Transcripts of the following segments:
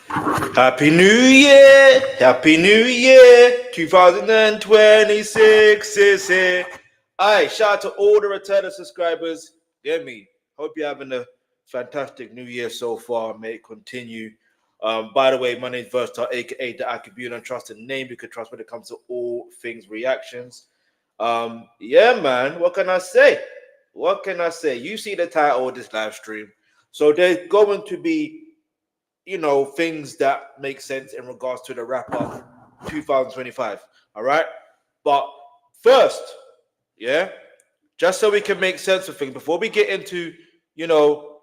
Happy New Year! Happy New Year! 2026 is here. Alright, shout out to all the returning subscribers. Get me. Hope you're having a fantastic new year so far. May it continue. By the way, my name is Versatile, aka the Attribute and Trusted Name you can trust when it comes to all things reactions. Yeah, man. What can I say? What can I say? You see the title of this live stream. So there's going to be things that make sense in regards to the wrap up 2025. All right. But first, yeah, just so we can make sense of things before we get into,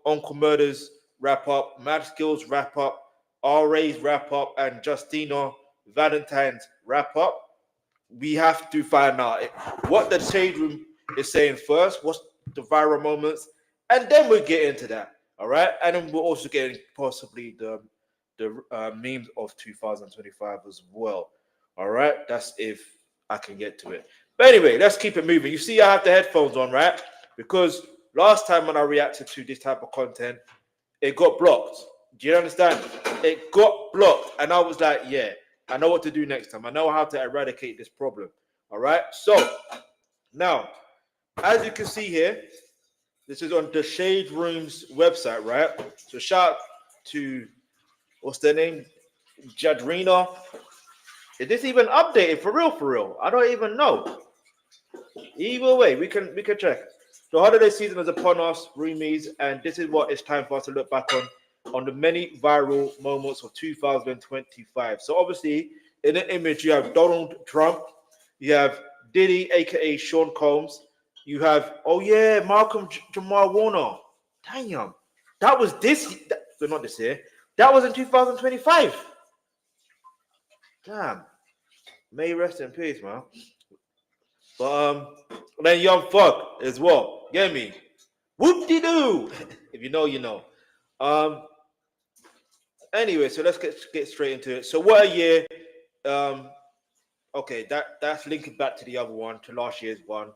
Uncle Murda's wrap up, Mad Skillz wrap up, RA's wrap up, and Justina Valentine's wrap up, we have to find out what the Shade Room is saying first, what's the viral moments, and then we'll get into that. All right, and then we'll also get possibly the memes of 2025 as well. All right, that's if I can get to it. But anyway, let's keep it moving. You see, I have the headphones on, right? Because last time when I reacted to this type of content, it got blocked. Do you understand? It got blocked, and I was like, yeah, I know what to do next time. I know how to eradicate this problem. All right, so now, as you can see here, this is on the Shade Room's website, right? So shout out to, what's their name? Jadrina. Is this even updated for real? For real? I don't even know. Either way, we can check. The holiday season is upon us, roomies, and this is what it's time for us to look back on the many viral moments of 2025. So obviously, in the image, you have Donald Trump, you have Diddy, aka Sean Combs. You have, Malcolm Jamal Warner. Damn. That was not this year. That was in 2025. Damn. May rest in peace, man. But then Young Fuck as well. Get me? Whoop-de-doo. If you know, you know. Anyway, so let's get straight into it. So what a year. Okay, that's linking back to the other one, to last year's one.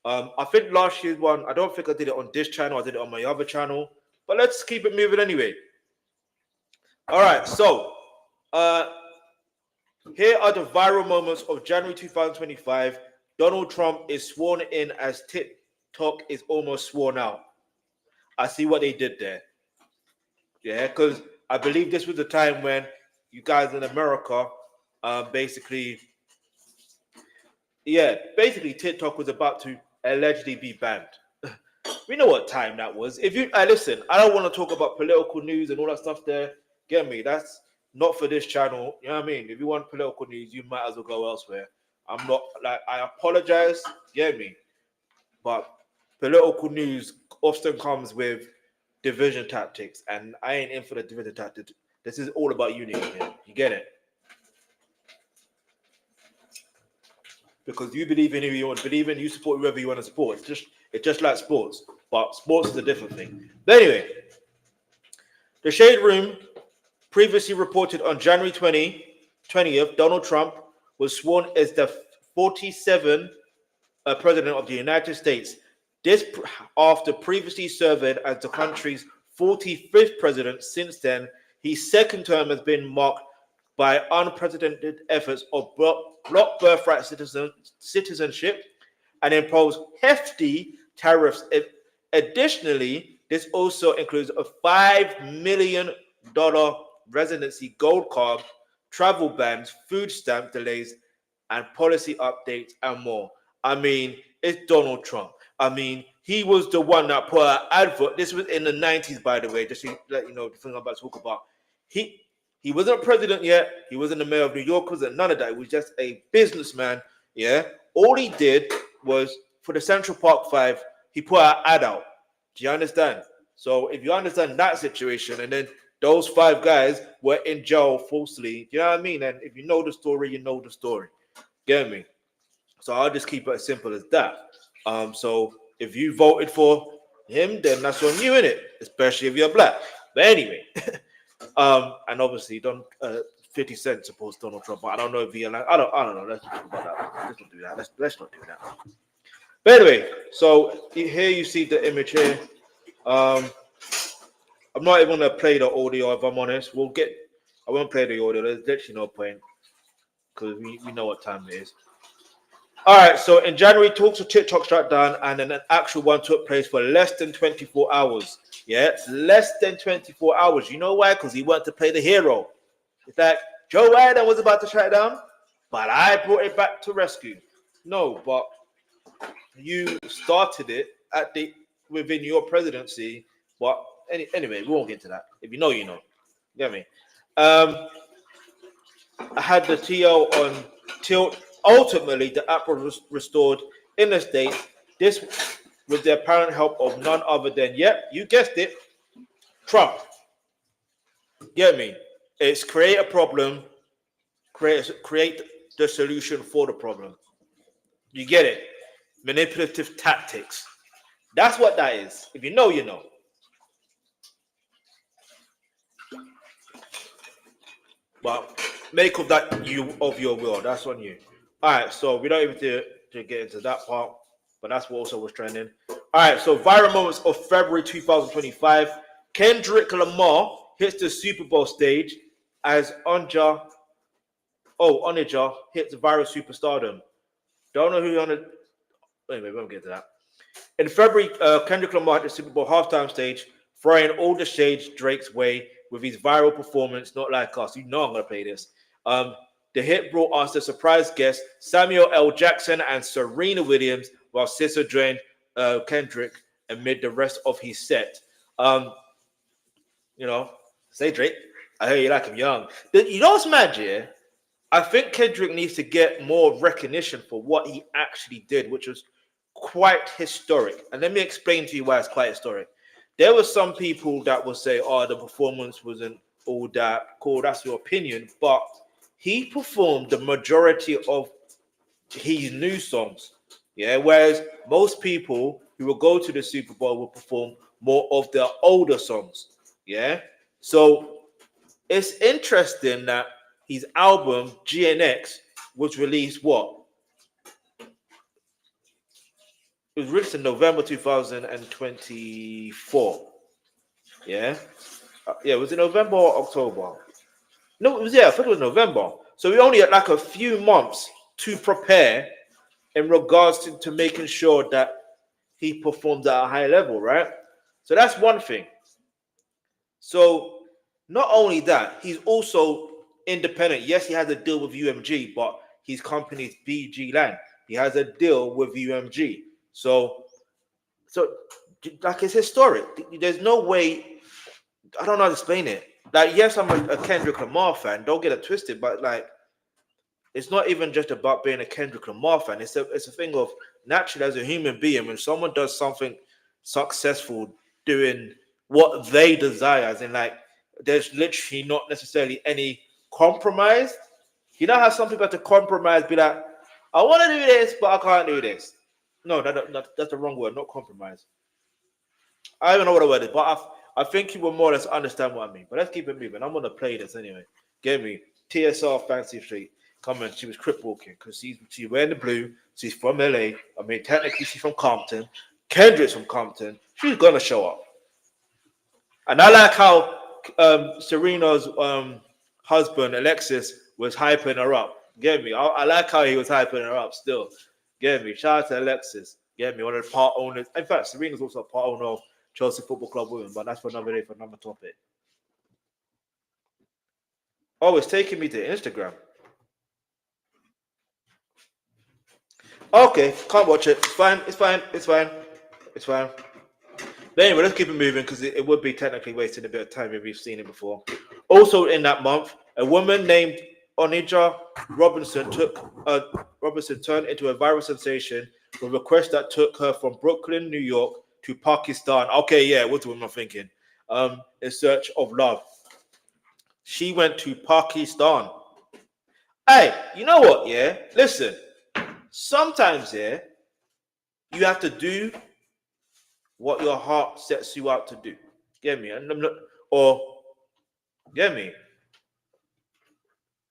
I think last year's one, I don't think I did it on this channel. I did it on my other channel. But let's keep it moving anyway. All right, so here are the viral moments of January 2025. Donald Trump is sworn in as TikTok is almost sworn out. I see what they did there. Yeah, because I believe this was the time when you guys in America basically TikTok was about to allegedly be banned. We know what time that was. If you listen, I don't want to talk about political news and all that stuff there. Get me? That's not for this channel. You know what I mean? If you want political news, you might as well go elsewhere. I'm not I apologize, get me? But political news often comes with division tactics, and I ain't in for the division tactics. This is all about unity here. You get it? Because you believe in who you want to believe in, you support whoever you want to support. It's just like sports, but sports is a different thing. But anyway, the Shade Room previously reported on January 20th, Donald Trump was sworn as the 47th president of the United States. This after previously serving as the country's 45th president. Since then, his second term has been marked by unprecedented efforts of block birthright citizenship and impose hefty tariffs. Additionally, this also includes a $5 million residency gold card, travel bans, food stamp delays, and policy updates, and more. I mean, it's Donald Trump. I mean, he was the one that put an advert. This was in the 90s, by the way, just to let you know the thing I'm about to talk about. He wasn't president yet. He wasn't the mayor of New York. Wasn't none of that. He was just a businessman. Yeah. All he did was for the Central Park 5, he put an ad out. Do you understand? So if you understand that situation, and then those 5 guys were in jail falsely, you know what I mean? And if you know the story, you know the story. Get me? So I'll just keep it as simple as that. So if you voted for him, then that's on you, innit? Especially if you're black. But anyway. And obviously, 50 Cent supports Donald Trump, but I don't know if he I don't know. Let's talk about that. Let's not do that. Let's not do that. But anyway, so here you see the image here. I'm not even gonna play the audio if I'm honest. I won't play the audio. There's literally no point because we know what time it is. All right, so in January, talks of TikTok shut down, and then an actual one took place for less than 24 hours. Yeah, less than 24 hours. You know why? Because he wanted to play the hero. It's like Joe Biden was about to shut it down, but I brought it back to rescue. No, but you started it within your presidency. But anyway, we won't get to that. If you know, you know. You get me? I had the TL on tilt. Ultimately, the app was restored in the States. This with the apparent help of none other than, yep, you guessed it, Trump. Get me? It's create a problem, create the solution for the problem. You get it? Manipulative tactics. That's what that is. If you know, you know. But make of that you of your will. That's on you. All right, so we don't even to get into that part, but that's what also was trending. All right, so viral moments of February 2025. Kendrick Lamar hits the Super Bowl stage as Onochie hits viral superstardom. Don't know who anyway, we won't get to that. In February, Kendrick Lamar hit the Super Bowl halftime stage, throwing all the shades Drake's way with his viral performance, Not Like Us. You know I'm going to play this. The hit brought us the surprise guests Samuel L. Jackson and Serena Williams, while SZA joined Kendrick amid the rest of his set. You know, say Drake, I hear you like him young. You know what's mad, yeah? I think Kendrick needs to get more recognition for what he actually did, which was quite historic. And let me explain to you why it's quite historic. There were some people that will say, oh, the performance wasn't all that cool. That's your opinion. But he performed the majority of his new songs. Yeah. Whereas most people who will go to the Super Bowl will perform more of their older songs. Yeah. So it's interesting that his album GNX was released what? It was released in November 2024. Yeah. Yeah, was it November or October? No, it was, yeah, I think it was November. So we only had like a few months to prepare in regards to making sure that he performed at a high level, right? So that's one thing. So not only that, he's also independent. Yes, he has a deal with UMG, but his company is BG Land. He has a deal with UMG. So like it's historic. There's no way. I don't know how to explain it. Like, yes, I'm a Kendrick Lamar fan. Don't get it twisted, but like, it's not even just about being a Kendrick Lamar fan. It's a thing of naturally as a human being, when someone does something successful, doing what they desire, as in like, there's literally not necessarily any compromise. You know how some people have to compromise, be like, I want to do this, but I can't do this. No, that's the wrong word, not compromise. I don't even know what the word is, but I think you will more or less understand what I mean. But let's keep it moving. I'm going to play this anyway. Get me. TSR Fancy Street. Come on, she was crip walking because she's wearing the blue. She's from LA. I mean, technically, she's from Compton. Kendrick's from Compton. She's going to show up. And I like how Serena's husband, Alexis, was hyping her up. Get me? I like how he was hyping her up still. Get me? Shout out to Alexis. Get me? One of the part owners. In fact, Serena's also a part owner of Chelsea Football Club women, but that's for another day, for another topic. Oh, it's taking me to Instagram. Okay, can't watch it. It's fine. It's fine. It's fine. It's fine. But anyway, let's keep it moving because it would be technically wasting a bit of time if we've seen it before. Also, in that month, a woman named Onija Robinson turned into a viral sensation with a request that took her from Brooklyn, New York, to Pakistan. Okay, yeah, what's what I'm thinking? In search of love. She went to Pakistan. Hey, you know what? Yeah, listen. Sometimes, yeah, you have to do what your heart sets you out to do. Get me? Or get me?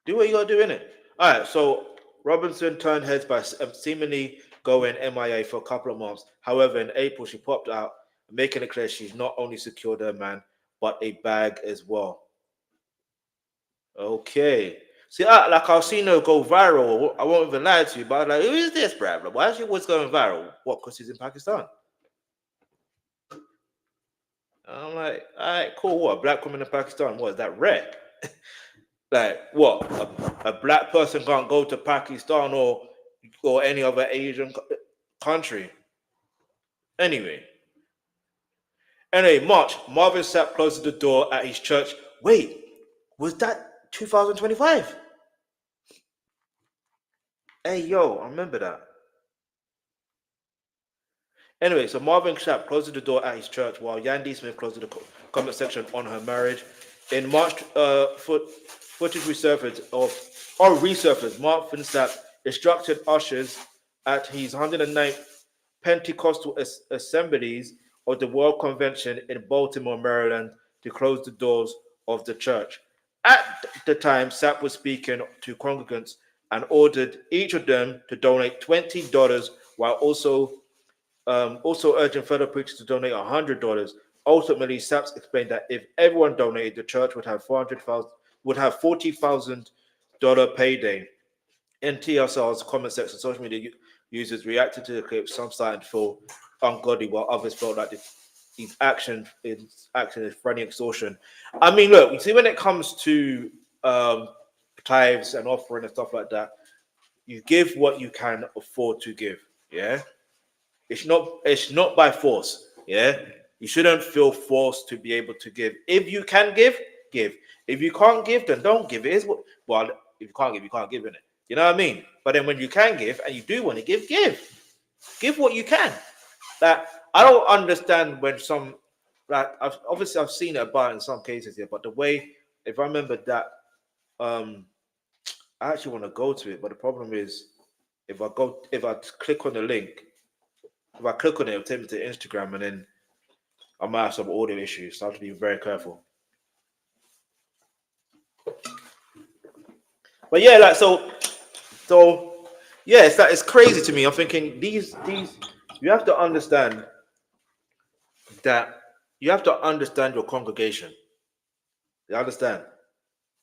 Do what you gotta do in it. All right. So Robinson turned heads by seemingly going MIA for a couple of months. However, in April she popped out, making it clear she's not only secured her man but a bag as well. Okay. See, I've seen her go viral. I won't even lie to you, but I was like, who is this, bruv? Like, why is she always going viral? What? Because he's in Pakistan. I'm like, all right, cool. What? Black woman in Pakistan? What is that rare? Like, what? A black person can't go to Pakistan or any other Asian country. Anyway, March. Marvin Sapp closes the door at his church. Wait, was that 2025? Hey, yo, I remember that. Anyway, so Marvin Sapp closes the door at his church while Yandy Smith closes the comment section on her marriage. In March, footage resurfaced. Marvin Sapp instructed ushers at his 109th Pentecostal assemblies of the World Convention in Baltimore, Maryland, to close the doors of the church. At the time, Sapp was speaking to congregants and ordered each of them to donate $20, while also urging fellow preachers to donate $100. Ultimately, Saps explained that if everyone donated, the church would have $40,000 payday. In TSR's comment section, social media users reacted to the clip. Some started to feel ungodly, while others felt like his action is friendly extortion. I mean, look, you see, when it comes to tithes and offering and stuff like that, you give what you can afford to give. Yeah. It's not by force. Yeah. You shouldn't feel forced to be able to give. If you can give, give. If you can't give, then don't give. Well, if you can't give, you can't give, innit? You know what I mean? But then when you can give and you do want to give, give. Give what you can. That I don't understand when some I've seen it about in some cases here, but the way, if I remember that, I actually want to go to it, but the problem is if I click on the link, if I click on it, it'll take me to Instagram, and then I might have some audio issues, so I have to be very careful. But yeah, like so yeah, it's crazy to me. I'm thinking these you have to understand that you have to understand your congregation. You understand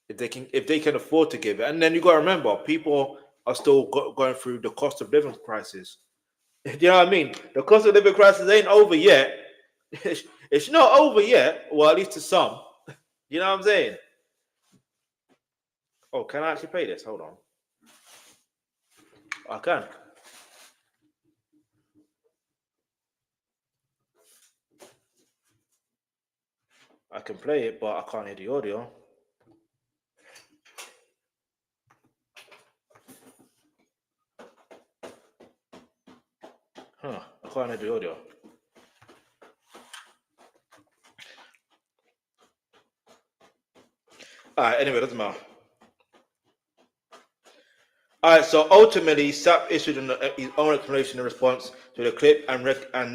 if they can afford to give it, and then you got to remember people are still going through the cost of living crisis. You know what I mean? The cost of living crisis ain't over yet. It's not over yet, well, at least to some. You know what I'm saying? Oh, can I actually play this? Hold on. I can. I can play it, but I can't hear the audio. Huh, I can't hear the audio. Alright, anyway, doesn't matter. Alright, so ultimately, SAP issued his own explanation in response to the clip and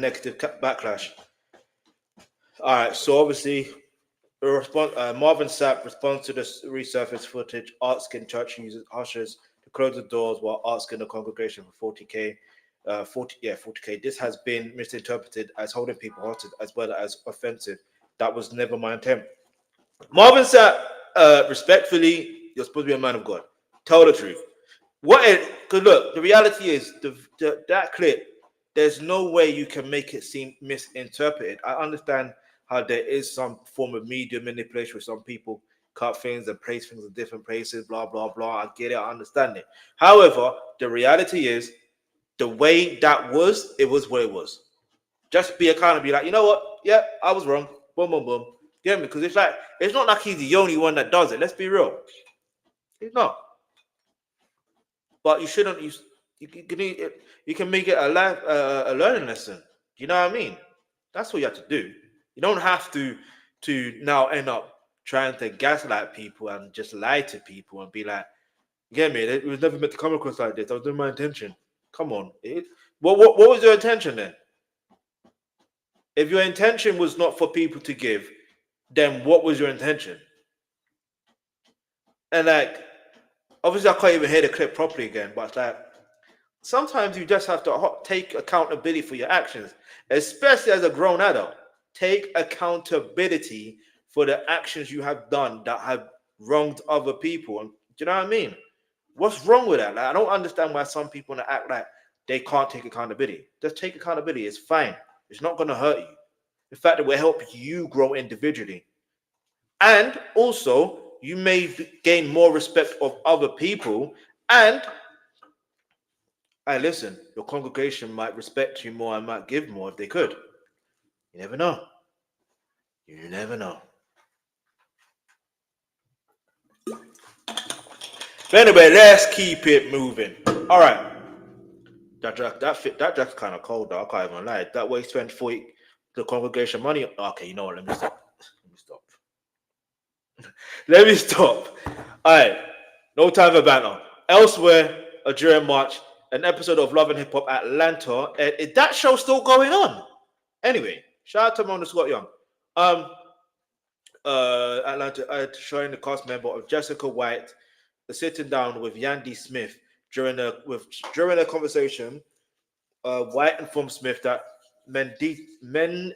negative backlash. Alright, so obviously, Marvin Sapp responds to the resurfaced footage, asking church ushers to close the doors while asking the congregation for 40K. 40K. This has been misinterpreted as holding people hostage as well as offensive. That was never my intent. Marvin Sapp, respectfully, you're supposed to be a man of God. Tell the truth. Because look, the reality is that clip, there's no way you can make it seem misinterpreted. I understand how there is some form of media manipulation where some people cut things and place things in different places, blah, blah, blah. I get it, I understand it. However, the reality is the way it was what it was. Just be accountable, be like, you know what? Yeah, I was wrong. Boom, boom, boom. Get me? Because it's not like he's the only one that does it. Let's be real. He's not. But you shouldn't. You can make it a learning lesson. You know what I mean? That's what you have to do. You don't have to now end up trying to gaslight people and just lie to people and be like, get me? It was never meant to come across like this. I was doing my intention. Come on. What was your intention then? If your intention was not for people to give, then what was your intention? And like, obviously, I can't even hear the clip properly again, but like, sometimes you just have to take accountability for your actions, especially as a grown adult. Take accountability for the actions you have done that have wronged other people. And do you know what I mean? What's wrong with that? Like, I don't understand why some people act like they can't take accountability. Just take accountability. It's fine. It's not going to hurt you. In fact, it will help you grow individually. And also, you may gain more respect of other people. And, hey, listen, your congregation might respect you more and might give more if they could. You never know. You never know. But anyway, let's keep it moving. All right. That jack's kind of cold though. I can't even lie. That way, you spend 40 the congregation money. Okay, you know what? Let me stop. Let me stop. All right. No time for banter. Elsewhere, during March, an episode of Love and Hip Hop Atlanta. Is that show still going on? Anyway, shout out to Mona Scott Young. Atlanta showing the cast member of Jessica White sitting down with Yandy Smith during a conversation. White informed Smith that Mendices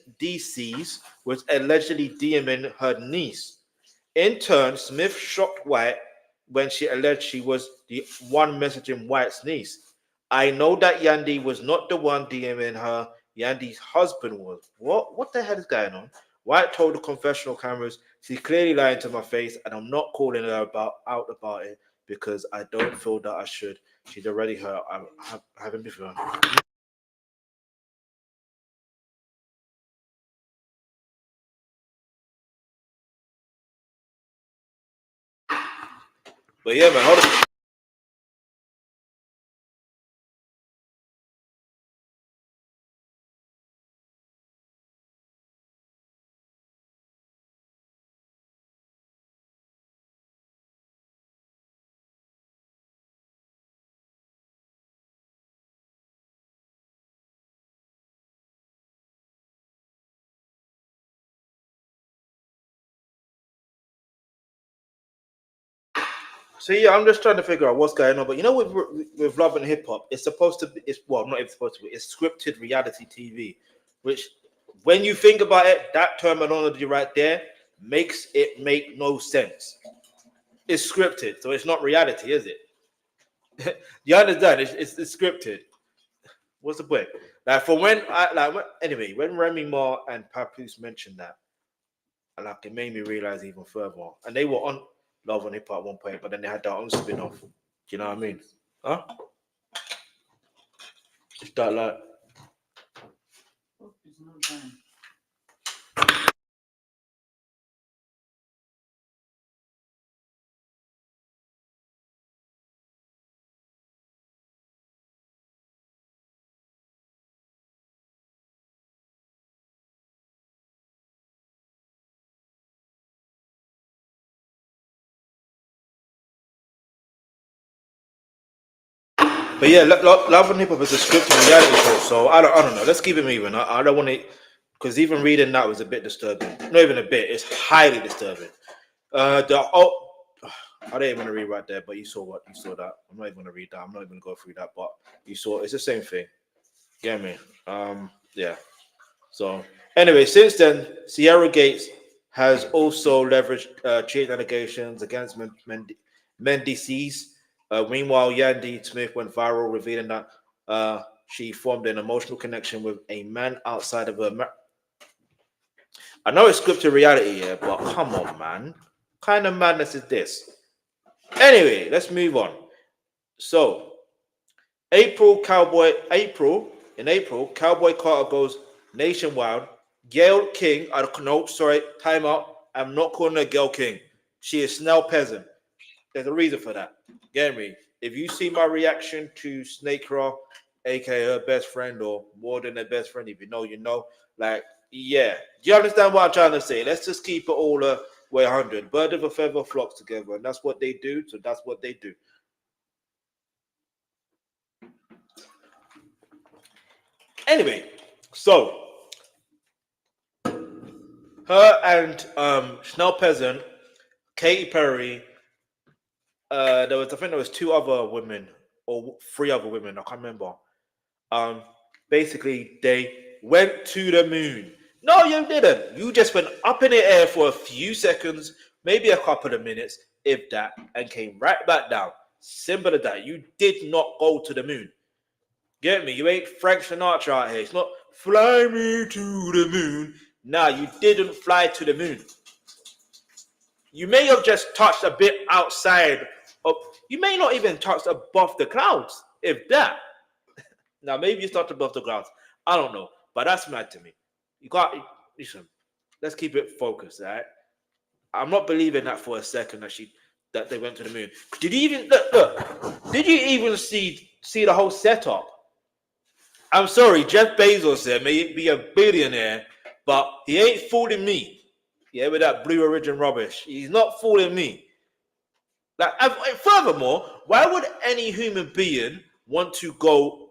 was allegedly DMing her niece. In turn, Smith shocked White when she alleged she was the one messaging White's niece. I know that Yandy was not the one DMing her. Yandy's husband was. What the hell is going on? White told the confessional cameras, she's clearly lying to my face, and I'm not calling her out about it because I don't feel that I should. She's already hurt. I haven't before. But yeah, man, hold on. So yeah, I'm just trying to figure out what's going on. But you know, with Love and Hip Hop, it's supposed to be. It's well, not even supposed to be. It's scripted reality TV, which, when you think about it, that terminology right there makes it make no sense. It's scripted, so it's not reality, is it? You understand? It's scripted. What's the point? Like for anyway, when Remy Ma and Papoose mentioned that, like it made me realize even further. And they were on Love and Hip Hop at one point, but then they had their own spin off. Do you know what I mean? Huh? Just that like. But yeah, Love and Hip Hop is a scripted reality show, so I don't know. Let's keep it moving. I don't want to, because even reading that was a bit disturbing. Not even a bit. It's highly disturbing. I didn't even want to read right there, but you saw that. I'm not even going to read that. I'm not even going to go through that, but you saw it's the same thing. Get me? Yeah. So anyway, since then, Sierra Gates has also leveraged cheating allegations against Mendices. Meanwhile, Yandy Smith went viral, revealing that she formed an emotional connection with a man outside of her. I know it's scripted reality here, but come on, man. What kind of madness is this? Anyway, let's move on. So, in April, Cowboy Carter goes nationwide. Gail King, time out. I'm not calling her Gail King. She is Snell Peasant. There's a reason for that. Get me? If you see my reaction to Snake Raw, aka her best friend, or more than her best friend, if you know, you know. Like, yeah. Do you understand what I'm trying to say? Let's just keep it all way 100. Bird of a feather flocks together, and that's what they do. So that's what they do. Anyway, so her and Snell Peasant, Katy Perry, I think there was two other women or three other women, I can't remember. Basically they went to the moon. No, you didn't. You just went up in the air for a few seconds, maybe a couple of minutes, if that, and came right back down. Simple as that. You did not go to the moon. Get me? You ain't Frank Sinatra out here. It's not fly me to the moon. Nah, you didn't fly to the moon. You may have just touched a bit outside of, you may not even touch above the clouds, if that. Now, maybe you touched above the clouds. I don't know. But that's mad to me. You got, listen, let's keep it focused, all right? I'm not believing that for a second that they went to the moon. Did you even look? Did you even see the whole setup? I'm sorry, Jeff Bezos there may be a billionaire, but he ain't fooling me. Yeah, with that Blue Origin rubbish, he's not fooling me. Like, furthermore, why would any human being want to go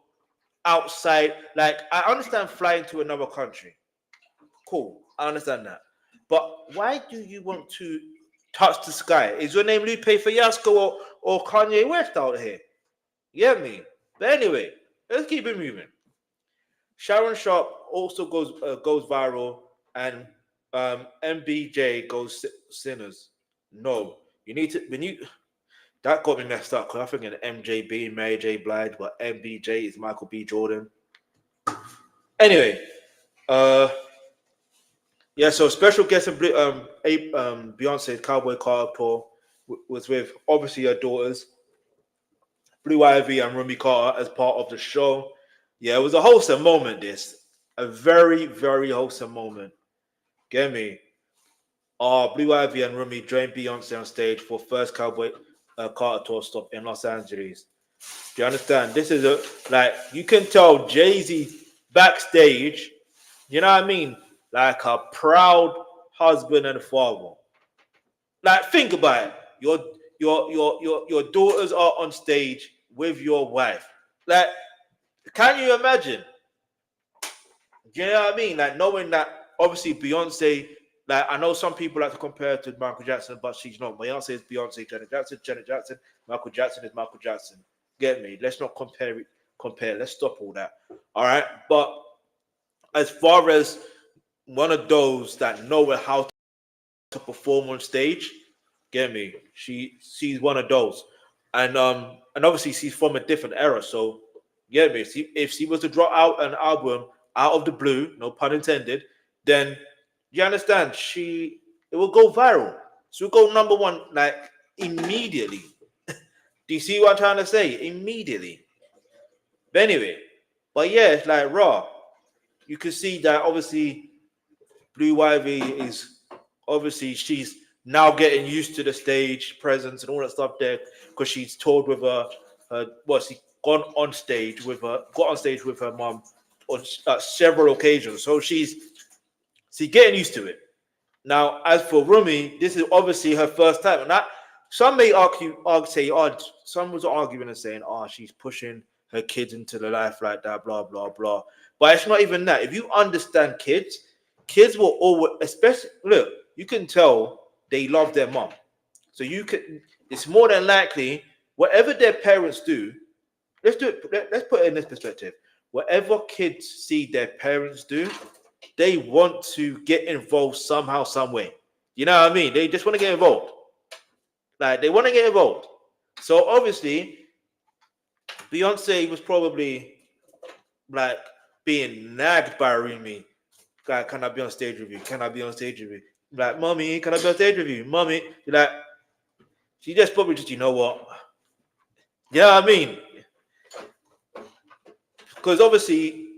outside? Like, I understand flying to another country. Cool, I understand that. But why do you want to touch the sky? Is your name Lupe Fiasco or Kanye West out here? You get me? But anyway, let's keep it moving. Sharon Sharp also goes viral, and MBJ goes sinners. No, you need to that got me messed up because I think MJ being Mary J. Blige, but MBJ is Michael B. Jordan. Anyway, yeah, so special guest in Beyonce's Cowboy Carter tour was with obviously her daughters, Blue Ivy and Rumi Carter, as part of the show. Yeah, it was a wholesome moment, this. A very, very wholesome moment. Get me? Blue Ivy and Rumi joined Beyonce on stage for first Cowboy Carter tour stop in Los Angeles. Do you understand? This is you can tell Jay-Z backstage, you know what I mean? Like a proud husband and father. Like, think about it. Your daughters are on stage with your wife. Like, can you imagine? Do you know what I mean? Like, knowing that obviously Beyonce, like, I know some people like to compare her to Michael Jackson, but she's not. Beyonce is Beyonce, Janet Jackson, Michael Jackson is Michael Jackson. Get me? Let's not compare. Let's stop all that. All right. But as far as one of those that know how to perform on stage, get me? She's one of those. And obviously she's from a different era. So get me? If she was to drop out an album out of the blue, no pun intended, then you understand it will go viral. She will go number one like immediately. Do you see what I'm trying to say? Immediately. But anyway, but yeah, it's like raw. You can see that obviously Blue Ivy is obviously she's now getting used to the stage presence and all that stuff there because she's toured with she got on stage with her mom on several occasions. So she's getting used to it. Now, as for Rumi, this is obviously her first time, and that some may some was arguing and saying, she's pushing her kids into the life like that, blah blah blah. But it's not even that. If you understand kids will always, especially look, you can tell they love their mom. So it's more than likely whatever their parents do. Let's put it in this perspective. Whatever kids see their parents do, they want to get involved somehow, some way. You know what I mean? They just want to get involved. Like, they want to get involved. So obviously, Beyonce was probably like being nagged by Rumi. Like, can I be on stage with you? Can I be on stage with you? Like, mommy, can I be on stage with you? Mommy, like, she just probably just, you know what? You know what I mean? Because obviously,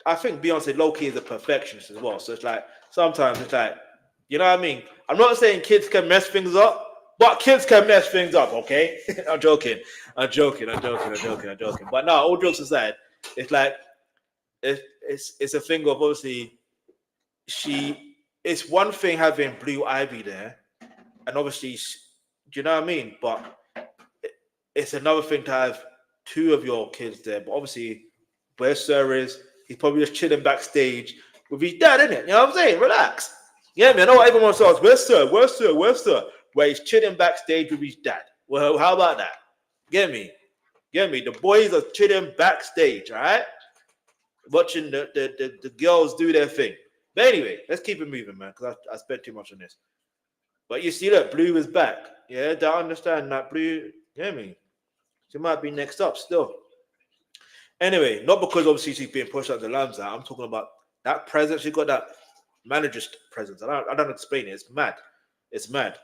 I think Beyonce low-key is a perfectionist as well. So it's like, sometimes it's like, you know what I mean? I'm not saying kids can mess things up, but kids can mess things up, okay? I'm joking. But no, all jokes aside, it's like, it's a thing of obviously it's one thing having Blue Ivy there, and obviously, do you know what I mean? But it's another thing to have two of your kids there. But obviously, where Sir is, he's probably just chilling backstage with his dad, isn't it? You know what I'm saying? Relax. Yeah, man. I know what everyone says. Where's Sir? Where he's chilling backstage with his dad. Well, how about that? Get me? The boys are chilling backstage, all right? Watching the girls do their thing. But anyway, let's keep it moving, man, because I spent too much on this. But you see that Blue is back. Yeah, I understand that Blue, you hear me? She might be next up still. Anyway, not because obviously she's being pushed out the lambs out. I'm talking about that presence. She got that manager's presence. I don't explain it. It's mad. It's mad.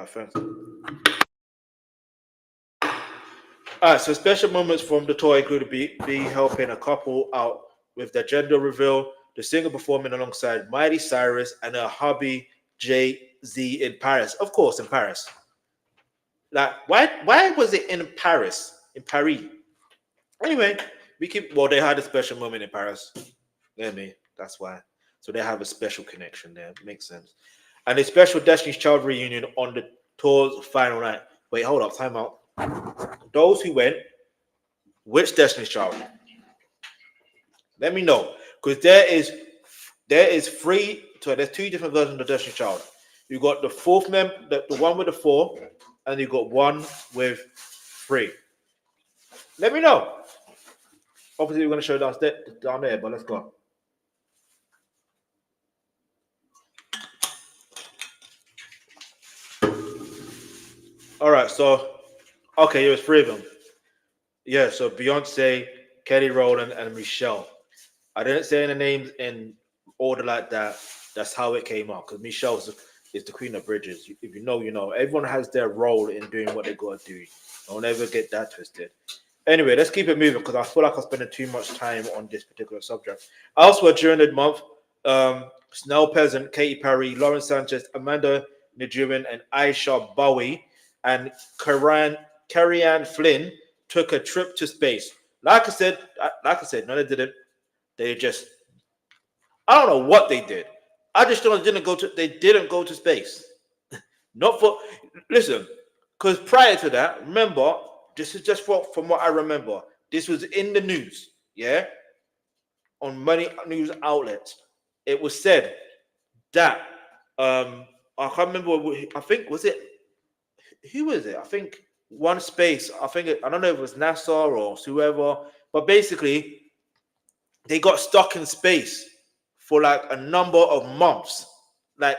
Thanks. So special moments from the tour include be helping a couple out with their gender reveal, the singer performing alongside Miley Cyrus and her hubby Jay-Z in Paris. Of course, in Paris. Like, why was it in Paris? In Paris? Anyway, they had a special moment in Paris. Let me. That's why. So they have a special connection there. Makes sense. And a special Destiny's Child reunion on the tour's final night. Wait, hold up, time out. Those who went, which Destiny's Child? Let me know. Because there is three, so there's two different versions of Destiny's Child. You got the fourth member, the one with the 4, and you got one with 3. Let me know. Obviously, we're going to show down there, but let's go. All right, so okay, it was 3 of them. Yeah, so Beyonce, Kelly Rowland, and Michelle. I didn't say any names in order like that. That's how it came out. Because Michelle is the queen of bridges. If you know, you know. Everyone has their role in doing what they got to do. Don't ever get that twisted. Anyway, let's keep it moving because I feel like I'm spending too much time on this particular subject. Elsewhere during the month, Snell Peasant, Katy Perry, Lauren Sanchez, Amanda Nijuan, and Aisha Bowie, and Carrie-Anne Flynn took a trip to space. Like I said, no, they didn't. They just, I don't know what they did. I just know they didn't go to space. Not for, listen, because prior to that, remember, this is just from what I remember. This was in the news, yeah? On many news outlets. It was said that, I can't remember, I think, was it, who was it? I think one space, I don't know if it was NASA or whoever, but basically, they got stuck in space for like a number of months. And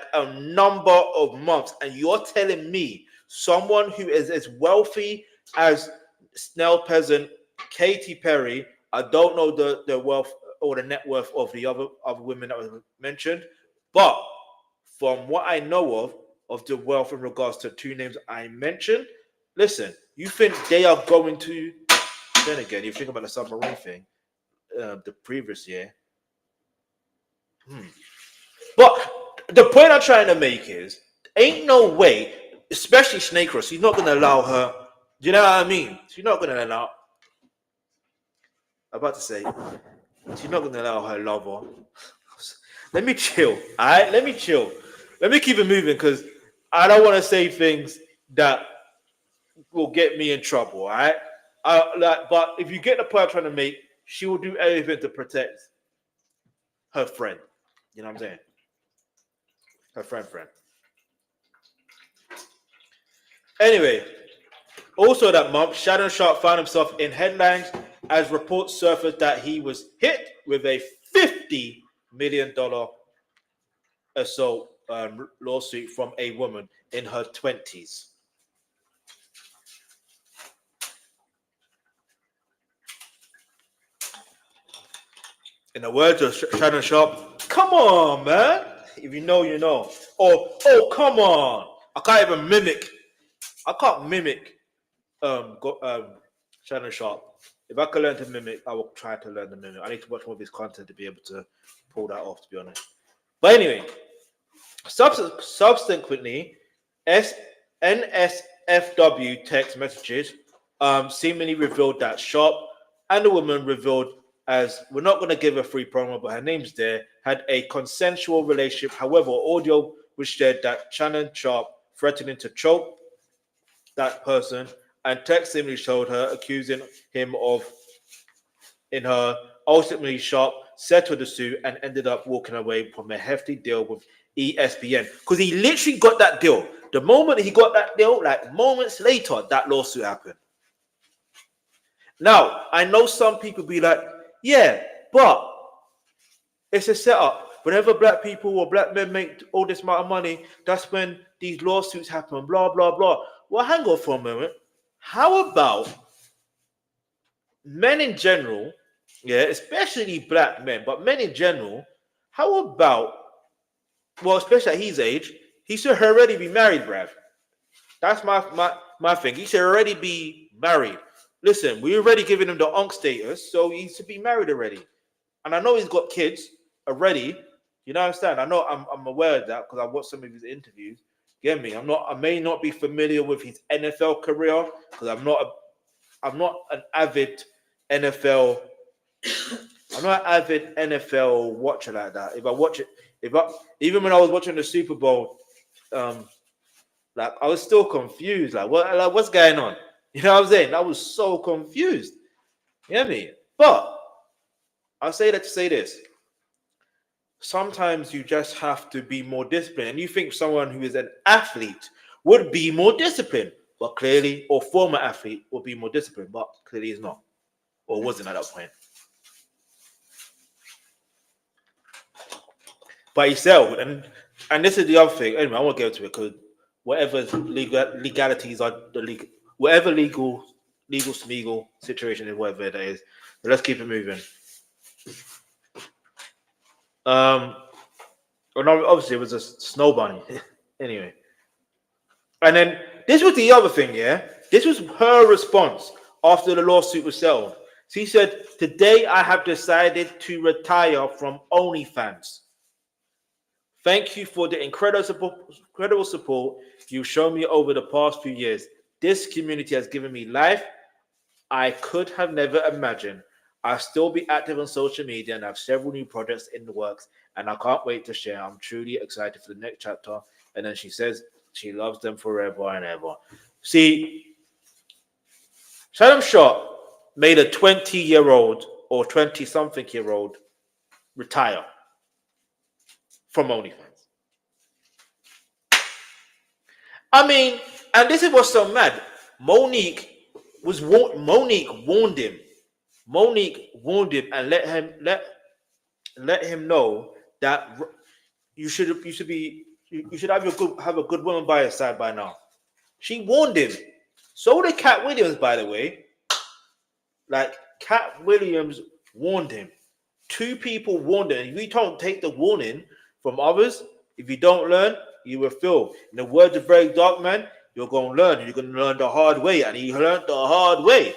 you're telling me someone who is as wealthy as Snell Peasant, Katy Perry, I don't know the wealth or the net worth of the other women that was mentioned, but from what I know of the wealth in regards to 2 names I mentioned, listen, you think they are going to, then again, you think about the submarine thing, the previous year. But the point I'm trying to make is, ain't no way, especially Snake Ross, he's not going to allow her, you know what I mean? She's not going to allow, I'm about to say, she's not going to allow her lover. Let me chill, all right? Let me chill. Let me keep it moving because I don't want to say things that will get me in trouble, all right? But if you get the point I'm trying to make, she will do everything to protect her friend. You know what I'm saying? Her friend. Anyway, also that month, Shannon Sharp found himself in headlines as reports surfaced that he was hit with a $50 million assault lawsuit from a woman in her 20s. In the words of Shannon Sharp, come on, man. If you know, you know. Oh, come on. I can't mimic Shannon Sharp. If I could learn to mimic, I will try to learn to mimic. I need to watch more of his content to be able to pull that off, to be honest. But anyway, subsequently, NSFW text messages seemingly revealed that Sharp and the woman revealed, as we're not going to give a free promo, but her name's there, had a consensual relationship. However, audio was shared that Shannon Sharp threatening to choke that person, and text simply showed her accusing him of, in her. Ultimately, Sharp settled the suit and ended up walking away from a hefty deal with ESPN because he literally got that deal. The moment he got that deal, like moments later, that lawsuit happened. Now, I know some people be like, yeah, but it's a setup. whenever black people or black men make all this amount of money, that's when these lawsuits happen, blah, blah, blah. Well, hang on for a moment. How about men in general, yeah, especially black men, but men in general, how about, well, especially at his age, he should already be married, bruv. That's my thing. He should already be married. Listen, we already given him the onk status, so he should be married already. And I know he's got kids already. You know what I'm saying? I know I'm aware of that because I watched some of his interviews. Get me? I may not be familiar with his NFL career because I'm not an avid NFL. I'm not an avid NFL watcher like that. If I watch it, even when I was watching the Super Bowl, like I was still confused. What's going on? You know what I'm saying? I was so confused. You know what I mean? But I'll say that to say this. Sometimes you just have to be more disciplined. And you think someone who is an athlete would be more disciplined, but clearly, or former athlete would be more disciplined, but clearly is not, or wasn't at that point. But he said, and this is the other thing. Anyway, I won't get into it because whatever legalities are whatever legal smeagol situation is, whatever that is. But let's keep it moving. Obviously it was a snow bunny. Anyway. And then this was the other thing, yeah? This was her response after the lawsuit was settled. She said, "Today I have decided to retire from OnlyFans. Thank you for the incredible support you've shown me over the past few years. This community has given me life I could have never imagined. I'll still be active on social media and have several new projects in the works, and I can't wait to share. I'm truly excited for the next chapter." And then she says she loves them forever and ever. See, Shannon Sharp made a 20-year-old or 20-something-year-old retire from OnlyFans. I mean, and this is what's so mad. Monique warned him. Monique warned him and let him know that you should have a good woman by your side by now. She warned him. So did Cat Williams, by the way. Like, Cat Williams warned him. Two people warned him. If you don't take the warning from others, if you don't learn, you will fail. In the words of Very Dark Man, you're going to learn. You're going to learn the hard way. And he learned the hard way.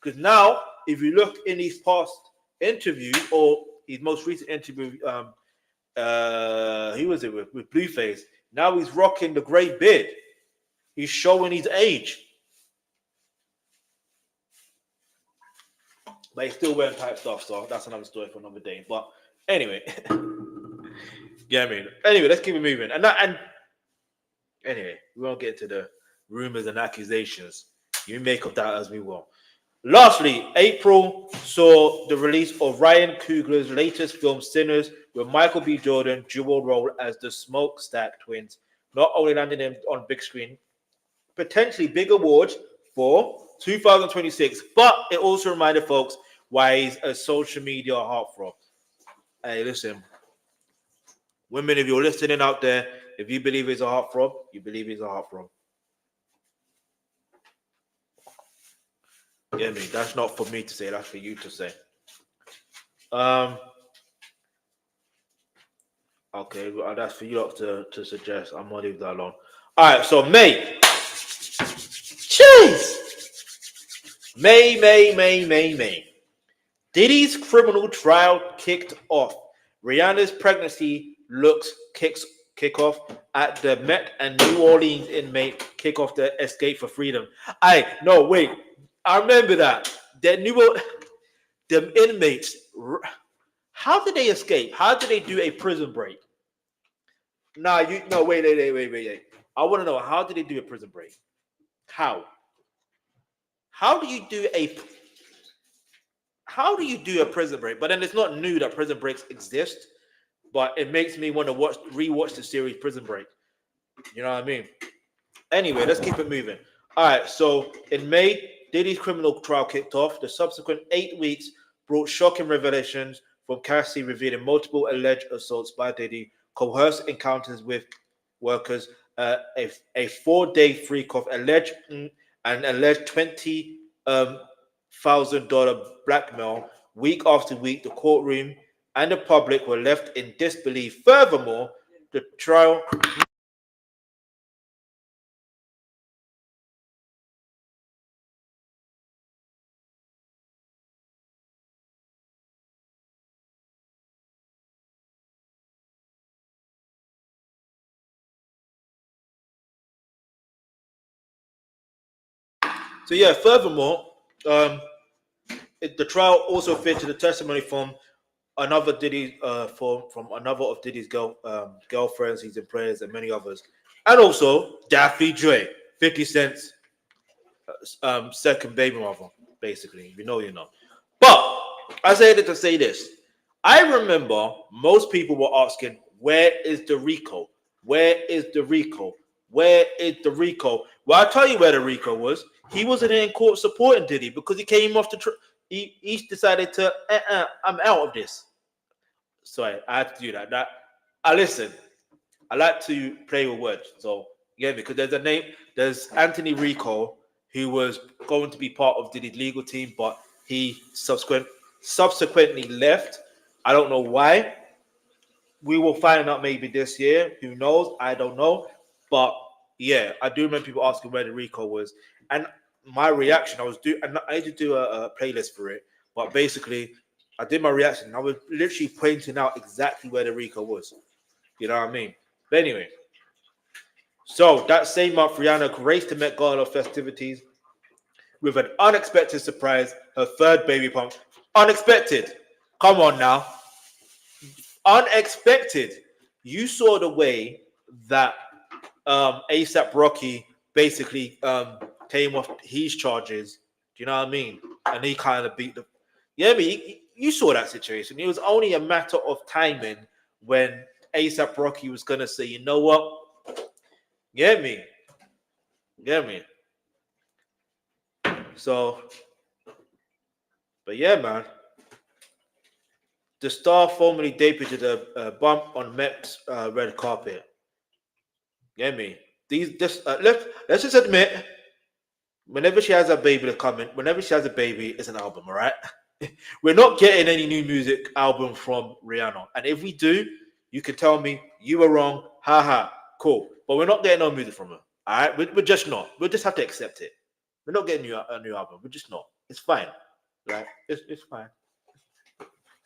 Because now, if you look in his past interviews or his most recent interview, who was it with Blueface? Now he's rocking the grey beard. He's showing his age. But he's still wearing tight stuff, so that's another story for another day. But anyway, yeah, I mean, anyway, let's keep it moving. And anyway, we won't get into the rumors and accusations. You make of that as we will. Lastly, April saw the release of Ryan Coogler's latest film, Sinners, with Michael B. Jordan dual role as the Smokestack twins, not only landing him on big screen, potentially big awards for 2026, but it also reminded folks why he's a social media heartthrob. Hey, listen, women, if you're listening out there, if you believe he's a heartthrob, you believe he's a heartthrob. Yeah, I mean, that's not for me to say, that's for you to say. Okay, well, that's for you to suggest. I'm gonna leave that alone. All right, so May. Jeez. May. Diddy's criminal trial kicked off. Rihanna's pregnancy looks kick off at the Met, and New Orleans inmate kick off the escape for freedom. I remember that. The inmates. How did they escape? How did they do a prison break? Wait. I want to know, how did they do a prison break? How do you do a prison break? But then it's not new that prison breaks exist, but it makes me want to rewatch the series Prison Break. You know what I mean? Anyway, let's keep it moving. All right, so in May, Diddy's criminal trial kicked off. The subsequent 8 weeks brought shocking revelations from Cassie revealing multiple alleged assaults by Diddy, coerced encounters with workers, a 4-day freak-off, alleged $20,000 blackmail. Week after week, the courtroom and the public were left in disbelief. Furthermore, the trial. So yeah, furthermore, the trial also featured a testimony from another Diddy, from another of Diddy's girlfriends, his employers, and many others, and also Daffy Dre, 50 Cent's second baby mother, basically. You know. But I say that to say this. I remember most people were asking, where is the Rico? Where is the Rico? Where is the Rico? Well, I'll tell you where the Rico was. He wasn't in court supporting Diddy because he came off the he decided to, I'm out of this. So I had to do that. I listen. I like to play with words. So yeah, because there's Anthony Rico, who was going to be part of Diddy's legal team, but he subsequently left. I don't know why. We will find out maybe this year. Who knows? I don't know. But yeah, I do remember people asking where the Rico was, and my reaction, I had to do a playlist for it, but basically, I did my reaction. I was literally pointing out exactly where the Rico was. You know what I mean? But anyway, so that same month, Rihanna graced the Met Gala festivities with an unexpected surprise, her third baby bump. Unexpected. Come on now. Unexpected. You saw the way that ASAP Rocky basically came off his charges. Do you know what I mean? And he kind of beat the. Yeah, but you saw that situation. It was only a matter of timing when ASAP Rocky was gonna say, you know what? Get me. So, but yeah, man. The star formally debuted a bump on Met's red carpet. Get me? Let's just admit, whenever she has a baby whenever she has a baby, it's an album, all right? We're not getting any new music album from Rihanna. And if we do, you can tell me you were wrong. Haha, cool. But we're not getting no music from her. All right? We're just not. We'll just have to accept it. We're not getting a new album. We're just not. It's fine. Right? It's fine.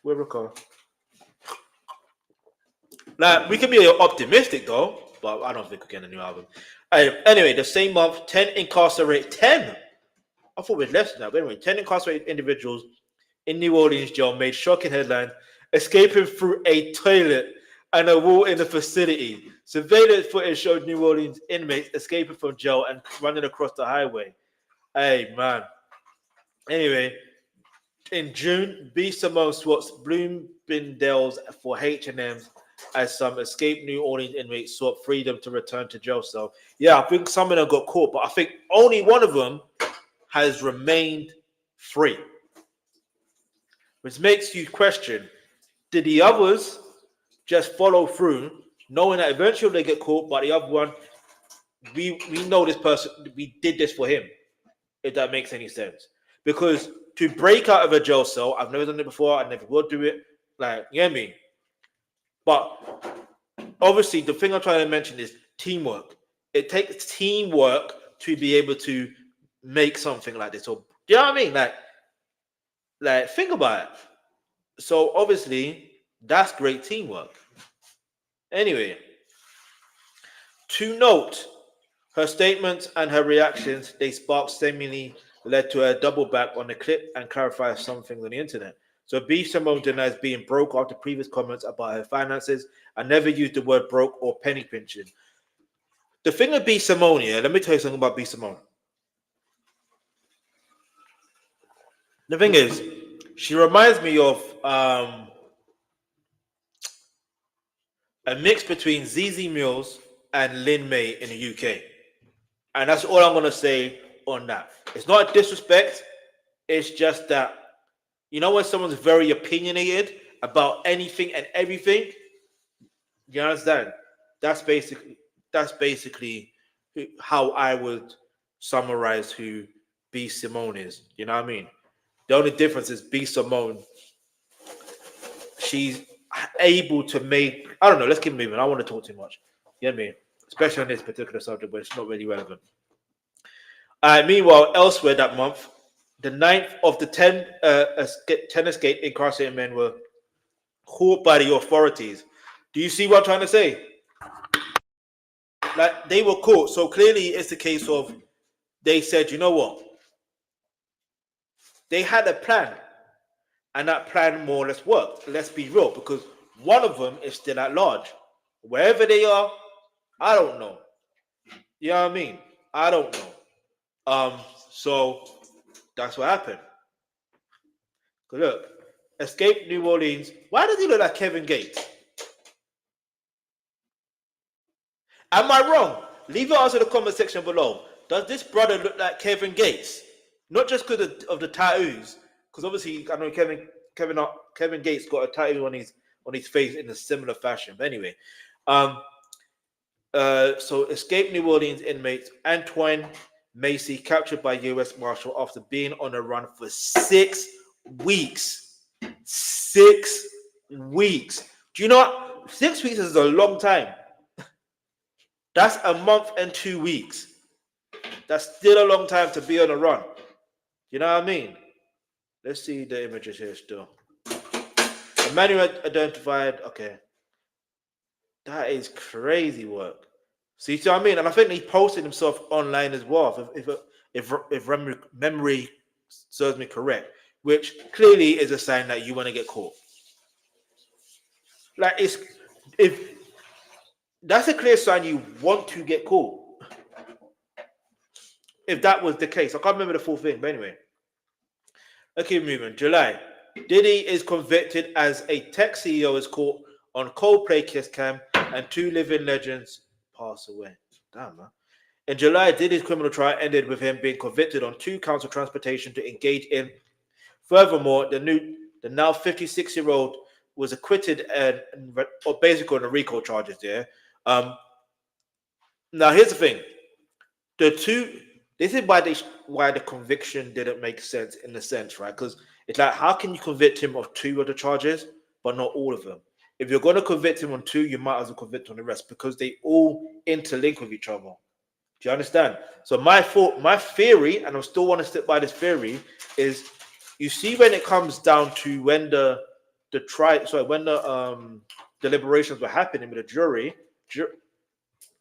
We'll recover. Like, we can be optimistic though, but I don't think we're getting a new album. Anyway, the same month, 10 incarcerated. 10? I thought we had less than that. But anyway, 10 incarcerated individuals in New Orleans jail made shocking headlines, escaping through a toilet and a wall in the facility. Surveillance footage showed New Orleans inmates escaping from jail and running across the highway. Hey, man. Anyway, in June, B. Simone swaps Bloomingdale's for H&M's as some escaped New Orleans inmates sought freedom to return to jail cell. Yeah, I think some of them got caught, but I think only one of them has remained free. Which makes you question, did the others just follow through, knowing that eventually they get caught, but the other one, we know this person, we did this for him, if that makes any sense. Because to break out of a jail cell, I've never done it before, I never will do it, like, you know what I mean? But obviously, the thing I'm trying to mention is teamwork. It takes teamwork to be able to make something like this. Or, do you know what I mean? Like think about it. So obviously, that's great teamwork. Anyway, to note, her statements and her reactions, they sparked seemingly led to a double back on the clip and clarify some things on the internet. So B. Simone denies being broke after previous comments about her finances and never used the word broke or penny pinching. The thing with B. Simone, yeah, let me tell you something about B. Simone. The thing is, she reminds me of a mix between ZZ Mills and Lin May in the UK. And that's all I'm going to say on that. It's not a disrespect. It's just that, you know, when someone's very opinionated about anything and everything. You understand? That's basically how I would summarize who B Simone is. You know what I mean? The only difference is B Simone, she's able to make, I don't know, let's keep moving. I don't want to talk too much. You know what I mean? Especially on this particular subject, but it's not really relevant. Meanwhile, elsewhere that month, the 9th of the 10 escaped incarcerated men were caught by the authorities. Do you see what I'm trying to say? Like, they were caught. So clearly it's the case of, they said, you know what? They had a plan. And that plan more or less worked. Let's be real, because one of them is still at large. Wherever they are, I don't know. You know what I mean? I don't know. So that's what happened. Look, escaped New Orleans. Why does he look like Kevin Gates? Am I wrong? Leave your answer in the comment section below. Does this brother look like Kevin Gates? Not just because of the tattoos, because obviously I know Kevin Gates got a tattoo on his face in a similar fashion. But anyway, so escaped New Orleans inmates Antoine Macy captured by U.S. Marshal after being on a run for 6 weeks. 6 weeks. Do you know what? 6 weeks is a long time. That's a month and 2 weeks. That's still a long time to be on a run. You know what I mean? Let's see the images here still. A man identified. Okay. That is crazy work. See what I mean? And I think he posted himself online as well, if memory serves me correct, which clearly is a sign that you want to get caught. Like, if that's a clear sign you want to get caught. If that was the case, I can't remember the full thing, but anyway. Okay, moving. July. Diddy is convicted as a tech CEO is caught on Coldplay kiss cam and 2 living legends pass away. Damn, man. In July, Diddy's criminal trial ended with him being convicted on 2 counts of transportation to engage in. Furthermore, the now 56-year-old was acquitted or basically on the RICO charges there. Now, here's the thing. This is why the conviction didn't make sense in the sense, right? Because it's like, how can you convict him of 2 of the charges, but not all of them? If you're going to convict him on 2, you might as well convict on the rest because they all interlink with each other. Do you understand? So my theory, and I still want to stick by this theory, is you see when it comes down to when the deliberations were happening with the jury, the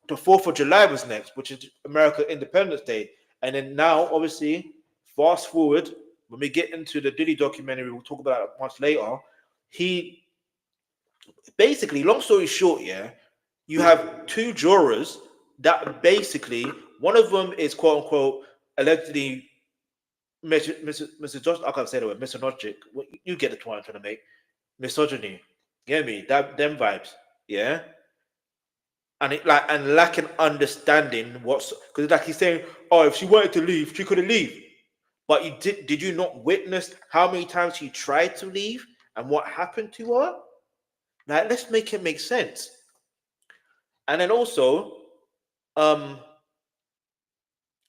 4th of July was next, which is American Independence Day. And then now, obviously, fast forward, when we get into the Diddy documentary, we'll talk about it much later. He basically, long story short, yeah, you have 2 jurors that basically, one of them is quote unquote allegedly Mr. Josh, I can't say the word, Mr. Onochie. You get the point I'm trying to make. Misogyny. You get me? Them vibes. Yeah. And lacking understanding because like he's saying, oh, if she wanted to leave, she could have leave. But did you not witness how many times she tried to leave and what happened to her? Like, let's make it make sense. And then also,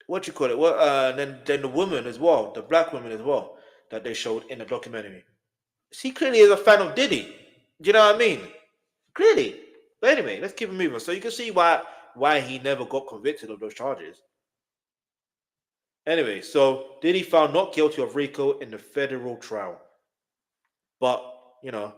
what you call it? Well, then the woman as well, the black woman as well, that they showed in the documentary. She clearly is a fan of Diddy. Do you know what I mean? Clearly. But anyway, let's keep it moving. So you can see why he never got convicted of those charges. Anyway, so Diddy found not guilty of RICO in the federal trial. But, you know,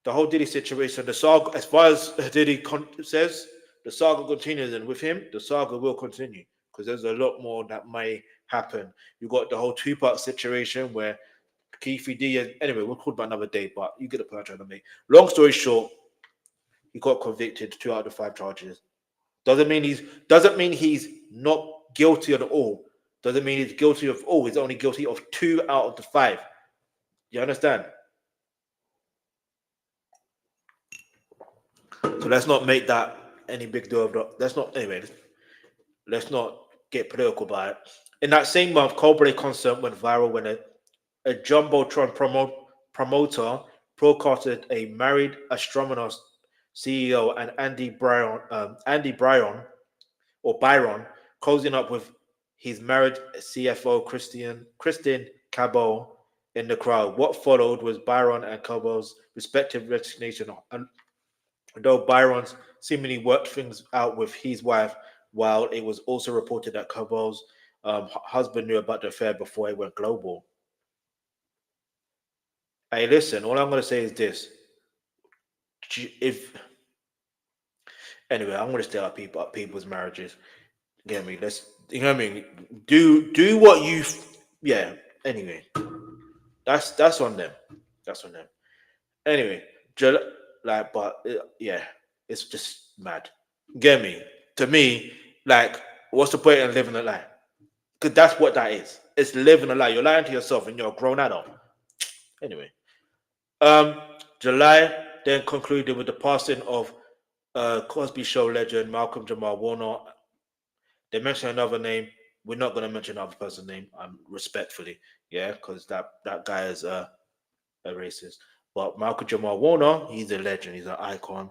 the whole Diddy situation, the saga, as far as Diddy says, the saga continues, and with him, the saga will continue because there's a lot more that may happen. You got the whole Tupac situation where Keefe D. Anyway, we'll talk about another day, but you get the point I'm trying to make. Long story short, he got convicted 2 out of the 5 charges. Doesn't mean he's not guilty at all. Doesn't mean he's guilty of all. He's only guilty of 2 out of the 5. You understand? So let's not make that any big deal of that. Let's not get political about it. In that same month, Coldplay concert went viral when a Jumbotron promoter broadcasted a married astronomer CEO and Andy Bryan or Byron closing up with his married CFO Christine Cabot in the crowd. What followed was Byron and Cabot's respective resignation, and though Byron's seemingly worked things out with his wife, while it was also reported that Cabot's husband knew about the affair before it went global. Hey, listen, all I'm going to say is this. If Anyway, I'm going to stay up people's marriages. You get me? You know what I mean? Do what you, yeah. Anyway, that's on them. That's on them. Anyway, yeah, it's just mad. Get me? To me, like, what's the point in living a lie? Because that's what that is. It's living a lie. You're lying to yourself, and you're a grown adult. Anyway, July then concluded with the passing of Cosby Show legend Malcolm Jamal Warner. They mentioned another name. We're not going to mention another person's name, respectfully, yeah, because that guy is a racist. But Malcolm Jamal Warner, he's a legend. He's an icon.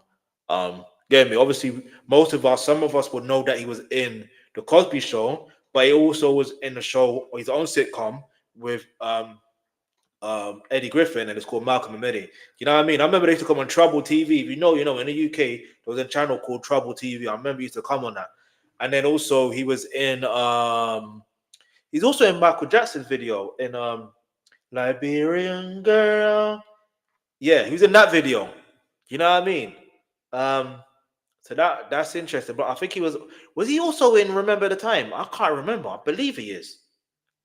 Get me? Obviously, some of us would know that he was in the Cosby Show, but he also was in the show, his own sitcom with Eddie Griffin, and it's called Malcolm and Eddie. You know what I mean? I remember they used to come on Trouble TV. If you know, in the UK, there was a channel called Trouble TV. I remember he used to come on that. And then also he was in he's also in Michael Jackson's video in Liberian Girl. Yeah, he was in that video. You know what I mean? So that's interesting. But I think he was he also in Remember the Time? I can't remember. I believe he is.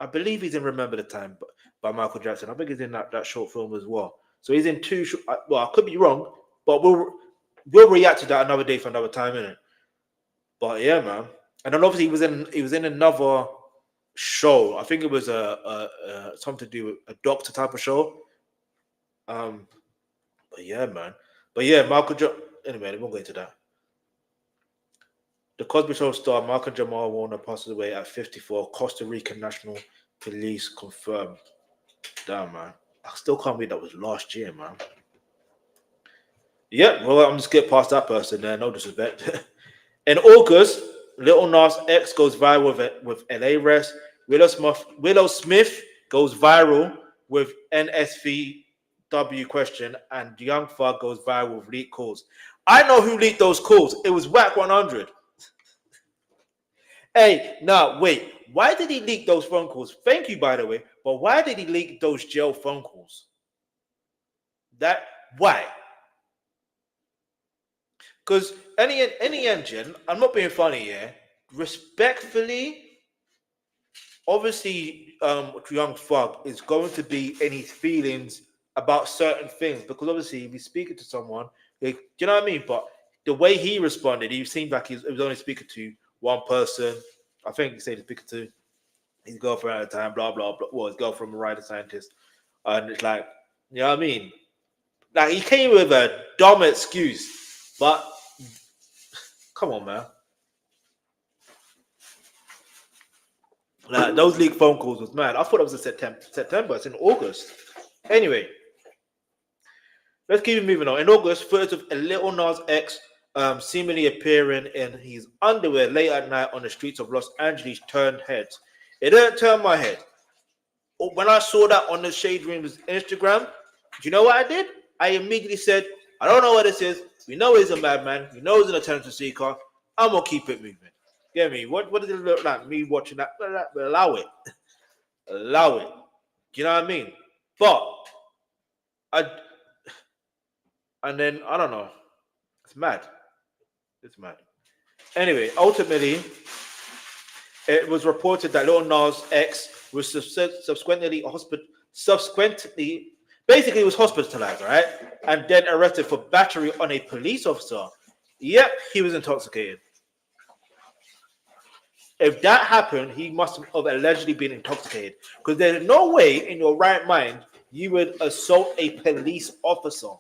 I believe he's in Remember the Time by Michael Jackson. I think he's in that short film as well. So he's in two. Well, I could be wrong, but we'll react to that another day for another time, innit? But yeah, man. And then obviously he was in another show. I think it was something to do with a doctor type of show. But yeah, man. But yeah, anyway, we won't go into that. The Cosby Show star Malcolm Jamal Warner passes away at 54. Costa Rican National Police confirmed. Damn, man. I still can't believe that was last year, man. Yep, well, I'm just get past that person there. No disrespect. In August, Lil Nas X goes viral with LA Rest. Willow Smith goes viral with NSVW question, and Young Thug goes viral with leaked calls. I know who leaked those calls. It was Whack 100. Hey, now wait. Why did he leak those phone calls? Thank you, by the way. But why did he leak those jail phone calls? Why? Because any engine, I'm not being funny here. Respectfully, obviously, Young Thug is going to be in his feelings about certain things, because obviously, if he's speaking to someone, do you know what I mean? But the way he responded, he seemed like he was only speaking to one person. I think he said he's speaking to his girlfriend at the time, blah, blah, blah. Well, his girlfriend, a writer scientist. And it's like, you know what I mean? Like, he came with a dumb excuse, but come on, man. Like, those leaked phone calls was mad. I thought it was in September. It's in August. Anyway, let's keep it moving on. In August, footage of Lil Nas X seemingly appearing in his underwear late at night on the streets of Los Angeles turned heads. It didn't turn my head. When I saw that on the Shade Room's Instagram, do you know what I did? I immediately said, I don't know what this is. We know he's a madman. We know he's an attention seeker. I'm going to keep it moving. Get me? What does it look like? Me watching that? Allow it. Allow it. You know what I mean? And then, I don't know. It's mad. It's mad. Anyway, ultimately, it was reported that Lil Nas X was subsequently basically was hospitalized, right? And then arrested for battery on a police officer. Yep, he was intoxicated. If that happened, he must have allegedly been intoxicated, because there's no way in your right mind you would assault a police officer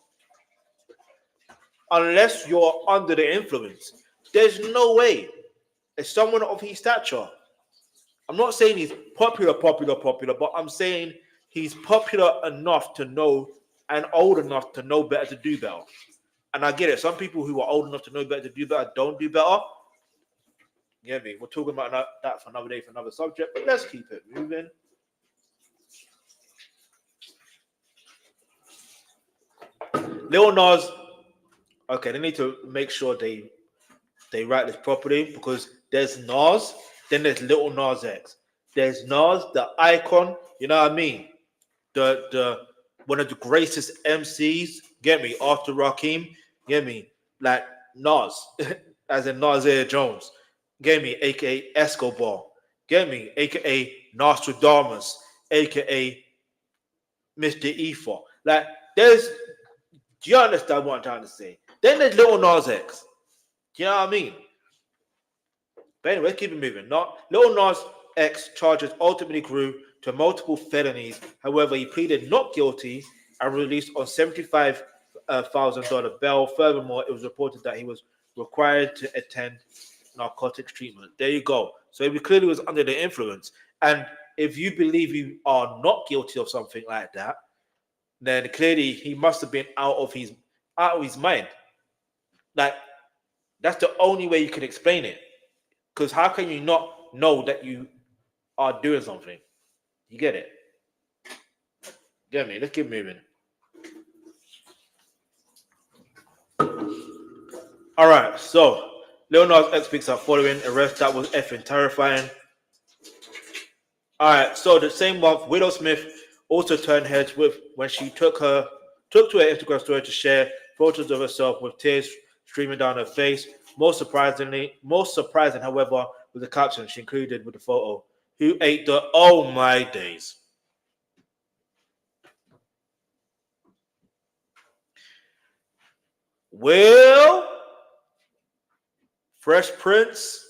unless you're under the influence. There's no way. As someone of his stature, I'm not saying he's popular, but I'm saying he's popular enough to know and old enough to know better to do better. And I get it. Some people who are old enough to know better to do better don't do better. You get me? We're talking about that for another day, for another subject, but let's keep it moving. Lil Nas, okay, they need to make sure they write this properly, because there's Nas, then there's Lil Nas X. There's Nas, the icon, you know what I mean? The one of the greatest MCs, get me, after Rakim, get me, like Nas, as in Nasir Jones, get me, aka Escobar, get me, aka Nostradamus, aka Mr. Ether. Like, do you understand what I'm trying to say? Then there's Lil Nas X. Do you know what I mean? But anyway, let's keep it moving. Lil Nas X charges ultimately grew to multiple felonies. However, he pleaded not guilty and released on $75,000 bail. Furthermore, it was reported that he was required to attend narcotics treatment. There you go. So he clearly was under the influence. And if you believe you are not guilty of something like that, then clearly he must have been out of his mind. Like, that's the only way you can explain it. Because how can you not know that you are doing something? You get it? Get me? Let's keep moving. All right, so Lil Nas X picks up following arrest. That was effing terrifying. All right, so the same month, Willow Smith also turned heads when she took to her Instagram story to share photos of herself with tears streaming down her face. Most surprising, however, was the caption she included with the photo. Who ate the oh my days? Well, Fresh Prince,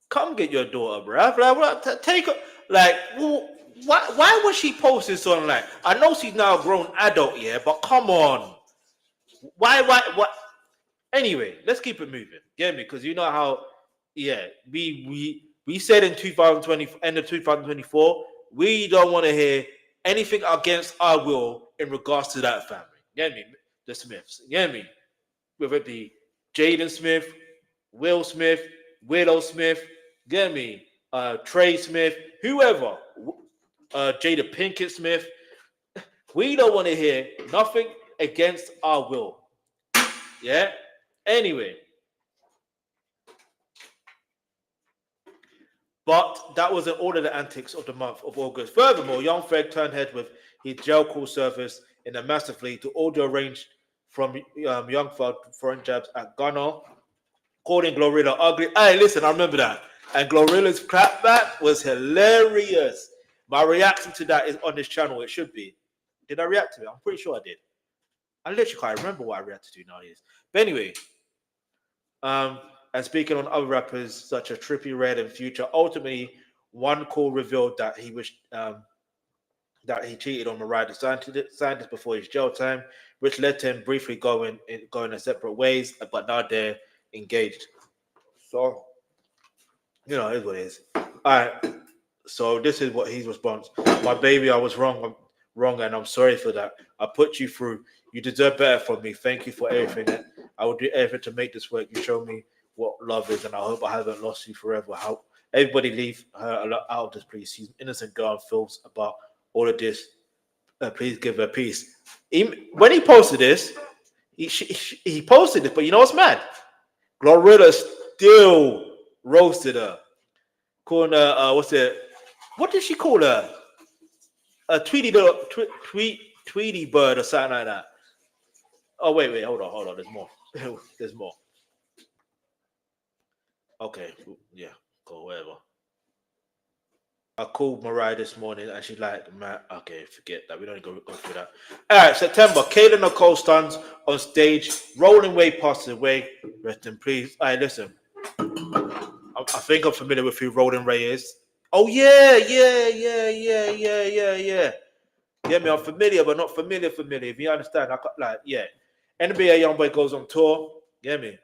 come get your daughter, bruh. Like, take her. Like, why was she posting something like? I know she's now a grown adult, yeah, but come on. Why? Anyway, let's keep it moving. Get me? Because you know how, yeah, we said in 2020, end of 2024, we don't want to hear anything against our will in regards to that family. Get me? The Smiths. Get me? Whether it be Jaden Smith, Will Smith, Willow Smith, get me? Trey Smith, whoever, Jada Pinkett Smith. We don't want to hear nothing against our will. Yeah? Anyway. But that wasn't all of the antics of the month of August. Furthermore, Young Fred turned head with his jail call service in a massive lead to audio arranged from Young Fred foreign jabs at Ghana, calling Glorilla ugly. Hey, listen, I remember that. And Glorilla's clapback was hilarious. My reaction to that is on this channel. It should be. Did I react to it? I'm pretty sure I did. I literally can't remember what I reacted to nowadays. But anyway, and speaking on other rappers such as Trippie Redd and Future, ultimately one call revealed that he was that he cheated on Mariah the Scientist before his jail time, which led to him briefly going in separate ways, but now they're engaged. So, you know, it is what it is. All right. So this is what his response. My baby, I was wrong, and I'm sorry for that. I put you through. You deserve better from me. Thank you for everything. I will do everything to make this work. You show me what love is, and I hope I haven't lost you forever. How everybody leave her out of this, please. She's an innocent girl and feels about all of this. Please give her peace. When he posted this, he posted it, but you know what's mad? Glorilla still roasted her, calling her what did she call her? A Tweety bird or something like that. Oh wait, hold on. There's more. There's more. Okay, yeah, cool, whatever. I called Mariah this morning and she like, man, okay, forget that. We don't go through that. All right, September. Kayla Nicole stuns on stage. Rolling Way passes away. Rest in peace. All right, listen. I think I'm familiar with who Rolling Ray is. Oh, yeah. Yeah, me, I'm familiar, but not familiar. If you understand, yeah. NBA Youngboy goes on tour. Yeah, me.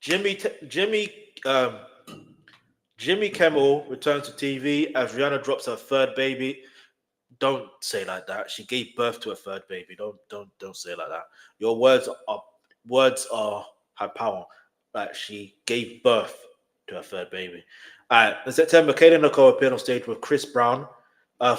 Jimmy Jimmy Kimmel returns to TV as Rihanna drops her third baby. Don't say like that. She gave birth to a third baby. Don't say it like that. Your words are have power. Like she gave birth to a third baby. Alright, in September, Kaden Nicole appeared on stage with Chris Brown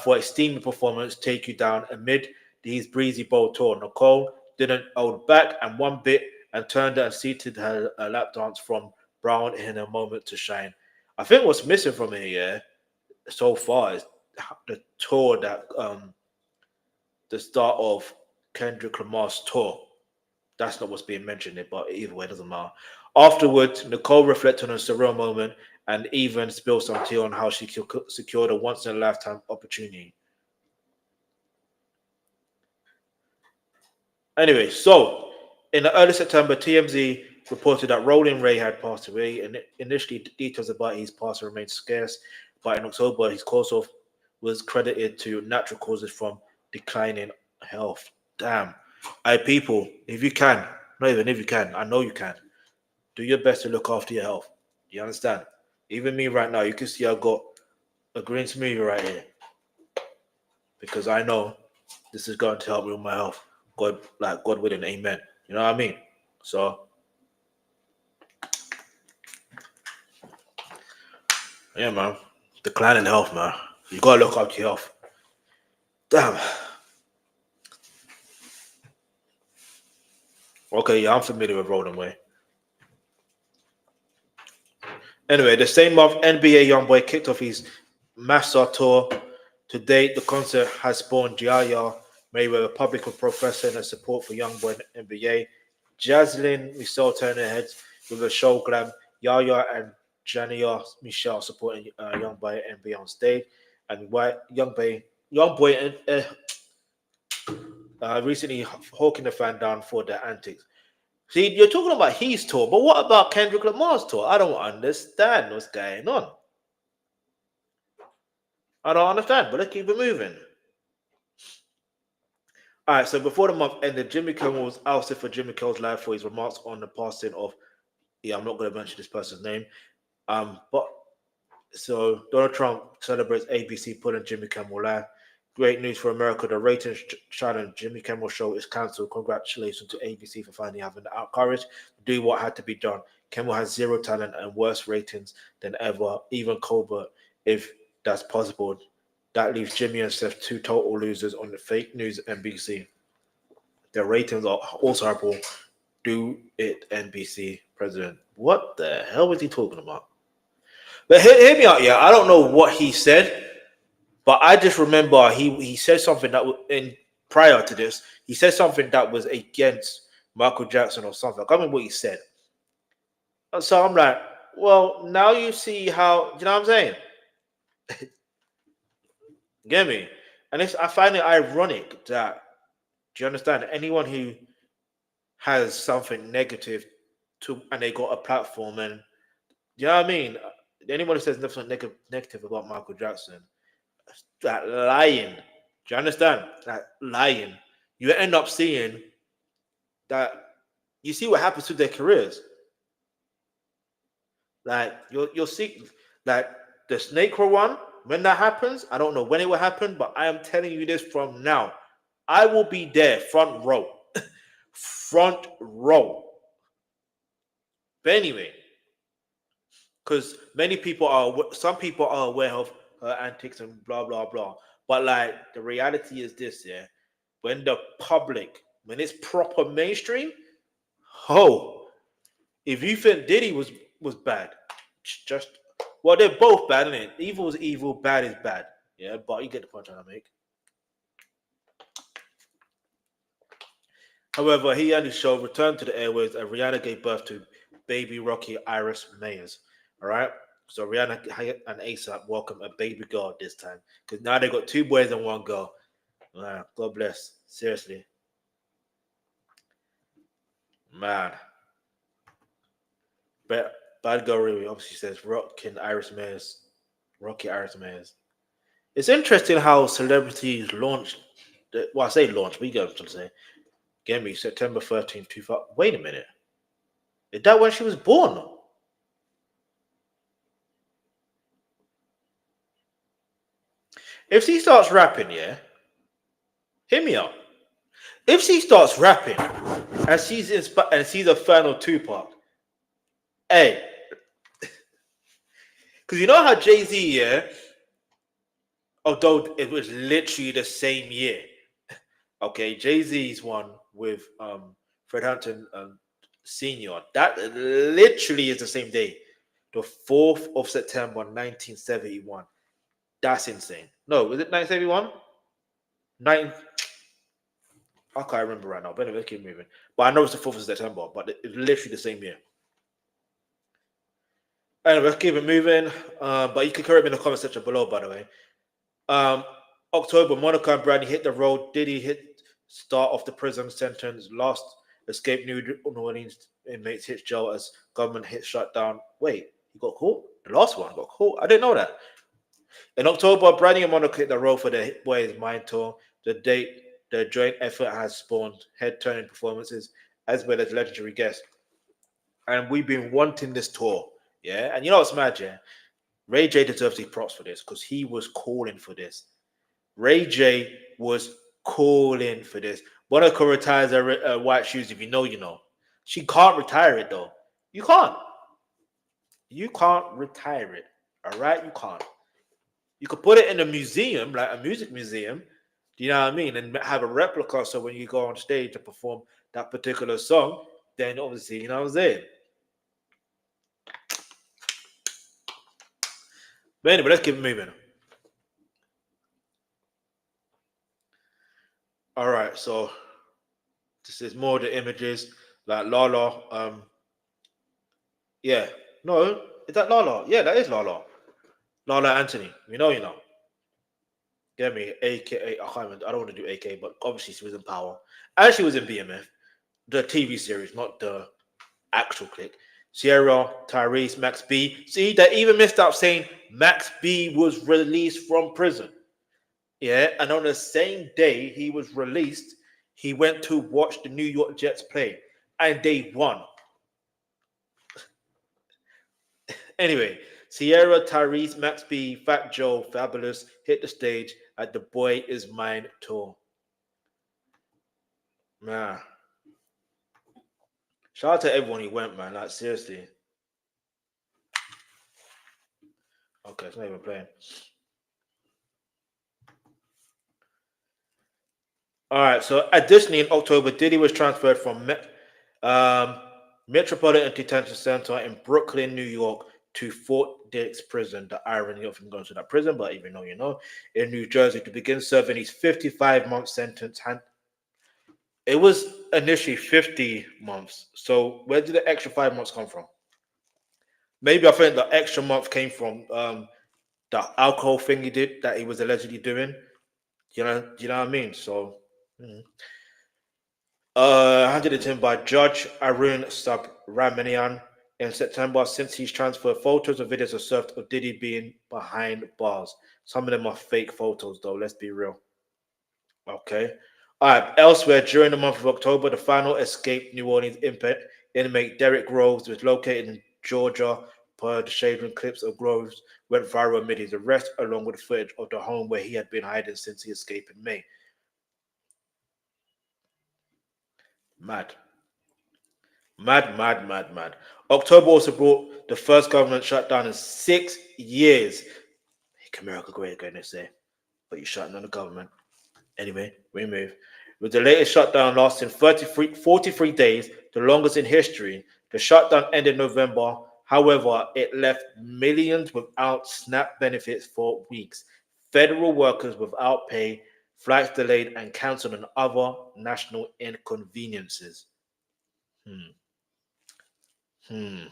for a steamy performance, Take You Down, amid his breezy bowl tour. Nicole didn't hold back and one bit and turned and seated her lap dance from Brown in a moment to shine. I think what's missing from here, yeah, so far is the tour that the start of Kendrick Lamar's tour. That's not what's being mentioned here, but either way, it doesn't matter. Afterwards, Nicole reflected on a surreal moment and even spilled some tea on how she secured a once in a lifetime opportunity. Anyway, so in the early September, TMZ reported that Roland Ray had passed away, and initially details about his passing remained scarce. But in October, his cause of was credited to natural causes from declining health. Damn. I people, if you can, not even if you can, I know you can, do your best to look after your health. You understand? Even me right now, you can see I've got a green smoothie right here because I know this is going to help me with my health. God willing, amen. You know what I mean? So, yeah, man. Declining health, man. You gotta look after your health. Damn. Okay, yeah, I'm familiar with Rolling Way. Anyway, the same month, NBA YoungBoy kicked off his Master Tour. To date, the concert has spawned Yaya Mayweather, Public professor, and support for YoungBoy and NBA. Jaslyn Michelle Turner heads with a show glam. Yaya and Jania Michelle supporting YoungBoy and NBA on stage. And YoungBoy recently hawking the fan down for their antics. See, you're talking about his tour, but what about Kendrick Lamar's tour? I don't understand what's going on. I don't understand, but let's keep it moving. All right, so before the month ended, Jimmy Kimmel was ousted for Jimmy Kimmel's live for his remarks on the passing of, yeah, I'm not going to mention this person's name. But so Donald Trump celebrates ABC putting Jimmy Kimmel live. Great news for America. The ratings challenge Jimmy Kimmel show is cancelled. Congratulations to ABC for finally having the courage to do what had to be done. Kimmel has zero talent and worse ratings than ever, even Colbert, if that's possible. That leaves Jimmy and Seth two total losers on the fake news NBC. Their ratings are also horrible. Do it, NBC president. What the hell was he talking about? But hear me out, yeah. I don't know what he said, but I just remember he said something that was in prior to this. He said something that was against Michael Jackson or something. I can't remember what he said. So I'm like, well, now you see how, you know what I'm saying? Get me? And I find it ironic that, do you understand? Anyone who has something negative to, and they got a platform, and you know what I mean? Anyone who says nothing negative about Michael Jackson, that lying. Do you understand? That lying. You end up seeing that you see what happens to their careers. Like you'll see like the Snake Roll one, when that happens, I don't know when it will happen, but I am telling you this from now. I will be there, front row. Front row. But anyway, because some people are aware of her antics and blah blah blah. But like the reality is this, yeah. When the public, when it's proper mainstream, oh, if you think Diddy was bad, just well, they're both bad, isn't it? Evil is evil, bad is bad. Yeah, but you get the point I'm trying to make. However, he and his show returned to the airwaves and Rihanna gave birth to baby Rocky Iris Mayers. All right. So Rihanna and ASAP welcome a baby girl this time. Because now they got two boys and one girl. Man, God bless. Seriously. Man. But Bad Girl Riri obviously says Rocky Iris Mayers. It's interesting how celebrities launched. Well, I say launch, but you get what I'm trying to say. Get me, September 13th, 2000. Wait a minute. Is that when she was born? If she starts rapping, yeah, hear me out. If she starts rapping and she's a fan of Tupac, hey, because you know how Jay-Z, yeah, although it was literally the same year. Okay, Jay-Z's one with Fred Hampton Senior. That literally is the same day, the 4th of September, 1971. That's insane. No, was it 1971? Nine. I can't remember right now. But anyway, let's keep moving. But I know it's the 4th of September, but it's literally the same year. Anyway, let's keep it moving. But you can correct me in the comment section below, by the way. October, Monica and Brandy hit the road. Diddy hit start of the prison sentence. Last escaped New Orleans inmates hit jail as government hit shutdown. Wait, he got caught? The last one got caught. I didn't know that. In October, Brandy and Monica hit the road for the Hit Boys Mind Tour. The date, the joint effort has spawned head-turning performances as well as legendary guests. And we've been wanting this tour, yeah? And you know what's mad, yeah? Ray J deserves his props for this because he was calling for this. Ray J was calling for this. Monica retires her white shoes. If you know, you know. She can't retire it, though. You can't. You can't retire it. All right? You can't. You could put it in a museum, like a music museum, do you know what I mean? And have a replica so when you go on stage to perform that particular song, then obviously, you know what I'm saying? But anyway, let's keep moving. All right, so this is more of the images, like Lala. Yeah, no, is that Lala? Yeah, that is Lala. Lala Anthony. You know, you know. Get me, AKA. I can't remember. I don't want to do AK, but obviously she was in Power, and she was in BMF, the TV series, not the actual click. Sierra, Tyrese, Max B. See, they even missed out saying Max B was released from prison. Yeah, and on the same day he was released, he went to watch the New York Jets play, and they won. Anyway, Sierra, Tyrese, Max B, Fat Joe, Fabulous hit the stage at the Boy Is Mine tour. Man, shout out to everyone who went, man. Like seriously. Okay, it's not even playing. All right. So additionally, in October, Diddy was transferred from Metropolitan Detention Center in Brooklyn, New York, to Fort Dix Prison. The irony of him going to that prison, but even though you know, in New Jersey to begin serving his 55-month sentence. It was initially 50 months. So where did the extra 5 months come from? Maybe I think the extra month came from the alcohol thing he did that he was allegedly doing. You know what I mean? So. Mm. 110 by Judge Arun Subramanian in September. Since he's transferred, photos and videos are surfaced of Diddy being behind bars. Some of them are fake photos, though. Let's be real. Okay. All right. Elsewhere, during the month of October, the final escaped New Orleans inmate Derek Groves was located in Georgia. Per the Shade Room clips of Groves went viral amid his arrest, along with footage of the home where he had been hiding since he escaped in May. Mad. Mad, mad, mad, mad. October also brought the first government shutdown in 6 years. Make America great again, they say. But you're shutting down the government. Anyway, we move. With the latest shutdown lasting 43 days, the longest in history, the shutdown ended in November. However, it left millions without SNAP benefits for weeks, federal workers without pay, flights delayed and cancelled, and other national inconveniences. Hmm. Hmm.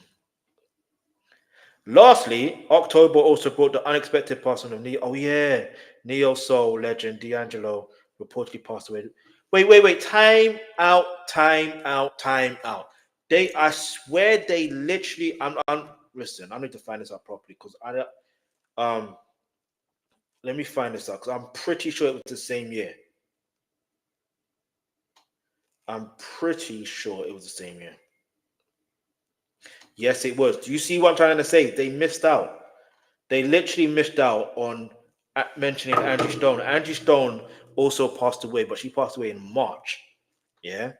Lastly, October also brought the unexpected passing of Neo. Oh yeah, Neo Soul legend D'Angelo reportedly passed away. Wait. Time out. Time out. Time out. I swear, they literally. Listen, I need to find this out properly because um. Let me find this out because I'm pretty sure it was the same year. I'm pretty sure it was the same year. Yes, it was. Do you see what I'm trying to say? They missed out. They literally missed out on mentioning Angie Stone. Angie Stone also passed away, but she passed away in March. Yeah,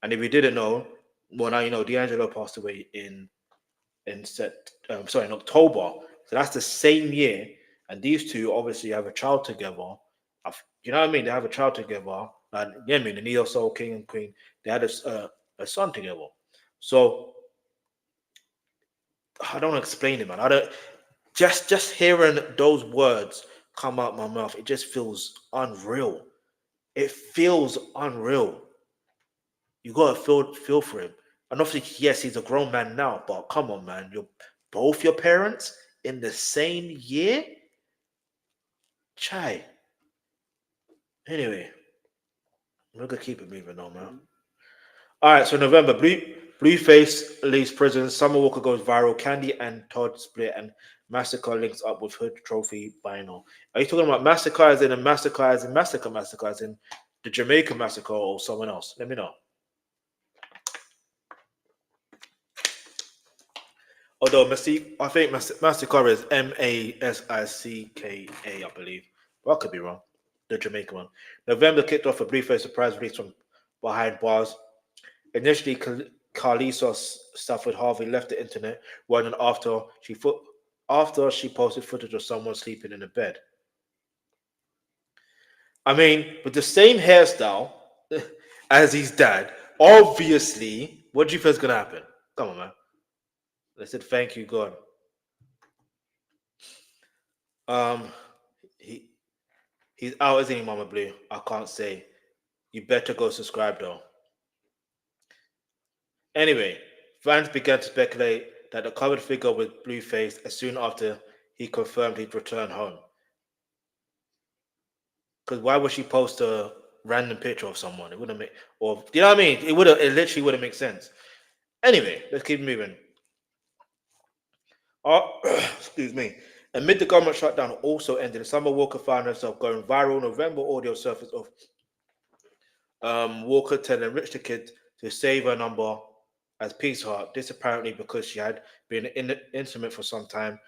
and if you didn't know, well now you know. D'Angelo passed away in October. So that's the same year. And these two obviously have a child together. You know what I mean? They have a child together. And yeah, I mean the Neo Soul King and Queen. They had a son together. So I don't explain it, man. I don't just hearing those words come out my mouth. It just feels unreal. It feels unreal. You gotta feel for him. And obviously, yes, he's a grown man now, but come on, man. You're both your parents in the same year? Chai. Anyway, we're gonna keep it moving on, man. Alright, so November, Blueface leaves prison, Summer Walker goes viral, Candy and Todd split, and Massacre links up with Hood Trophy Vinyl. Are you talking about Massacre as in a Massacre as in Massacre as in the Jamaican Massacre or someone else? Let me know. Although I think Massacre is Massicka, I believe. Well, I could be wrong. The Jamaican one. November kicked off a Blueface surprise release from behind bars. Initially, Carlisa Stafford Harvey left the internet running after she posted footage of someone sleeping in a bed. I mean, with the same hairstyle as his dad, obviously, what do you think is gonna happen? Come on, man. They said thank you, God. Um, he he's out, isn't he, Mama Blue? I can't say. You better go subscribe though. Anyway, fans began to speculate that the covered figure was Blueface as soon after he confirmed he'd returned home. Because why would she post a random picture of someone? It wouldn't make, or you know what I mean? It literally wouldn't make sense. Anyway, let's keep moving. Excuse me. Amid the government shutdown also ended, Summer Walker found herself going viral. November audio surfaced of Walker telling Rich the Kid to save her number as Peace Heart. This apparently because she had been intimate for some time,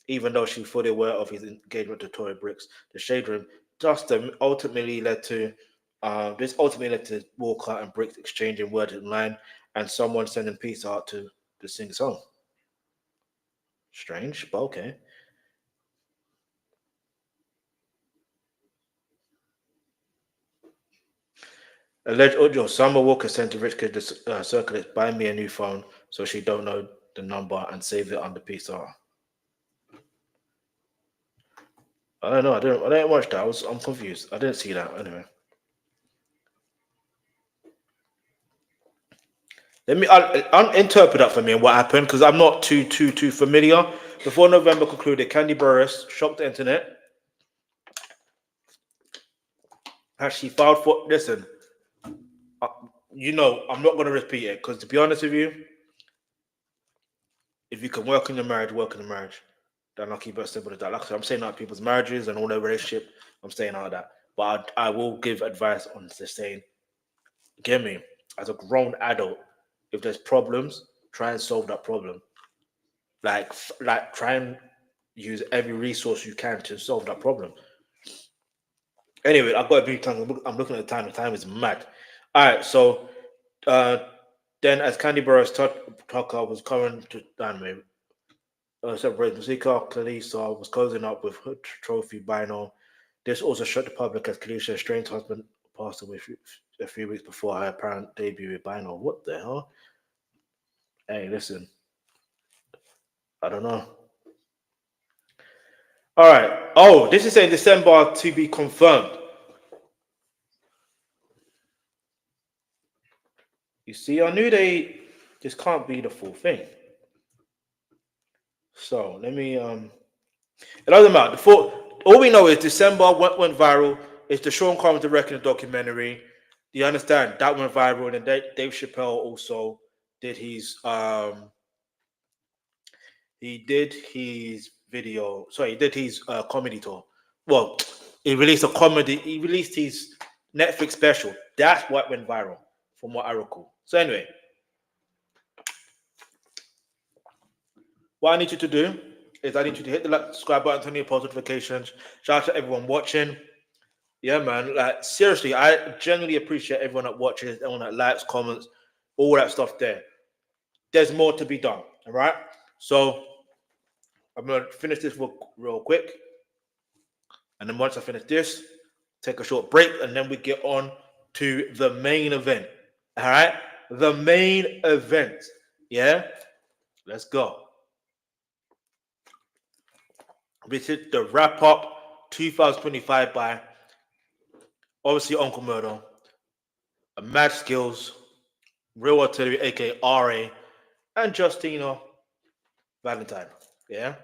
even though she fully aware of his engagement to Tory Bricks. The Shade Room ultimately led to Walker and Bricks exchanging words online and someone sending Peace Heart to sing a song. Strange, but okay. Alleged audio. Summer Walker sent to Rich Kid to circulate, buy me a new phone so she don't know the number and save it under PCR. I don't know. I didn't watch that. I'm confused. I didn't see that anyway. Let me interpret that for me and what happened because I'm not too familiar. Before November concluded, Candy Burris shocked the internet as she filed for. Listen, I'm not going to repeat it because to be honest with you, if you can work in your marriage, work in the marriage. Then I'll keep it simple as that. Like I said, I'm saying out people's marriages and all their relationship. I'm saying out of that. But I will give advice on this saying, get me, as a grown adult, if there's problems, try and solve that problem. Like try and use every resource you can to solve that problem. Anyway, I've got a big time. I'm looking at the time. The time is mad. All right, so uh, then as Candy Burris Tucker was coming to anyway, celebrate Musica, Kalisa was closing up with Hood Trophy Vinyl. This also shocked the public as Kalisha's estranged husband passed away a few weeks before her apparent debut with Vinyl. What the hell? Hey, listen. I don't know. All right. Oh, this is saying December to be confirmed. You see, I knew this can't be the full thing. So let me it doesn't matter. All we know is December went viral. It's the Sean Carpenter Reckoning documentary. Do you understand? That went viral, and then Dave Chappelle also did his he did his video. Sorry, he did his comedy tour. Well, he released a comedy. He released his Netflix special. That's what went viral, from what I recall. So anyway, what I need you to do is I need you to hit the like, subscribe button, turn on your post notifications. Shout out to everyone watching. Yeah, man. Like seriously, I genuinely appreciate everyone that watches, everyone that likes, comments, all that stuff there. There's more to be done. All right. So I'm gonna finish this real quick. And then once I finish this, take a short break, and then we get on to the main event. All right, the main event. Yeah, let's go. This is the wrap up 2025 by obviously Uncle Murda, a Mad Skillz, Real Artillery, aka RA, and Justina Valentine. Yeah.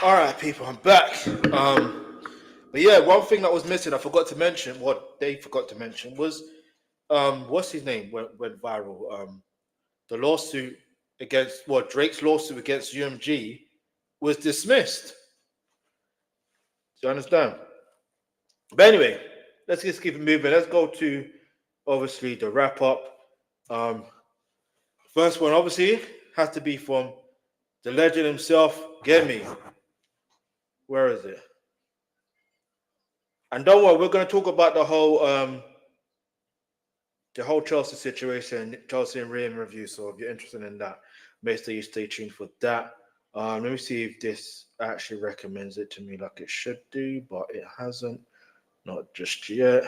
All right, people, I'm back. But yeah, one thing that was missing, I forgot to mention. What they forgot to mention was, what's his name went viral. The lawsuit against Drake's lawsuit against UMG was dismissed. Do you understand? But anyway, let's just keep it moving. Let's go to obviously the wrap up. First one obviously has to be from the legend himself. Get me. Where is it? And don't worry, we're going to talk about the whole Chelsea situation, Chelsea and Real review. So if you're interested in that, make sure you stay tuned for that. Let me see if this actually recommends it to me like it should do, but it hasn't. Not just yet.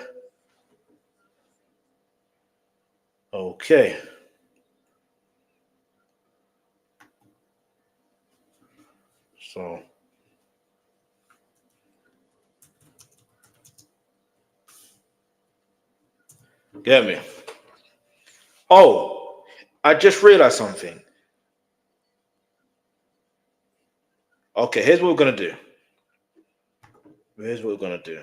Okay. So get me. Oh, I just realized something. Okay, here's what we're gonna do. Here's what we're gonna do.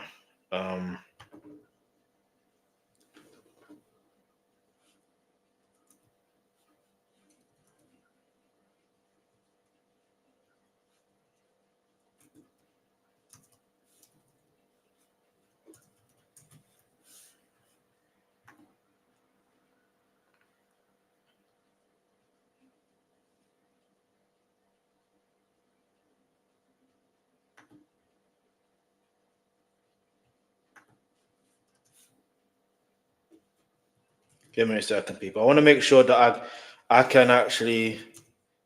Give me a second, people. I want to make sure that I can actually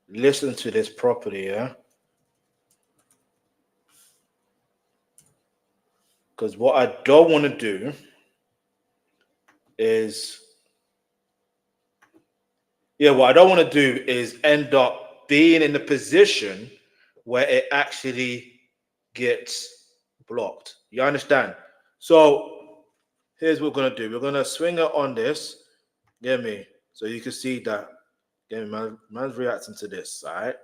listen to this properly, yeah. Because what I don't want to do is, what I don't want to do is end up being in the position where it actually gets blocked. You understand? So here's what we're gonna do. We're gonna swing it on this. Get me? So you can see that. Get me? Man's reacting to this. All right.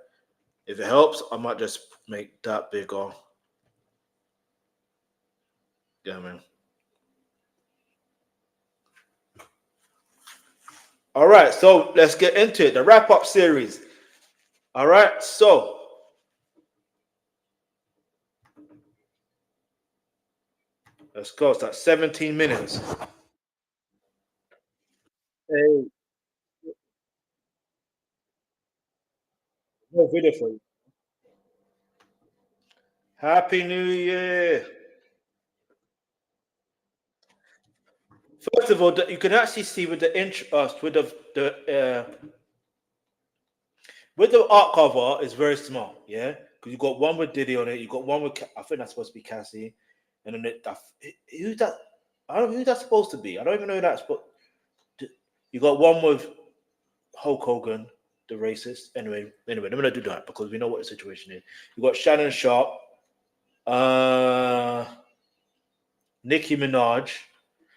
If it helps, I might just make that bigger. Yeah, man. All right, so let's get into it. The wrap-up series. All right, so let's go. It's at 17 minutes. Hey, no video for you. Happy New Year. First of all, you can actually see with the interest with the art cover, it's very small, yeah. Because you got one with Diddy on it, you got one with I think that's supposed to be Cassie, and then who's that? I don't know who that's supposed to be. I don't even know who that's. But you got one with Hulk Hogan, the racist. Anyway, let me not do that because we know what the situation is. You got Shannon Sharp, Nicki Minaj.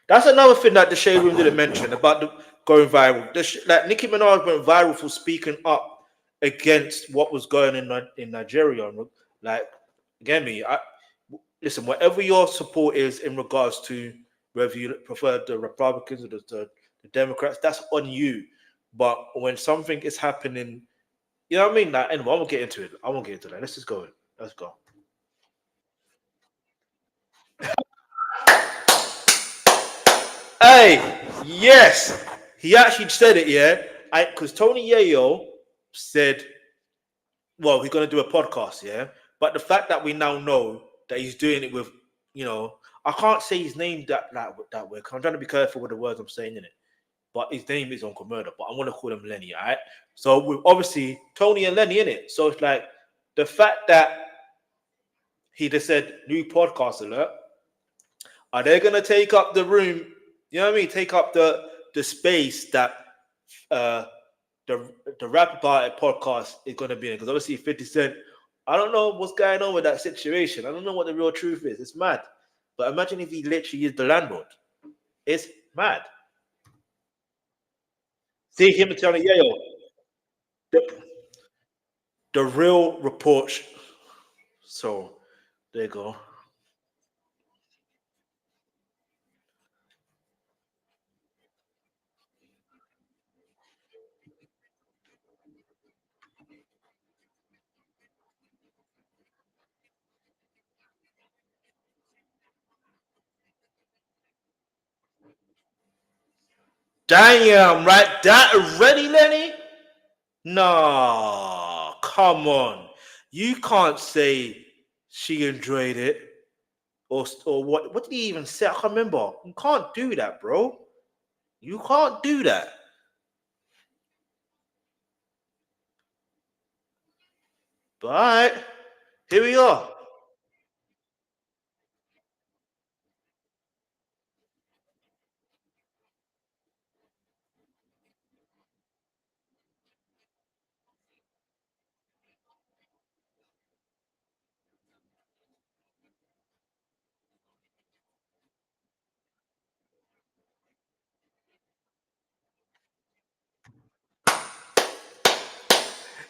That's another thing that the Shade Room didn't mention about the going viral. Like Nicki Minaj went viral for speaking up against what was going in Nigeria. Like, get me? Listen. Whatever your support is in regards to whether you prefer the Republicans or the Democrats, that's on you. But when something is happening, you know what I mean? Like, anyway, I won't get into it. I won't get into that. Let's just go. Let's go. Hey, yes, he actually said it. Yeah, because Tony Yayo said, well, he's gonna do a podcast. Yeah, but the fact that we now know that he's doing it with, I can't say his name that way. 'Cause I'm trying to be careful with the words I'm saying in it. But his name is Uncle Murda, but I'm gonna call him Lenny. All right. So with obviously Tony and Lenny in it. So it's like the fact that he just said new podcast alert. Are they gonna take up the room? You know what I mean? Take up the space that uh the Rap About It podcast is gonna be in. Because obviously 50 Cent, I don't know what's going on with that situation. I don't know what the real truth is. It's mad. But imagine if he literally is the landlord. It's mad. See him telling, yeah, yo, the real reports. So there you go. Damn, right? That already, Lenny? Nah, come on. You can't say she enjoyed it or what? What did he even say? I can't remember. You can't do that, bro. You can't do that. But here we are.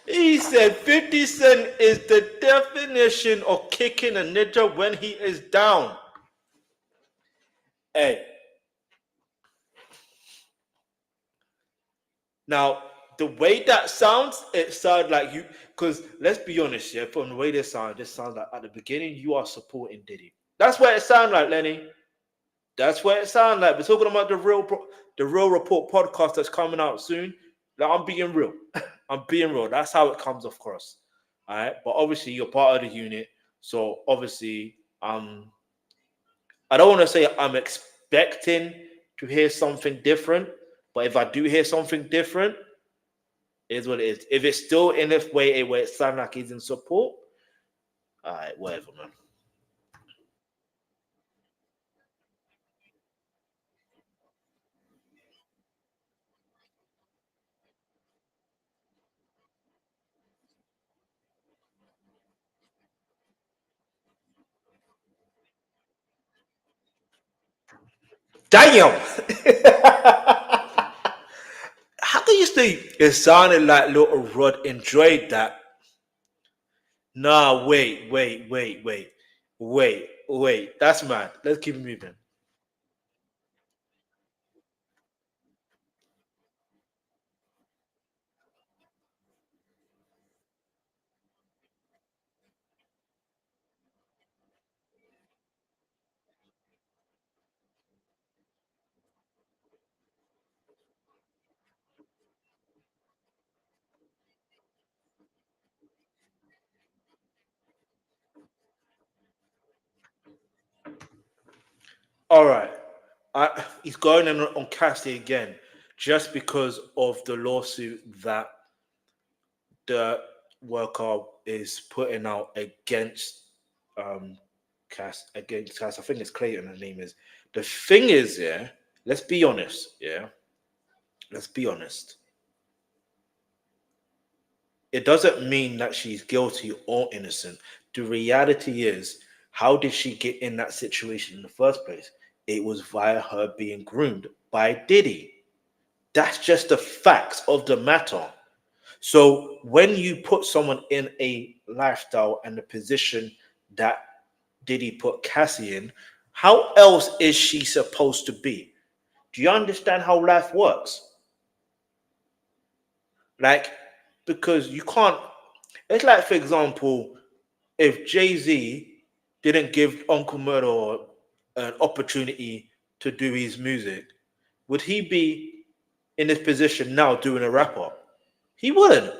He said 50 Cent is the definition of kicking a ninja when he is down. Hey, now the way that sounds, it sounds like you. Because let's be honest, yeah, from the way this sounds like at the beginning you are supporting Diddy. That's what it sounds like, Lenny. That's what it sounds like. We're talking about the Real Report podcast that's coming out soon. Like, I'm being real. I'm being real. That's how it comes across. All right, but obviously you're part of the unit, so obviously I don't want to say I'm expecting to hear something different, but if I do hear something different, it is what it is. If it's still in this way where it sounds like he's in support, all right, whatever, man. Damn! How can you say it sounded like Little Rod enjoyed that? Nah, wait. That's mad. Let's keep it moving. All right. He's going on Cassie again just because of the lawsuit that the worker is putting out against um Cass. I think it's Clayton, her name is. The thing is, yeah, let's be honest, yeah. Let's be honest. It doesn't mean that she's guilty or innocent. The reality is, how did she get in that situation in the first place? It was via her being groomed by Diddy. That's just the facts of the matter. So when you put someone in a lifestyle and the position that Diddy put Cassie in, how else is she supposed to be? Do you understand how life works? Like, because you can't. It's like, for example, if Jay Z didn't give Uncle Murda an opportunity to do his music, would he be in this position now doing a rapper? He wouldn't.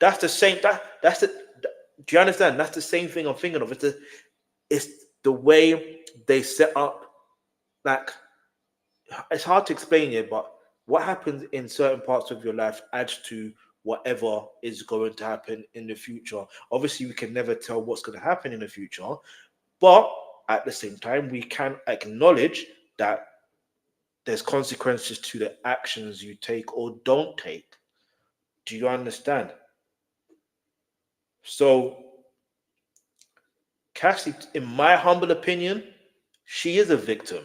That's the same. That's the. Do you understand? That's the same thing I'm thinking of. It's the way they set up. Like, it's hard to explain it, but what happens in certain parts of your life adds to whatever is going to happen in the future. Obviously, we can never tell what's going to happen in the future, but at the same time, we can acknowledge that there's consequences to the actions you take or don't take. Do you understand? So, Cassie, in my humble opinion, she is a victim.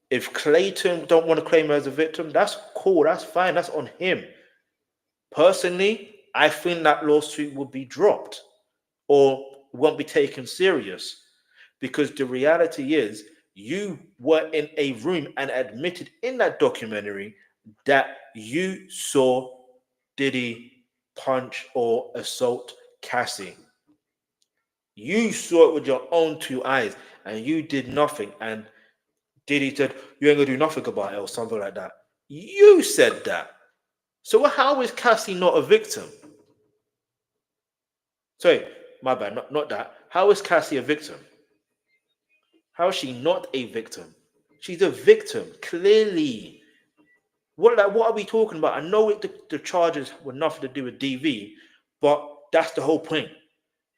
If Clayton don't want to claim her as a victim, that's cool. That's fine. That's on him. Personally, I think that lawsuit will be dropped or won't be taken serious, because the reality is you were in a room and admitted in that documentary that you saw Diddy punch or assault Cassie. You saw it with your own two eyes and you did nothing. And Diddy said, "You ain't gonna do nothing about it," or something like that. You said that. So how is Cassie not a victim? Sorry, my bad, not that. How is Cassie a victim? How is she not a victim? She's a victim, clearly. What are we talking about? I know the charges were nothing to do with DV, but that's the whole point.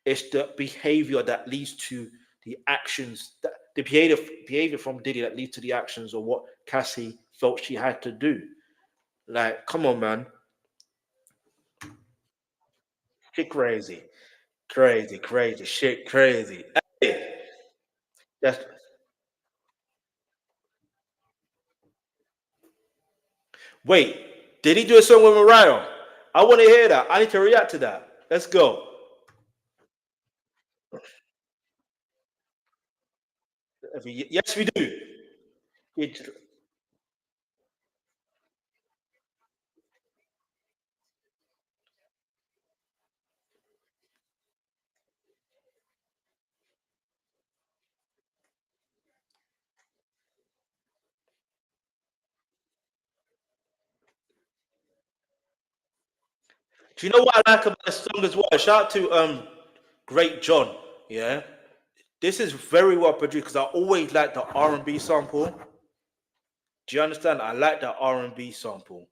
It's the behavior that leads to the actions, the behavior from Diddy that leads to the actions of what Cassie felt she had to do. Like, come on, man. Shit crazy. Crazy. Shit crazy. Hey, that's, wait, did he do a song with Mariah? I want to hear that. I need to react to that. Let's go. Yes, we do. Do you know what I like about the song as well? Shout out to Great John. Yeah, this is very well produced because I always like the R&B sample. Do you understand? I like that R&B sample.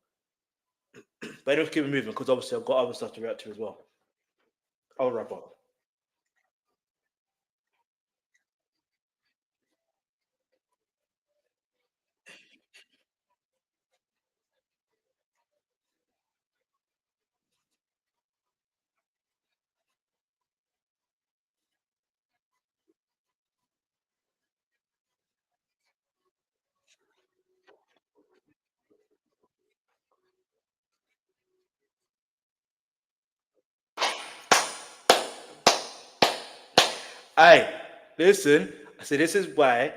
But anyway, keep it moving because obviously I've got other stuff to react to as well. I'll wrap up. Hey, listen. I said this is why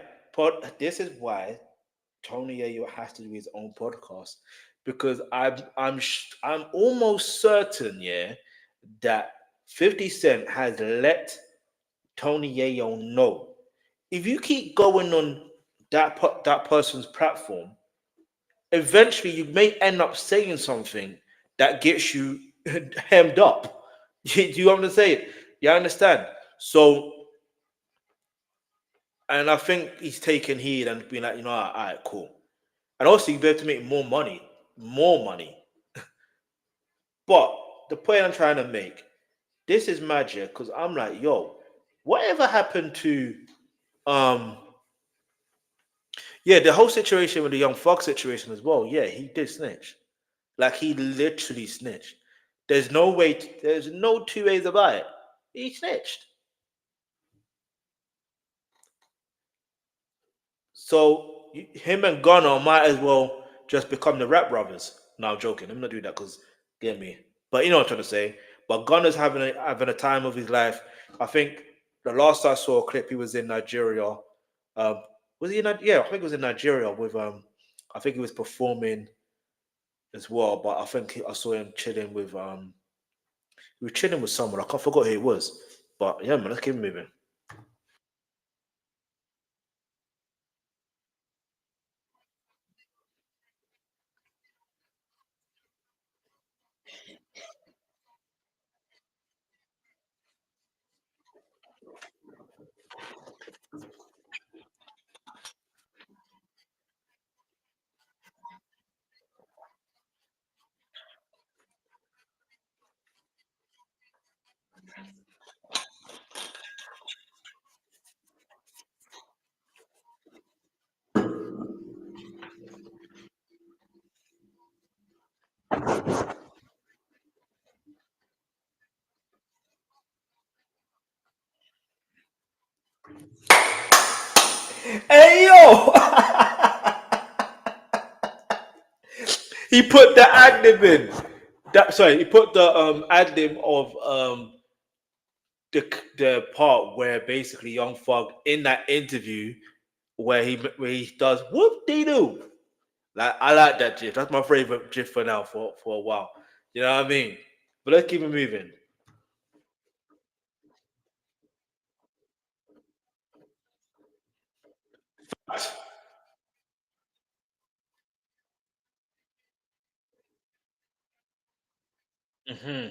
Tony Ayo has to do his own podcast because I'm almost certain, yeah, that 50 Cent has let Tony Yayo know. If you keep going on that person's platform, eventually you may end up saying something that gets you hemmed up. Do you want to say it? You understand? So, and I think he's taken heed and been like, all right, cool. And also, you be able to make more money. But the point I'm trying to make, this is magic because I'm like, yo, whatever happened to um yeah, the whole situation with the Young Fox situation as well. Yeah, he did snitch. Like he literally snitched. There's no two ways about it. He snitched. So him and Gunner might as well just become the rap brothers. No, I'm joking. I'm not doing that because get me. But you know what I'm trying to say. But Gunner's having a time of his life. I think the last I saw a clip, he was in Nigeria. Was he in? Yeah, I think he was in Nigeria with I think he was performing as well. But I think I saw him chilling with he was chilling with someone. I can't forget who it was. But yeah, man, let's keep moving. Hey yo, he put the active in. That sorry, he put the ad lib of the part where basically Young Thug in that interview where he does whoop de doo. Like I like that gif. That's my favorite gif for now for a while. You know what I mean? But let's keep it moving. Hmm.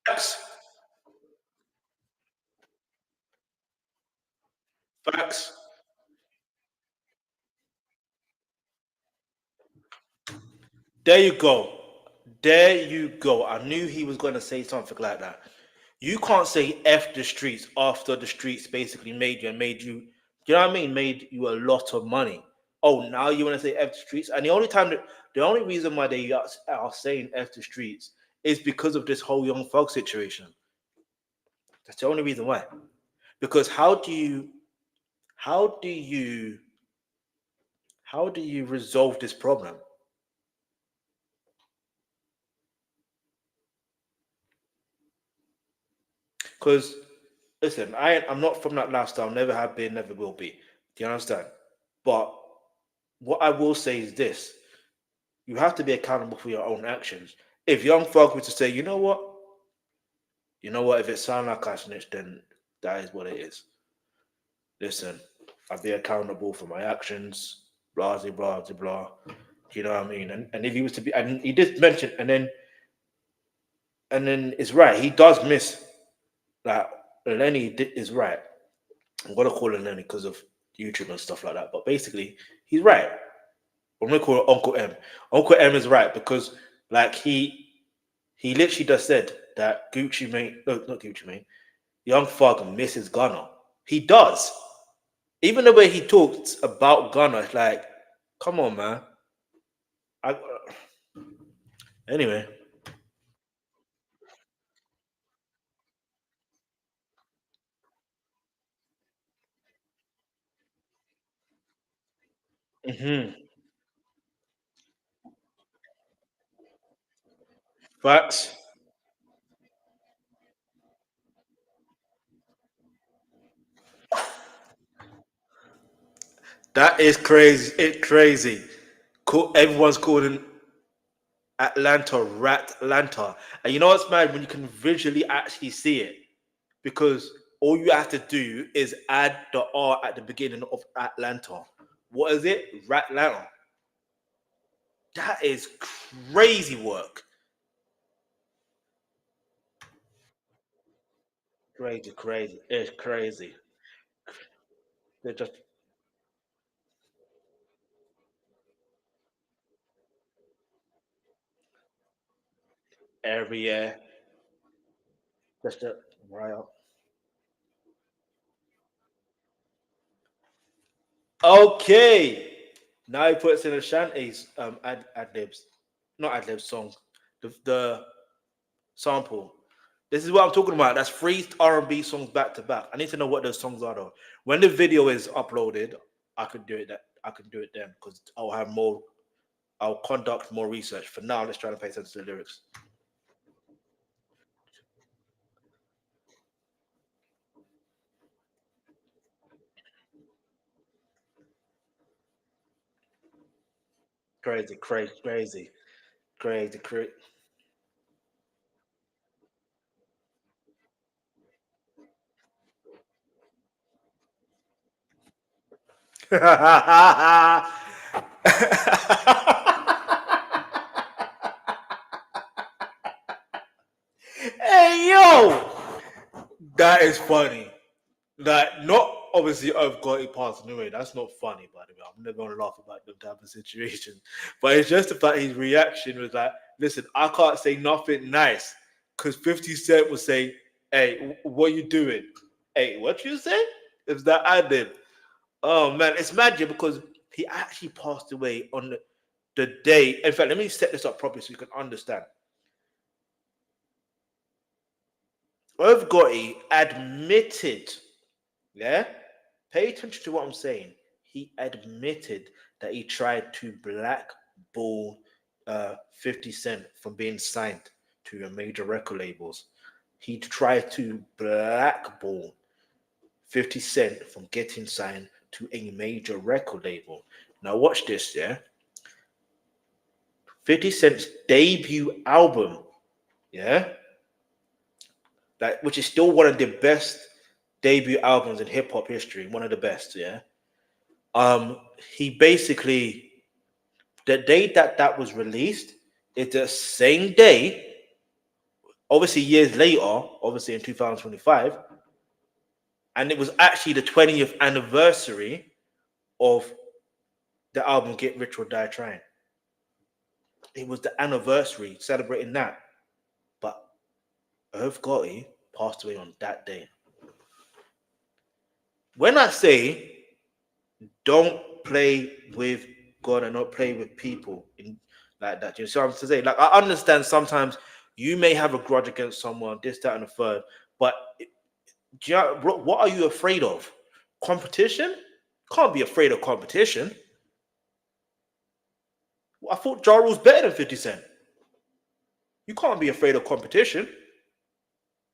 Facts. Facts. There you go. There you go. I knew he was going to say something like that. You can't say F the streets after the streets basically made you and made you, you know what I mean? Made you a lot of money. Oh, now you want to say F the streets? And the only reason why they are saying F the streets is because of this whole Young Thug situation. That's the only reason why. Because how do you, how do you resolve this problem? Because listen, I'm not from that lifestyle, never have been, never will be. Do you understand? But what I will say is this: you have to be accountable for your own actions. If Young Thug were to say, you know what, if it sounds like I snitched, then that is what it is. Listen, I'll be accountable for my actions, blah blah blah blah blah. You know what I mean? And if he was to be, and he did mention, and then it's right. He does miss that. Is right. I'm gonna call him Lenny because of YouTube and stuff like that. But basically, he's right. I'm gonna call it Uncle M. Uncle M is right because like he literally just said that Gucci Mane, no, not Gucci Mane, Young Thug misses Gunna. He does. Even the way he talks about Gunna, it's like, come on, man. I, anyway. Hmm. Facts. That is crazy. It's crazy. Cool. Everyone's calling Atlanta Rat Atlanta. And you know what's mad when you can visually actually see it? Because all you have to do is add the R at the beginning of Atlanta. What is it? Ratlanta. That is crazy work. Crazy, crazy. It's crazy. They're just every year. Just a right. Okay. Now he puts in a shanties ad libs. Not ad libs songs. The sample. This is what I'm talking about. That's three R&B songs back to back. I need to know what those songs are though. When the video is uploaded, I could do it. That I can do it then because I'll have more. I'll conduct more research. For now, let's try to pay attention to the lyrics. Crazy, crazy, crazy, crazy, crazy. Hey yo, that is funny. Like, not obviously I've got it passed away. That's not funny, by the way. I'm never gonna laugh about them type of situations. But it's just the fact his reaction was like, listen, I can't say nothing nice. Because 50 Cent would say, hey, what you doing? Hey, what you say? Is that I did? Oh man, it's magic because he actually passed away on the day. In fact, let me set this up properly so you can understand. Irv Gotti admitted, yeah, pay attention to what I'm saying. He admitted that he tried to blackball 50 Cent from being signed to a major record labels. He tried to blackball 50 Cent from getting signed to a major record label. Now, watch this, yeah? 50 Cent's debut album, yeah? Like, which is still one of the best debut albums in hip hop history, one of the best, yeah? He basically, the day that that was released, it's the same day, obviously years later, obviously in 2025, and it was actually the 20th anniversary of the album Get Rich or Die Trying. It was the anniversary celebrating that. But Irv Gotti passed away on that day. When I say don't play with God and not play with people in like that, you see what I'm saying? Like I understand sometimes you may have a grudge against someone, this, that, and the third, but what are you afraid of? Competition? Can't be afraid of competition. I thought Ja Rule's better than 50 Cent. You can't be afraid of competition.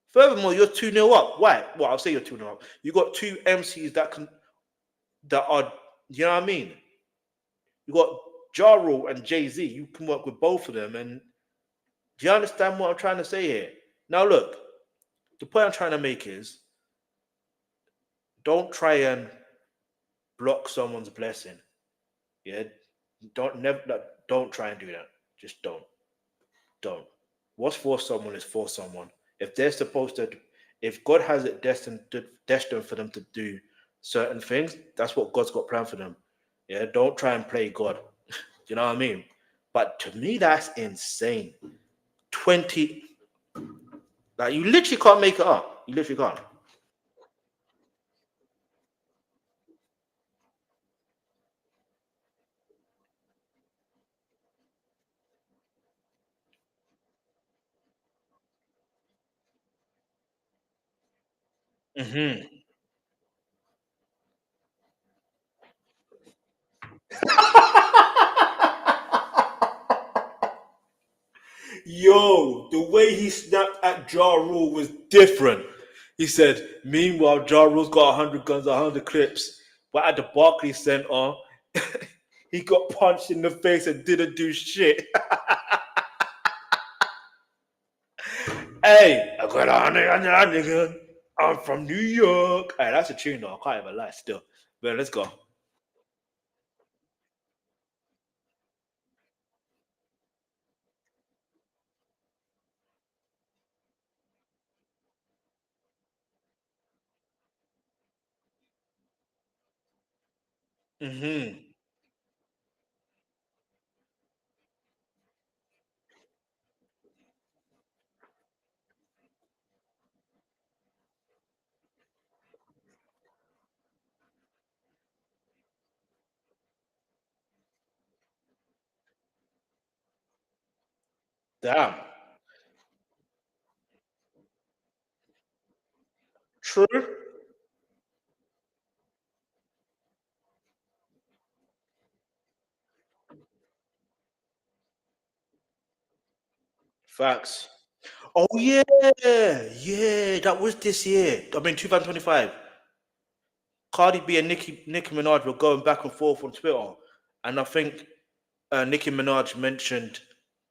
Furthermore, you're 2-0 up. Why? Well, I'll say you're 2-0 up. You got two MCs that are, you know what I mean? You got Ja Rule and Jay-Z. You can work with both of them. And do you understand what I'm trying to say here? Now look, the point I'm trying to make is don't try and block someone's blessing. Yeah. Don't try and do that. Just don't. Don't. What's for someone is for someone. If they're supposed to, if God has it destined for them to do certain things, that's what God's got planned for them. Yeah, don't try and play God. You know what I mean? But to me, that's insane. 20, like you literally can't make it up. You literally can't. Hmm. Yo, the way he snapped at Ja Rule was different. He said, meanwhile, Ja Rule's got 100 guns, 100 clips, but at the Barclays Center, he got punched in the face and didn't do shit. Hey, I got 100 gun. I'm from New York. Hey, that's a tune though. I can't even lie still. But let's go. Hmm. Damn. True. Facts. Oh yeah, yeah. That was this year. I mean, 2025. Cardi B and Nicki Minaj were going back and forth on Twitter, and I think Nicki Minaj mentioned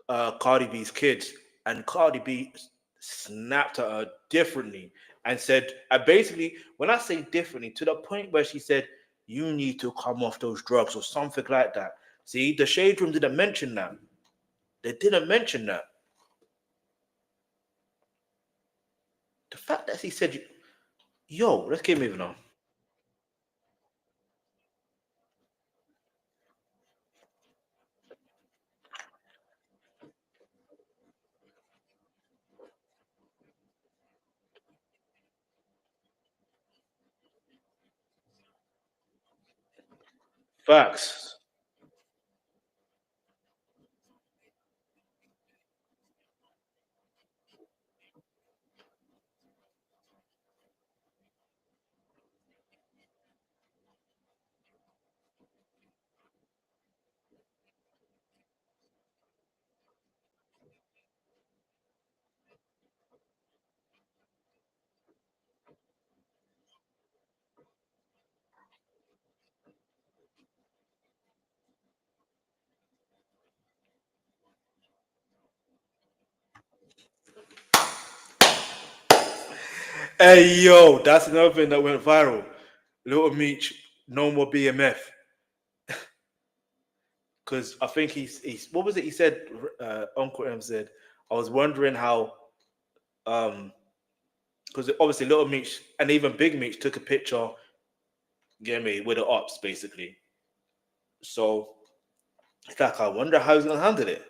Cardi B's kids, and Cardi B snapped at her differently and said, basically, when I say differently, to the point where she said, "You need to come off those drugs" or something like that. See, the Shade Room didn't mention that. They didn't mention that. The fact that he said, "Yo, let's keep moving on." Facts. Hey yo, that's another thing that went viral. Little Meech, no more BMF. Because I think he's what was it? He said, Uncle M said, I was wondering how because obviously Little Meech and even Big Meech took a picture, get me, with the ops basically. So it's like I wonder how he's gonna handle it.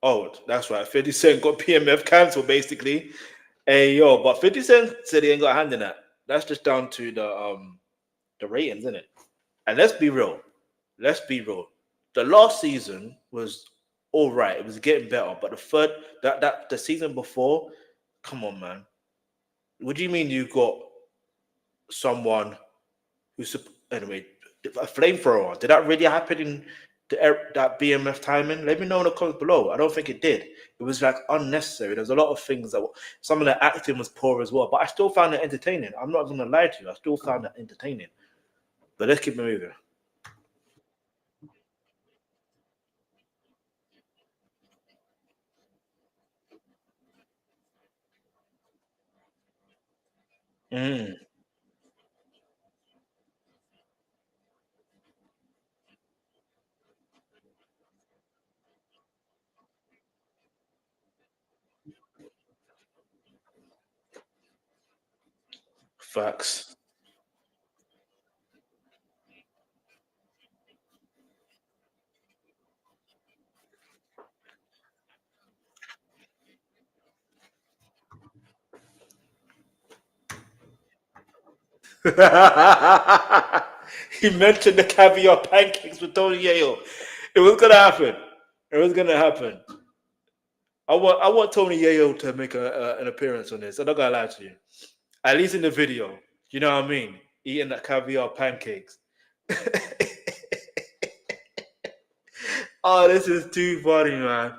Oh, that's right. 50 Cent got PMF cancelled basically. Hey yo, but 50 Cent said he ain't got a hand in that. That's just down to the ratings, isn't it? And let's be real. Let's be real. The last season was all right. It was getting better, but the third that the season before, come on, man. What do you mean you got someone who's anyway a flamethrower? Did that really happen in that BMF timing? Let me know in the comments below. I don't think it did. It was like unnecessary. There's a lot of things that some of the acting was poor as well, but I still found it entertaining. I'm not gonna lie to you. I still found it entertaining. But let's keep it moving. Mm, facts. He mentioned the caviar pancakes with Tony Yale. It was gonna happen. It was gonna happen. I want Tony Yale to make an appearance on this. I'm not gonna lie to you. At least in the video. You know what I mean? Eating that caviar pancakes. Oh, this is too funny, man.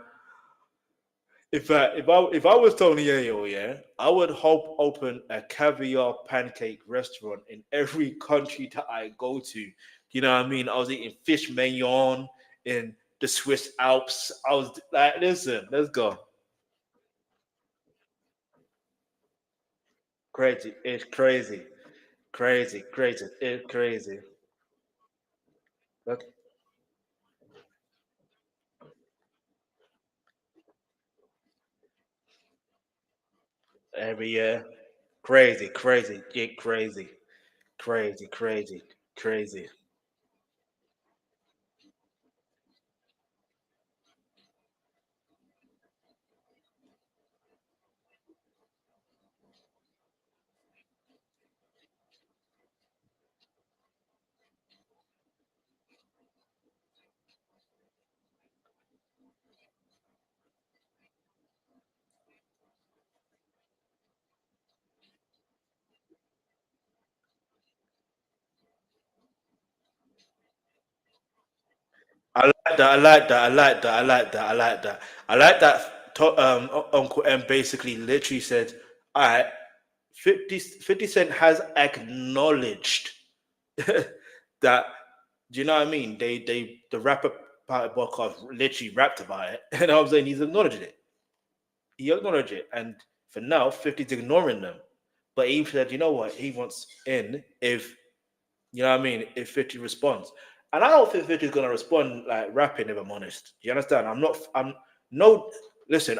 If I was Tony Yayo, yeah, I would hope open a caviar pancake restaurant in every country that I go to. You know what I mean? I was eating fish mignon in the Swiss Alps. I was like, listen, let's go. Crazy. It's crazy. Crazy. Crazy. It's crazy. Look, every year. Crazy. Crazy. Get crazy. Crazy. Crazy. Crazy. I like that. I like that. I like that. I like that. I like that. I like that. Uncle M basically literally said, "All right, 50 Cent has acknowledged that." Do you know what I mean? The rapper party podcast literally rapped about it, and I'm saying he's acknowledged it. He acknowledged it, and for now, 50's ignoring them. But he said, you know what? He wants in if you know what I mean? If 50 responds. And I don't think 50 is gonna respond like rapping, if I'm honest. You understand? I'm no listen,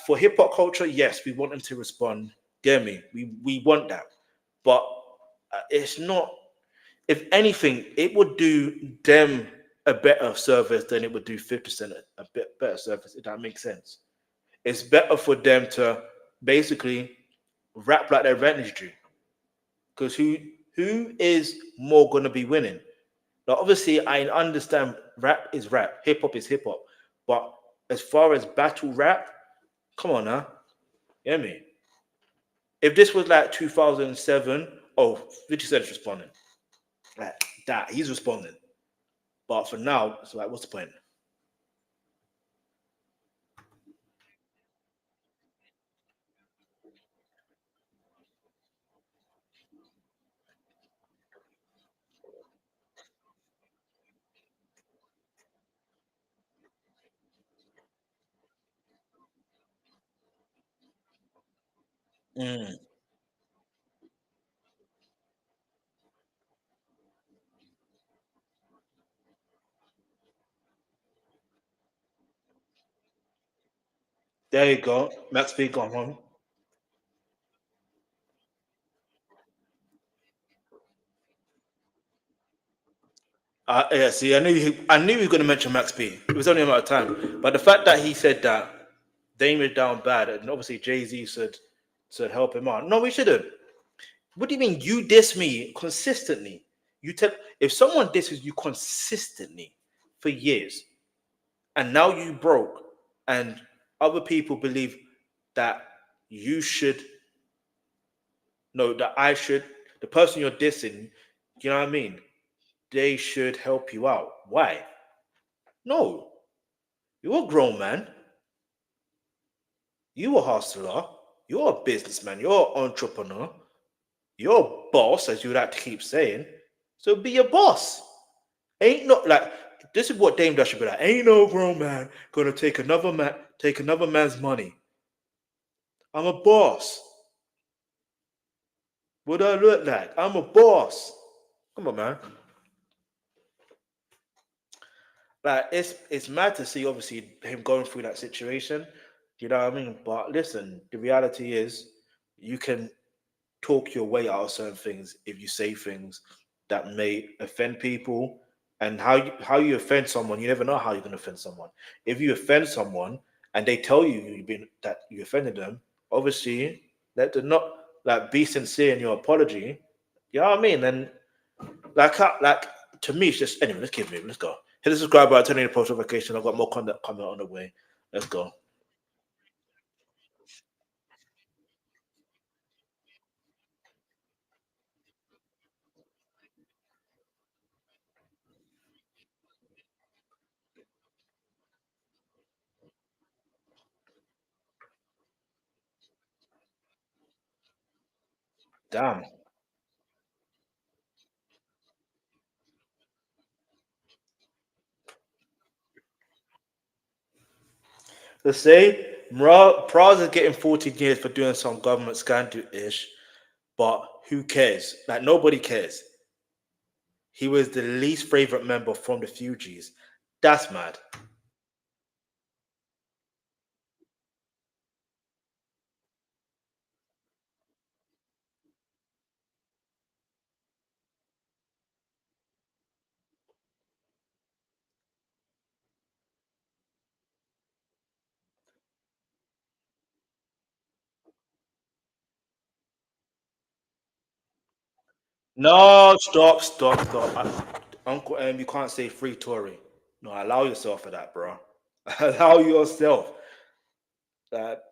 for hip hop culture, yes, we want him to respond. Get me? We want that. But it's not if anything, it would do them a better service than it would do 50 Cent a bit better service, if that makes sense. It's better for them to basically rap like their advantage do. Because who is more gonna be winning? Like, obviously, I understand rap is rap, hip hop is hip hop, but as far as battle rap, come on now, you hear me? If this was like 2007, oh, 50 Cent's responding. Like that, he's responding. But for now, it's like, what's the point? Mm, there you go. Max B gone home. Yeah, see, I knew he was going to mention Max B. It was only a matter of time. But the fact that he said that Dame is down bad, and obviously Jay Z said help him out. No, we shouldn't. What do you mean you diss me consistently? You tell if someone disses you consistently for years, and now you broke, and other people believe that you should know that I should, the person you're dissing, you know what I mean? They should help you out. Why? No, you're a grown man. You a hustler. You're a businessman. You're an entrepreneur. You're a boss, as you like to keep saying. So be a boss. Ain't no like this is what Dame Dash should be like. Ain't no grown man gonna take another man's money. I'm a boss. What do I look like? I'm a boss. Come on, man. Like it's mad to see obviously him going through that situation. You know what I mean? But listen, the reality is you can talk your way out of certain things if you say things that may offend people. And how you offend someone, you never know how you're gonna offend someone. If you offend someone and they tell you that you offended them, obviously let them not like be sincere in your apology. You know what I mean? And like to me, it's just anyway. Let's keep moving. Let's go. Hit the subscribe button, turn on the post notification. I've got more content coming on the way. Let's go. Damn. Let's say Praz is getting 14 years for doing some government scandal ish, but who cares? Like nobody cares. He was the least favorite member from the Fugees. That's mad. No, stop. Uncle M, you can't say free Tory. No, allow yourself for that, bro. Allow yourself that.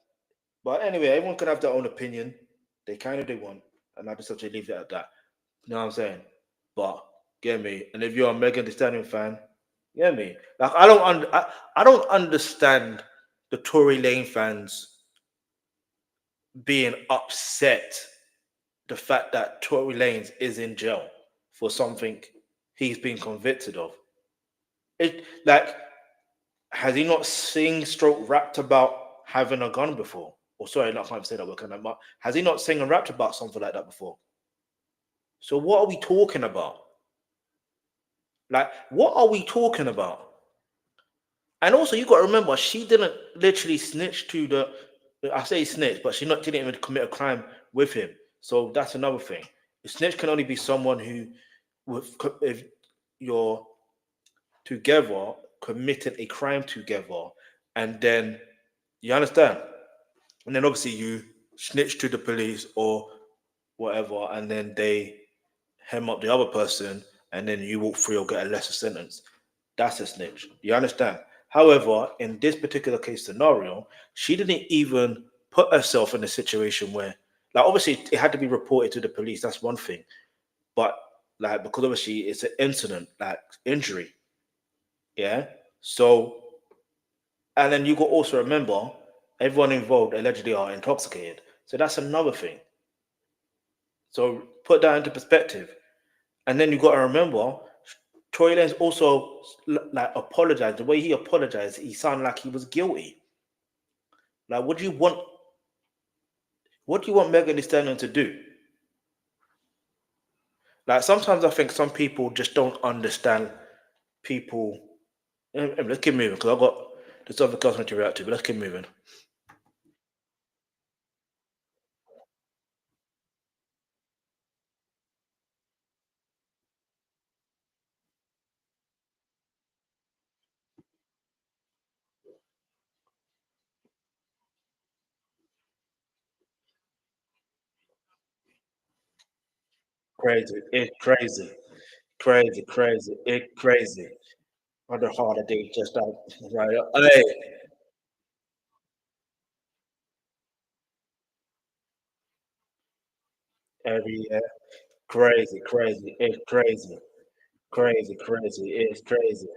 But anyway, everyone can have their own opinion. They kind of they want, and I just have to leave it at that. You know what I'm saying? But get me. And if you're a Megan Thee Stallion fan, get me. Like I don't understand the Tory Lane fans being upset the fact that Tory Lanez is in jail for something he's been convicted of. It like has he not sing stroke rapped about having a gun before? Or sorry, not can't say that word. But has he not sing and rapped about something like that before? So what are we talking about? Like, what are we talking about? And also, you got to remember, she didn't literally snitch to the. I say snitch, but didn't even commit a crime with him. So that's another thing. A snitch can only be someone who, if you're together, committed a crime together, and then you understand, and then obviously you snitch to the police or whatever, and then they hem up the other person, and then you walk free or get a lesser sentence. That's a snitch. You understand? However, in this particular case scenario, she didn't even put herself in a situation where, like, obviously it had to be reported to the police. That's one thing, but like because obviously it's an incident, like injury, yeah. So, and then you got also remember everyone involved allegedly are intoxicated. So that's another thing. So put that into perspective. And then you got to remember, Tory Lanez also like apologized. The way he apologized, he sounded like he was guilty. Like, what do you want? What do you want Megan Thee Stallion to do? Like, sometimes I think some people just don't understand people. Let's keep moving because I got this other person to react to. But let's keep moving. Crazy, it's crazy, crazy, crazy, it's crazy. On the holiday, just out right. Hey, every year, crazy, crazy, it's crazy. Crazy, crazy. It's crazy.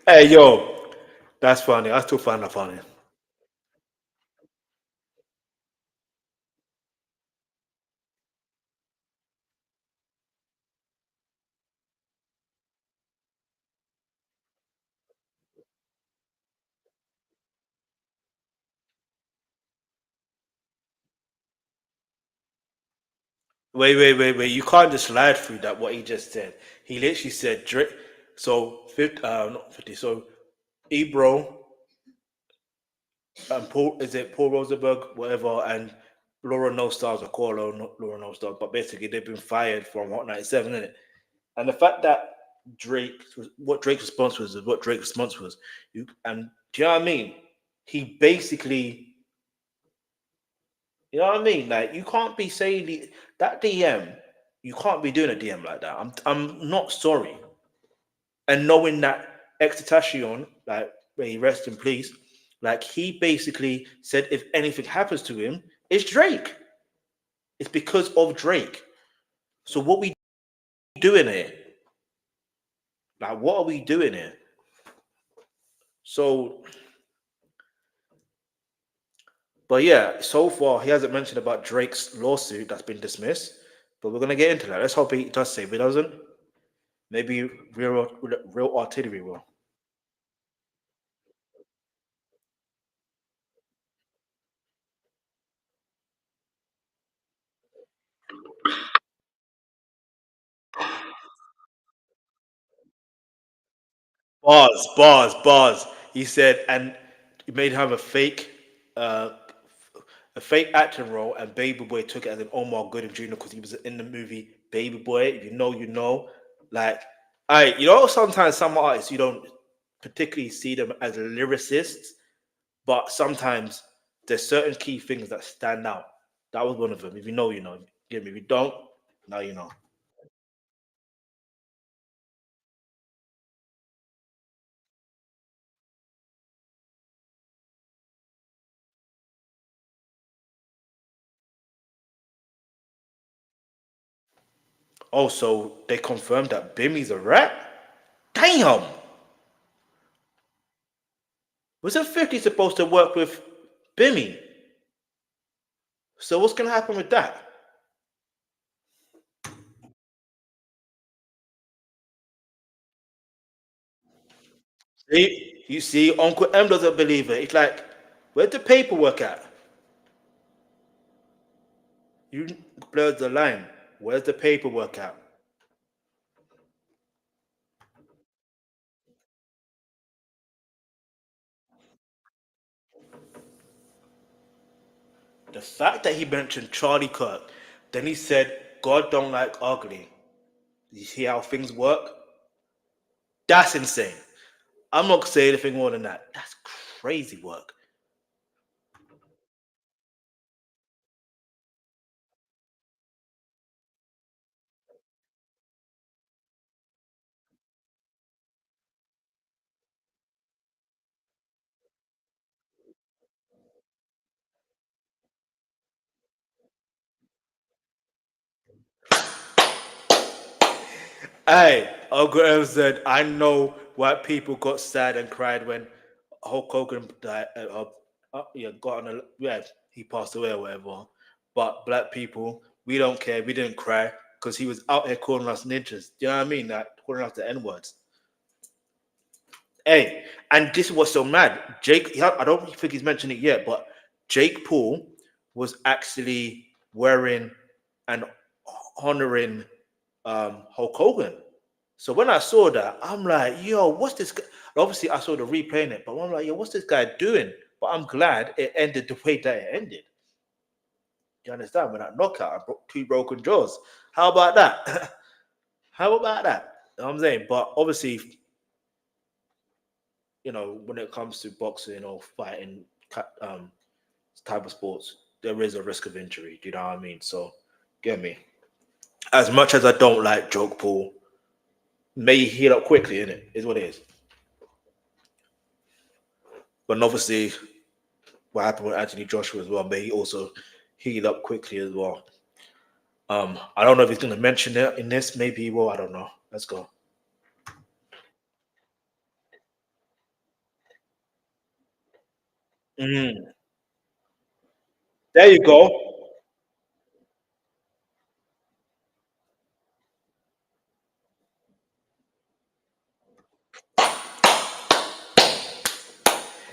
Hey, yo, that's funny. I still find that funny. Wait, wait, wait, wait. You can't just slide through that. What he just said. He literally said Drake. So 50, not 50. So Ebro and Paul, is it Paul Rosenberg, whatever, and Laura No Stars, or call Laura No Stars, but basically they've been fired from Hot 97, innit? And the fact that what Drake's response was, is what Drake's response was. And do you know what I mean? He basically, you know what I mean? Like, you can't be saying that DM, you can't be doing a DM like that. I'm not sorry. And knowing that Extatation, like, may he rest in peace, like, he basically said if anything happens to him, it's Drake. It's because of Drake. So what we doing here? Like, what are we doing here? So, but yeah, so far he hasn't mentioned about Drake's lawsuit that's been dismissed. But we're gonna get into that. Let's hope he does save. If he doesn't, maybe real artillery will. Bars, bars, bars. He said, and he made him uh, a fake acting role, and Baby Boy took it as an Omar Gooding Jr. because he was in the movie Baby Boy. If you know, you know. Like, you know, sometimes some artists you don't particularly see them as lyricists, but sometimes there's certain key things that stand out. That was one of them. If you know, you know. Give me. If you don't, now you know. Also, they confirmed that Bimmy's a rat. Damn. Wasn't 50 supposed to work with Bimmy? So what's gonna happen with that? See, you see, Uncle M doesn't believe it. It's like, where's the paperwork at? You blurred the line. Where's the paperwork at? The fact that he mentioned Charlie Kirk, then he said, God don't like ugly. You see how things work? That's insane. I'm not gonna say anything more than that. That's crazy work. Hey, Uncle M said, I know white people got sad and cried when Hulk Hogan died. Yeah, got on a, yeah, he passed away or whatever. But black people, we don't care. We didn't cry because he was out here calling us ninjas. Do you know what I mean? Like calling us the N words. Hey, and this is what's so mad. I don't think he's mentioned it yet, but Jake Paul was actually wearing and honoring Hulk Hogan. So when I saw that, I'm like, yo, what's this? Obviously, I saw the replay in it, but I'm like, yo, what's this guy doing? But I'm glad it ended the way that it ended. You understand? When that knockout, I broke two broken jaws. How about that? How about that? You know what I'm saying? But obviously, when it comes to boxing or fighting type of sports, there is a risk of injury. Do you know what I mean? So, get me. As much as I don't like Joke Paul, may heal up quickly, innit? Is what it is. But obviously, what happened with Anthony Joshua as well, may he also heal up quickly as well. I don't know if he's going to mention it in this. Maybe he will. I don't know. Let's go. Mm, there you go.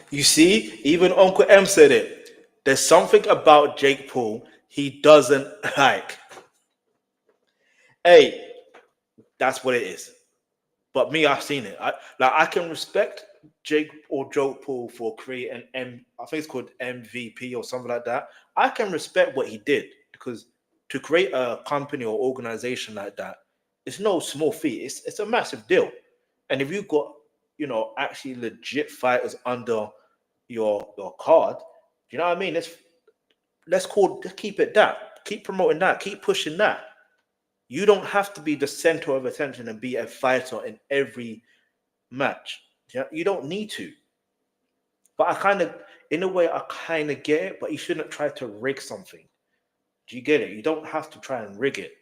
You see, even Uncle M said it. There's something about Jake Paul he doesn't like. Hey, that's what it is. But me, I've seen it. I can respect Jake or Joe Paul for creating I think it's called MVP or something like that. I can respect what he did because to create a company or organization like that, it's no small feat. It's a massive deal. And if you've got, actually legit fighters under your card, do you know what I mean? Let's keep it that. Keep promoting that. Keep pushing that. You don't have to be the center of attention and be a fighter in every match. Yeah, you don't need to. But in a way, I kind of get it. But you shouldn't try to rig something. Do you get it? You don't have to try and rig it.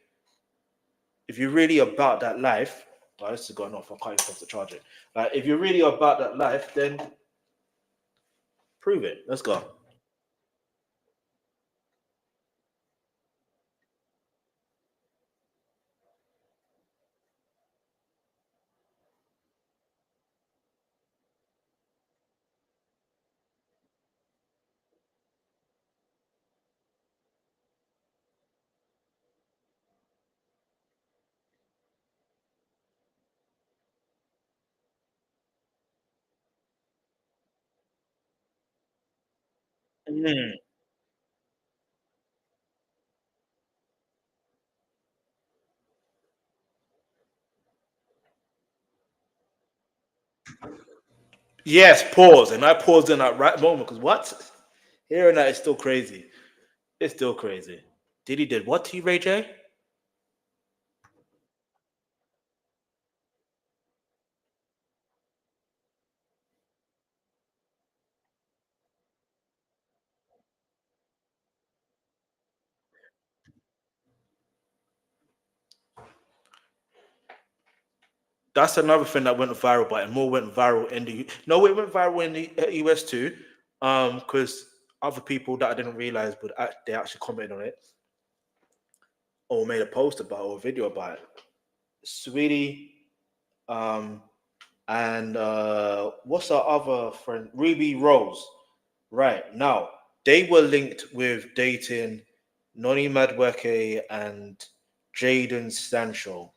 If you're really about that life, oh, this has gone off. I can't even press the charger. Like, if you're really about that life, then prove it. Let's go. Mm. Yes, pause. And I paused in that right moment because what? Hearing that is still crazy. It's still crazy. Diddy did what to you, Ray J? That's another thing that went viral, but it more went viral in the no, it went viral in the US too, because other people that I didn't realize, but they actually commented on it or made a post about it or a video about it. Sweetie, um, and what's our other friend, Ruby Rose. Right now, they were linked with dating Noni Madweke and Jaden Sancho.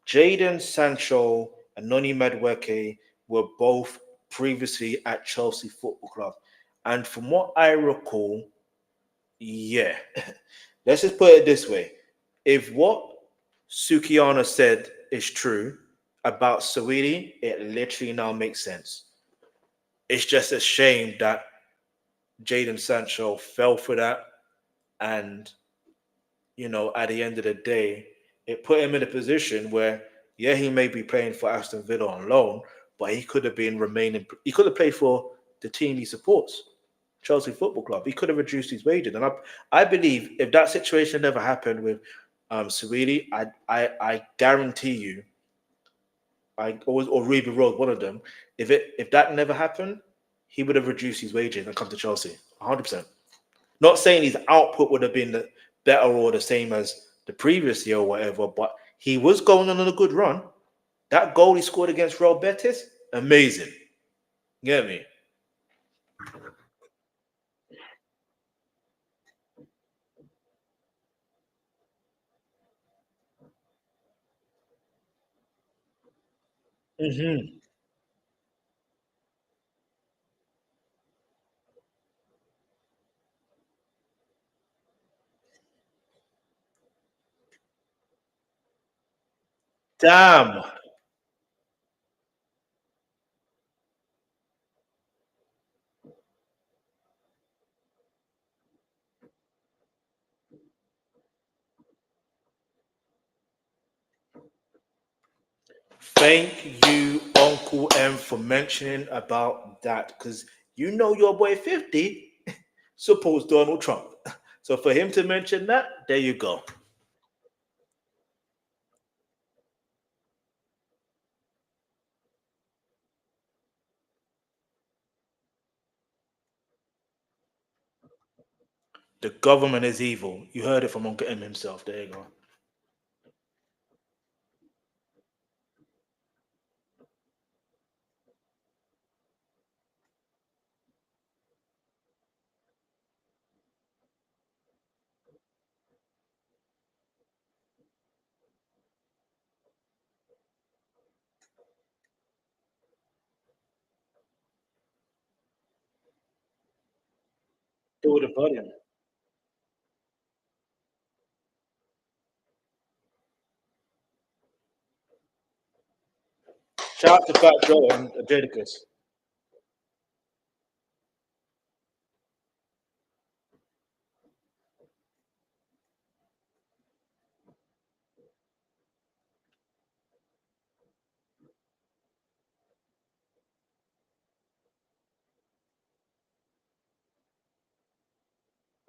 Jaden Sancho and Noni Madweke were both previously at Chelsea Football Club. And from what I recall, Yeah. Let's just put it this way. If what Sukiana said is true about Saweetie, it literally now makes sense. It's just a shame that Jaden Sancho fell for that. And, at the end of the day, it put him in a position where, yeah, he may be playing for Aston Villa on loan, but he could have played for the team he supports, Chelsea Football Club. He could have reduced his wages. And I believe if that situation never happened with Saweetie, I guarantee you, I always or Ruby Rose, one of them, if that never happened, he would have reduced his wages and come to Chelsea. 100%. Not saying his output would have been better or the same as the previous year or whatever, but he was going on a good run. That goal he scored against Real Betis, amazing. You get me? Mm-hmm. Damn. Thank you, Uncle M, for mentioning about that because your boy 50 supports Donald Trump. So for him to mention that, there you go. The government is evil. You heard it from Uncle M himself. There you go. Do it about him. Shout out to Fat Joe and Jadakiss.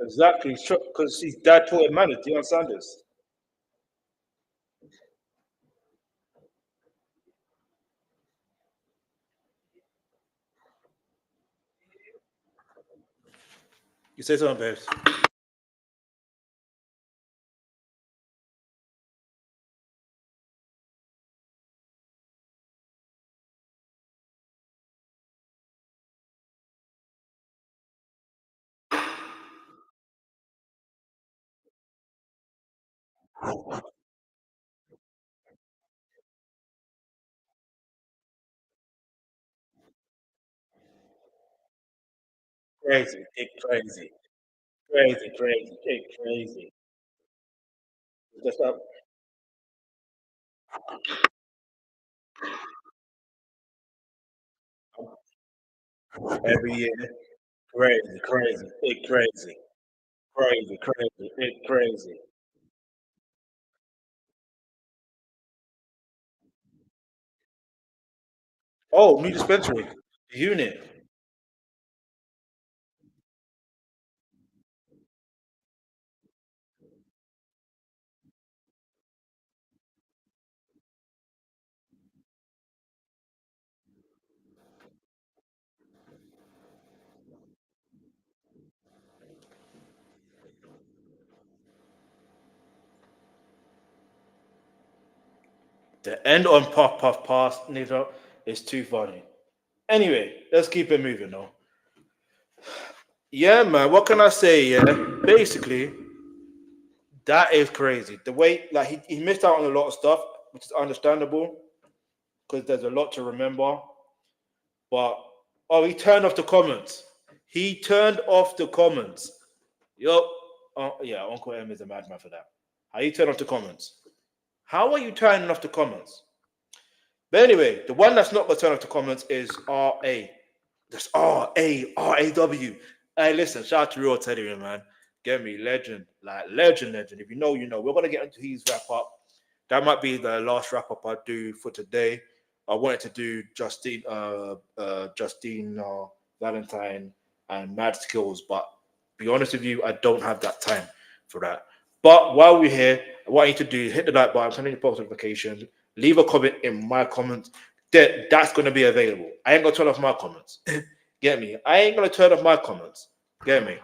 Exactly, because his dad taught him manners, Deion Sanders. You say something, babes. Crazy, it crazy, crazy, crazy, it crazy. That's not every year. Crazy, crazy, it crazy, crazy, crazy, it crazy. Oh, new dispensary, unit. The end on puff puff pass, nigga, is too funny. Anyway, let's keep it moving though. Yeah, man. What can I say? Yeah, basically, that is crazy. The way, like, he missed out on a lot of stuff, which is understandable because there's a lot to remember. But oh, he turned off the comments. He turned off the comments. Yo, yeah, Uncle M is a madman for that. How you turn off the comments? How are you turning off the comments? But anyway, the one that's not gonna turn off the comments is RA. That's RAW. Hey, listen, shout out to Real Teddy, man. Get me, legend, like legend. If you know, you know. We're gonna get into his wrap up. That might be the last wrap up I do for today. I wanted to do Justine Valentine and Mad Skillz, but be honest with you, I don't have that time for that. But while we're here, what I need to do is hit the like button, turn on your post notifications, leave a comment in my comments. That's going to be available. I ain't going to turn off my comments. Get me? I ain't going to turn off my comments. Get me?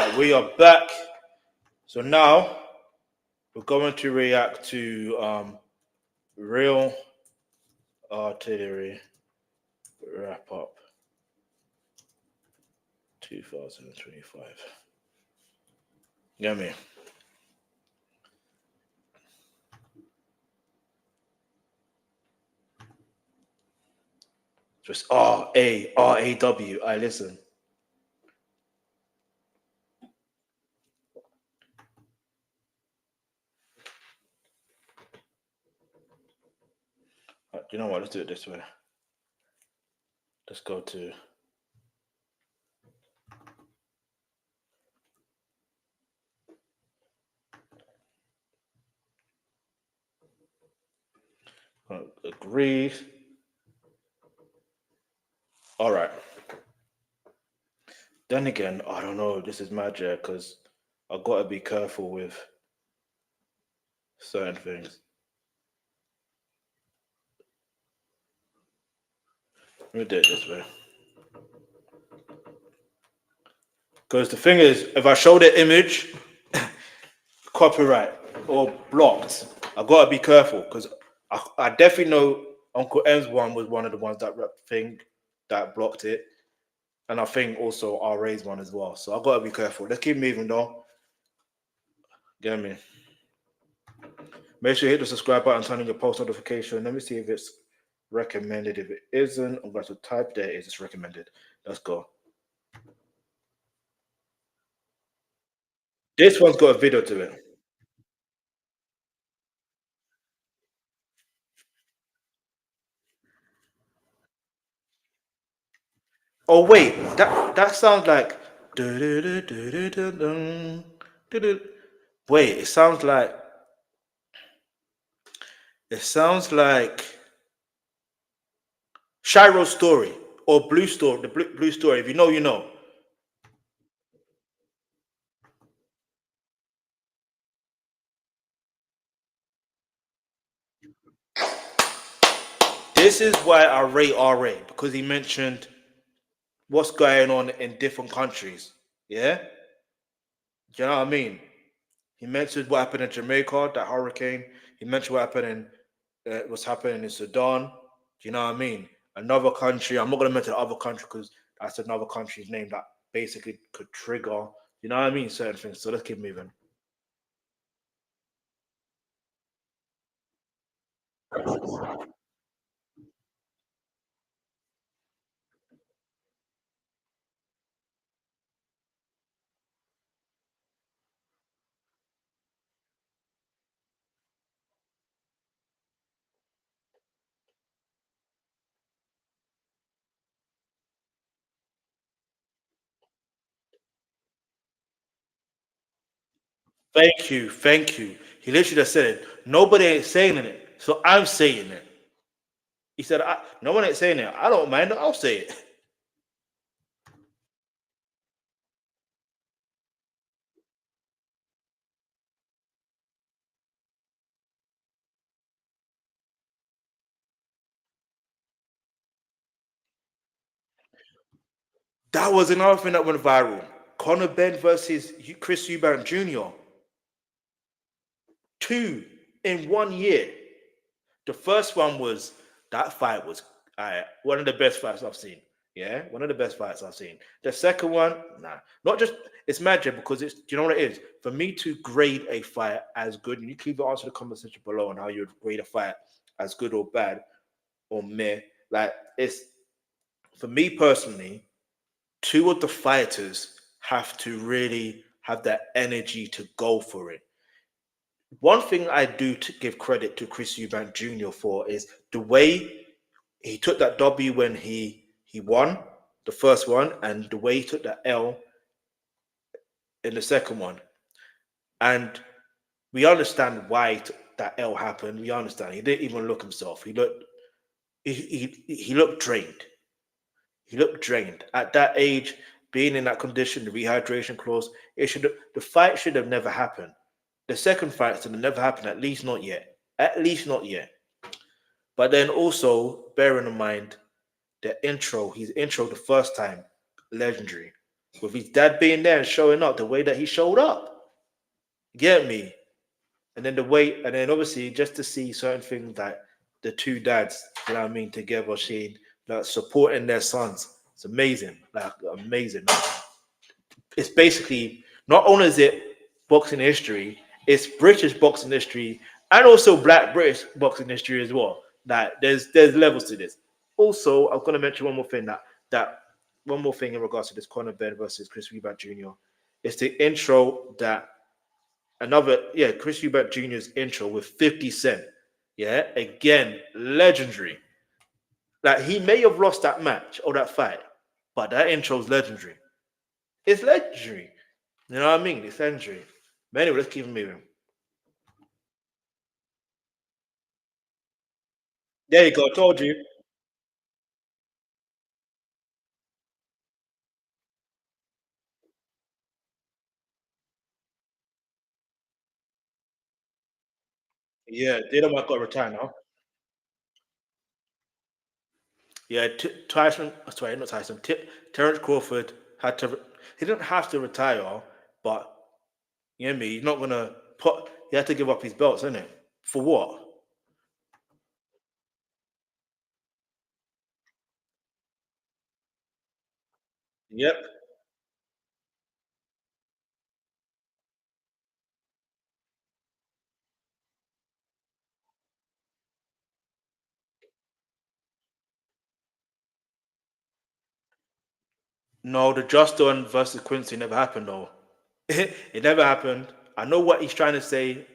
Right, we are back. So now we're going to react to Real Artillery Wrap Up 2025. Get me? Just RAW. I listen. You know what? Let's do it this way. Let's go to. Agree. All right. Then again, I don't know. This is magic because I gotta be careful with certain things. Let me do it this way. Because the thing is, if I show the image, copyright or blocked, I gotta be careful because I definitely know Uncle M's one was one of the ones that thing that blocked it, and I think also RA's one as well. So I gotta be careful. Let's keep moving though. Get me? Make sure you hit the subscribe button, turn on your post notification. Let me see if it's recommended. If it isn't, I'm going to type there. Is it's recommended? Let's go. This one's got a video to it. Oh wait, that sounds like. Wait, it sounds like Shiro's story or Blue Story, the Blue Story. If you know, you know. This is why I rate RA because he mentioned what's going on in different countries. Yeah, do you know what I mean? He mentioned what happened in Jamaica, that hurricane. He mentioned what happened in what's happening in Sudan. Do you know what I mean? Another country. I'm not gonna mention the other country because that's another country's name that basically could trigger. You know what I mean? Certain things. So let's keep moving. Thank you, thank you. He literally just said it. Nobody ain't saying it, so I'm saying it. He said, "No one ain't saying it. I don't mind. I'll say it." That was another thing that went viral. Conor Ben versus Chris Eubank Jr. Two in 1 year. The first one was that fight was one of the best fights I've seen. Yeah, one of the best fights I've seen. The second one, nah, not just it's magic because it's. Do you know what it is? For me to grade a fight as good, and you can leave the answer in the comment section below on how you would grade a fight as good or bad or meh. Like it's for me personally, two of the fighters have to really have that energy to go for it. One thing I do to give credit to Chris Eubank Jr. for is the way he took that W when he won the first one, and the way he took that L in the second one. And we understand why that L happened. We understand. He didn't even look himself. He looked drained. He looked drained at that age, being in that condition, the rehydration clause. The fight should have never happened. The second fight should have never happened. At least not yet. At least not yet. But then also bearing in mind the intro, his intro the first time, legendary. With his dad being there and showing up the way that he showed up. Get me? And then the way, and then obviously just to see certain things that the two dads, you know what I mean, together, Shade, like supporting their sons. It's amazing. Like amazing. It's basically not only is it boxing history, it's British boxing history and also Black British boxing history as well. That there's levels to this. Also, I'm gonna mention one more thing that one more thing in regards to this Conor Ben versus Chris Eubank Jr. It's the intro that Chris Eubank Jr.'s intro with 50 Cent. Yeah, again, legendary. Like he may have lost that match or that fight, but that intro is legendary. It's legendary. You know what I mean? It's legendary. But anyway, let's keep it moving. There you go. Told you. Yeah, Dana White got to retire now. Yeah, Tyson. Sorry, not Tyson. Terrence Crawford had to. He didn't have to retire, but you know me. He's not gonna put. He had to give up his belts, isn't it? For what? Yep. No, the Justin versus Quincy never happened though. It never happened. I know what he's trying to say.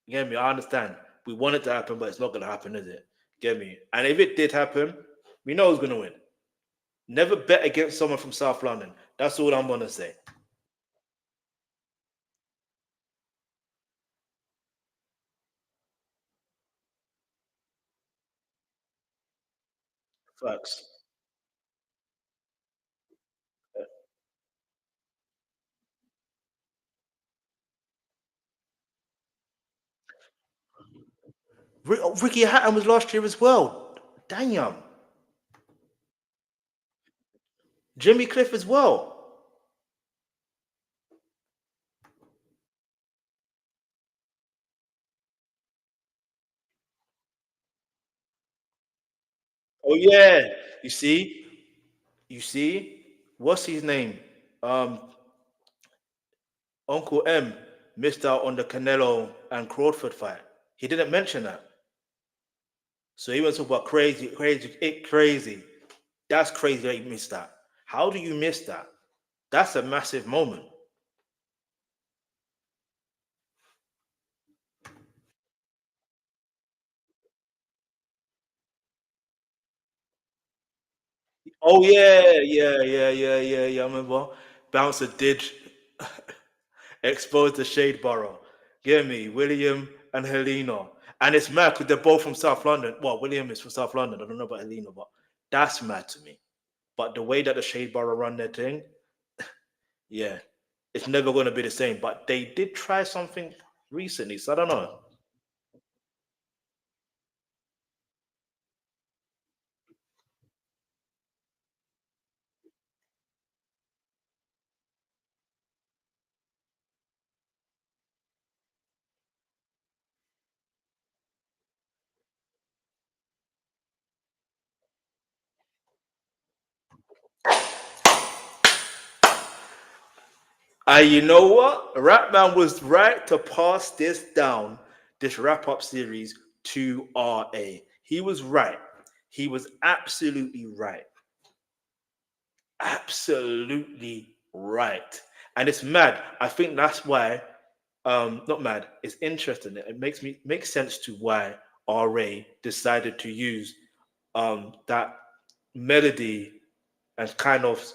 Get me? I understand. We want it to happen, but it's not gonna happen, is it? Get me? And if it did happen, we know who's gonna win. Never bet against someone from South London. That's all I'm gonna say. Facts. Ricky Hatton was last year as well. Damn. Jimmy Cliff as well. Oh yeah. You see, you see, what's his name? Um, Uncle M missed out on the Canelo and Crawford fight. He didn't mention that. So he was talking about crazy. That's crazy that you missed that. How do you miss that? That's a massive moment. Oh yeah. I remember Bouncer did expose the Shade Borough. Get me, William and Helena. And it's mad because they're both from South London. Well, William is from South London. I don't know about Helena, but that's mad to me. But the way that the Shade Borough run their thing, yeah, it's never going to be the same. But they did try something recently, so I don't know. And you know what? Rapman was right to pass this down, this wrap up series to RA. He was right. He was absolutely right. Absolutely right. And it's mad. I think that's why, not mad, it's interesting. It makes sense to why RA decided to use that melody and kind of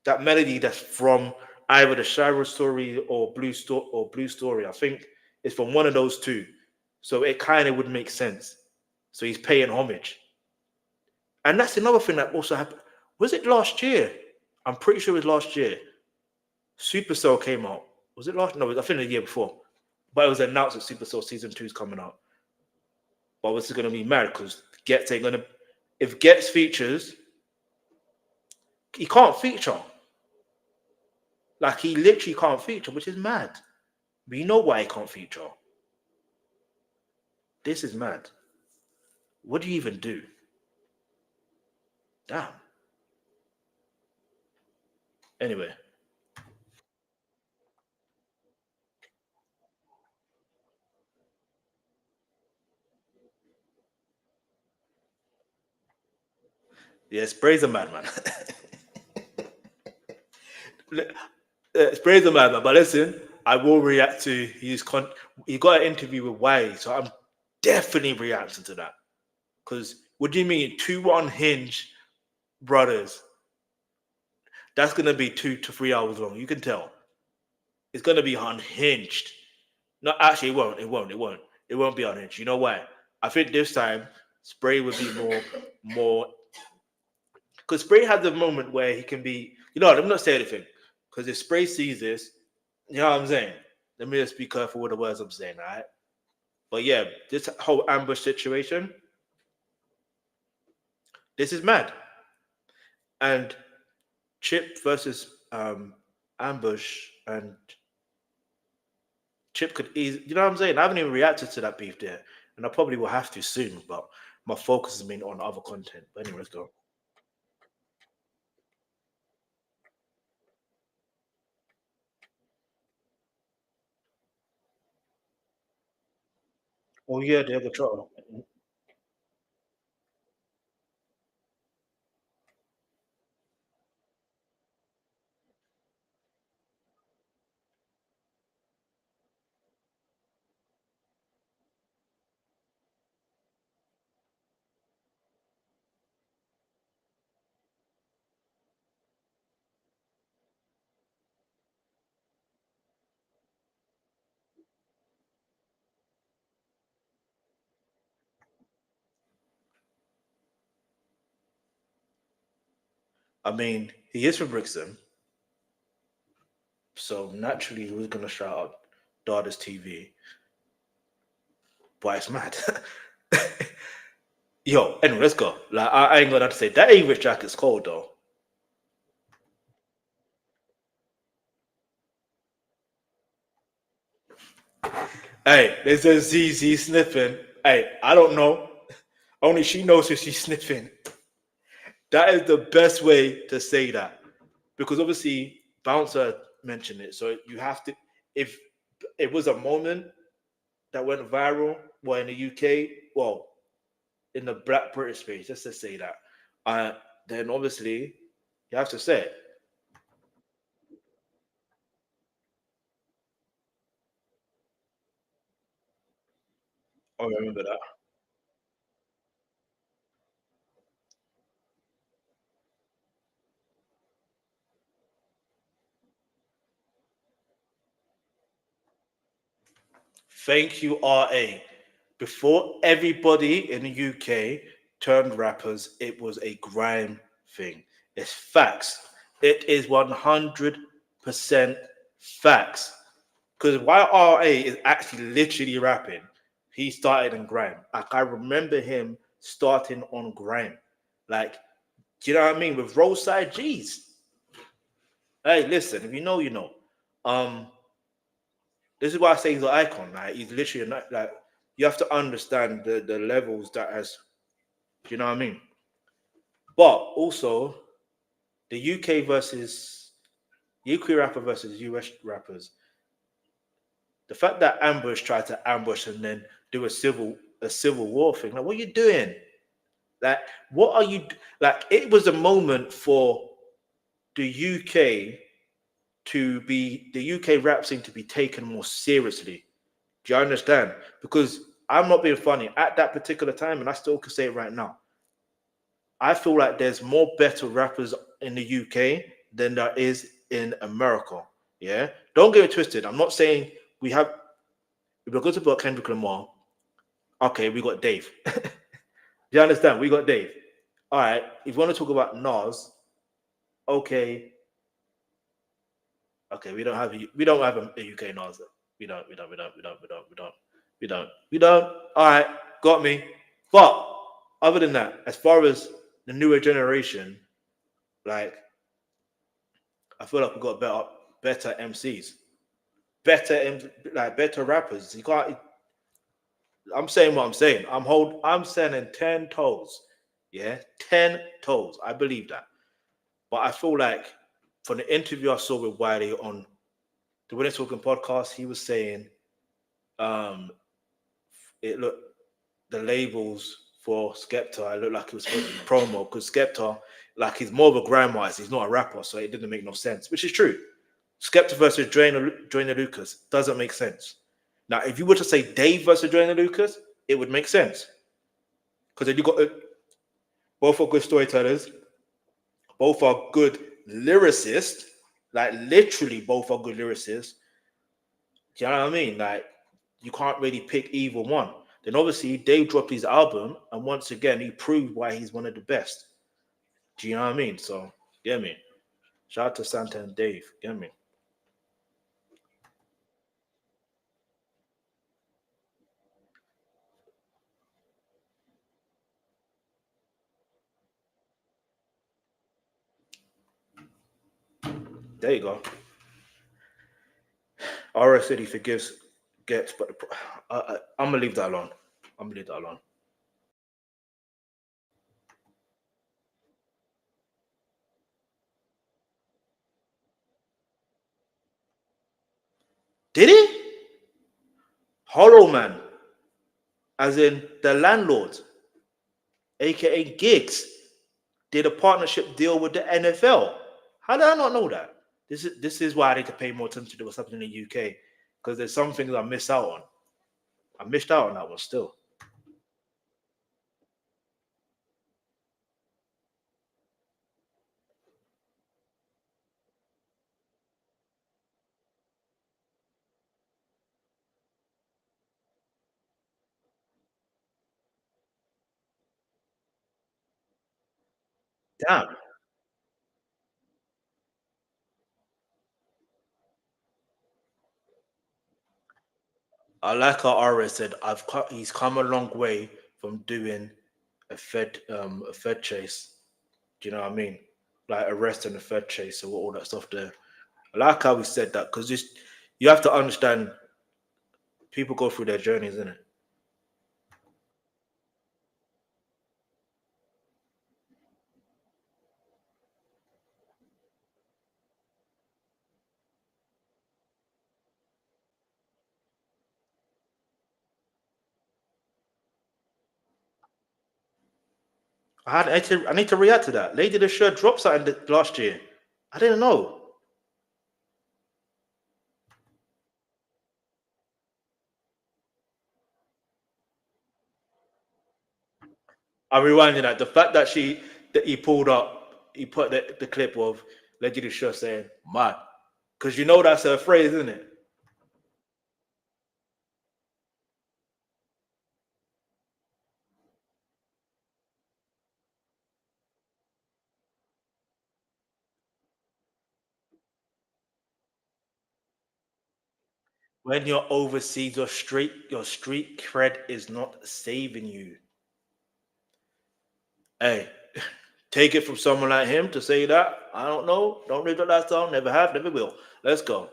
that melody that's from either the Shiro story or Blue Story. I think it's from one of those two. So it kind of would make sense. So he's paying homage. And that's another thing that also happened. Was it last year? I'm pretty sure it was last year. Supercell came out. Was it last? No, I think the year before. But it was announced that Supercell season 2 is coming out. But this is going to be mad because Gets ain't going to. If Gets features, he can't feature. Like he literally can't feature, which is mad. We know why he can't feature. This is mad. What do you even do? Damn. Anyway, yeah, Spray's a madman. Spray's a madman. But listen, I will react to he got an interview with Wiley, so I'm definitely reacting to that. Because what do you mean, two unhinged brothers? That's gonna be 2 to 3 hours long. You can tell. It's gonna be unhinged. No, actually, it won't. It won't. It won't. It won't be unhinged. You know why? I think this time Spray would be more because Spray had the moment where he can be. You know, what, let me not say anything because if Spray sees this, you know what I'm saying. Let me just be careful with the words I'm saying, all right? But yeah, this whole ambush situation, this is mad. And Chip versus ambush and Chip could easily, you know what I'm saying? I haven't even reacted to that beef there, and I probably will have to soon. But my focus has been on other content. But anyway, let's go. Oh yeah, the other trial. I mean, he is from Brixton, so naturally, who's gonna shout out Daughters TV? But it's mad. Yo, anyway, let's go. Like, I ain't gonna have to say that English jacket's cold though. Hey, there's a ZZ sniffing. Hey, I don't know. Only she knows who she's sniffing. That is the best way to say that. Because obviously, Bouncer mentioned it. So you have to, if it was a moment that went viral, well, in the UK, well, in the Black British space, just to say that, uh, then obviously you have to say it. I remember that. Thank you, RA. Before everybody in the UK turned rappers, it was a grime thing. It's facts. It is 100% facts. Because while RA is actually literally rapping, he started in grime. Like, I remember him starting on grime. Like, do you know what I mean? With roadside G's. Hey, listen, if you know, you know. Um, this is why I say he's an icon. Like, he's literally like, you have to understand the levels that has. Do you know what I mean? But also the UK versus UK rapper versus US rappers. The fact that Ambush tried to ambush and then do a civil war thing. Like, what are you doing? Like, what are you like? It was a moment for the UK to be the UK rap scene to be taken more seriously. Do you understand? Because I'm not being funny at that particular time, and I still can say it right now. I feel like there's more better rappers in the UK than there is in America. Yeah, don't get it twisted. I'm not saying we have. If we're going to put Kendrick Lamar, okay, we got Dave. Do you understand? We got Dave. All right. If you want to talk about Nas, okay, okay, we don't have a UK Nas. We don't. All right, got me. But other than that, as far as the newer generation, like, I feel like we got better MCs, better rappers. You can't. I'm saying what I'm saying. I'm sending 10 toes. Yeah, 10 toes. I believe that. But I feel like from the interview I saw with Wiley on the Winner Talking podcast, he was saying, um, it looked the labels for Skepta. It looked like it was supposed to be promo because Skepta, like, he's more of a grime artist. He's not a rapper, so it didn't make no sense, which is true. Skepta versus Joyner Lucas doesn't make sense. Now, if you were to say Dave versus Joyner Lucas, it would make sense because you got both are good storytellers, both are good lyricists, like literally both are good lyricists. Do you know what I mean? Like, you can't really pick either one. Then obviously Dave dropped his album, and once again he proved why he's one of the best. Do you know what I mean? So get me. Shout out to Santa and Dave. Get me. There you go. RS said he forgives, gets, but I'm gonna leave that alone. I'm gonna leave that alone. Did he? Hollow Man, as in the landlord, aka Gigs, did a partnership deal with the NFL. How did I not know that? This is why I need to pay more attention to what's happening in the UK because there's some things I miss out on. I missed out on that one still. Damn. I like how Aura said he's come a long way from doing a Fed chase. Do you know what I mean? Like arrest and a Fed chase or all that stuff there. I like how he said that because just you have to understand people go through their journeys, innit? I need to react to that. Lady the Shirt dropped something last year. I didn't know. I'm rewinding that. The fact that he pulled up, he put the clip of Lady the Shirt saying "mad," because you know that's her phrase, isn't it? When you're overseas, your street cred is not saving you. Hey, take it from someone like him to say that. I don't know. Don't read the last song. Never have. Never will. Let's go.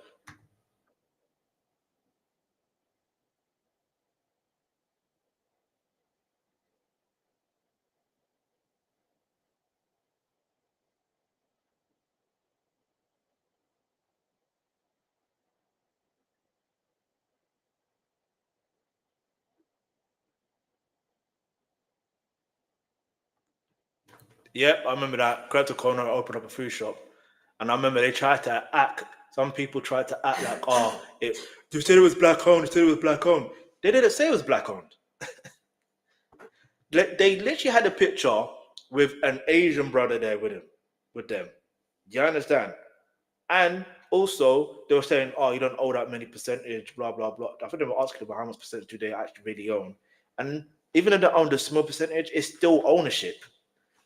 Yep, I remember that. Crypto Corner opened up a food shop, and I remember they tried to act. Some people tried to act like, oh, they said it was black owned. They said it was black owned. They didn't say it was black owned. They literally had a picture with an Asian brother there with them. Do you understand? And also, they were saying, oh, you don't owe that many percentage, blah, blah, blah. I think they were asking about how much percentage do they actually really own. And even though they own the small percentage, it's still ownership.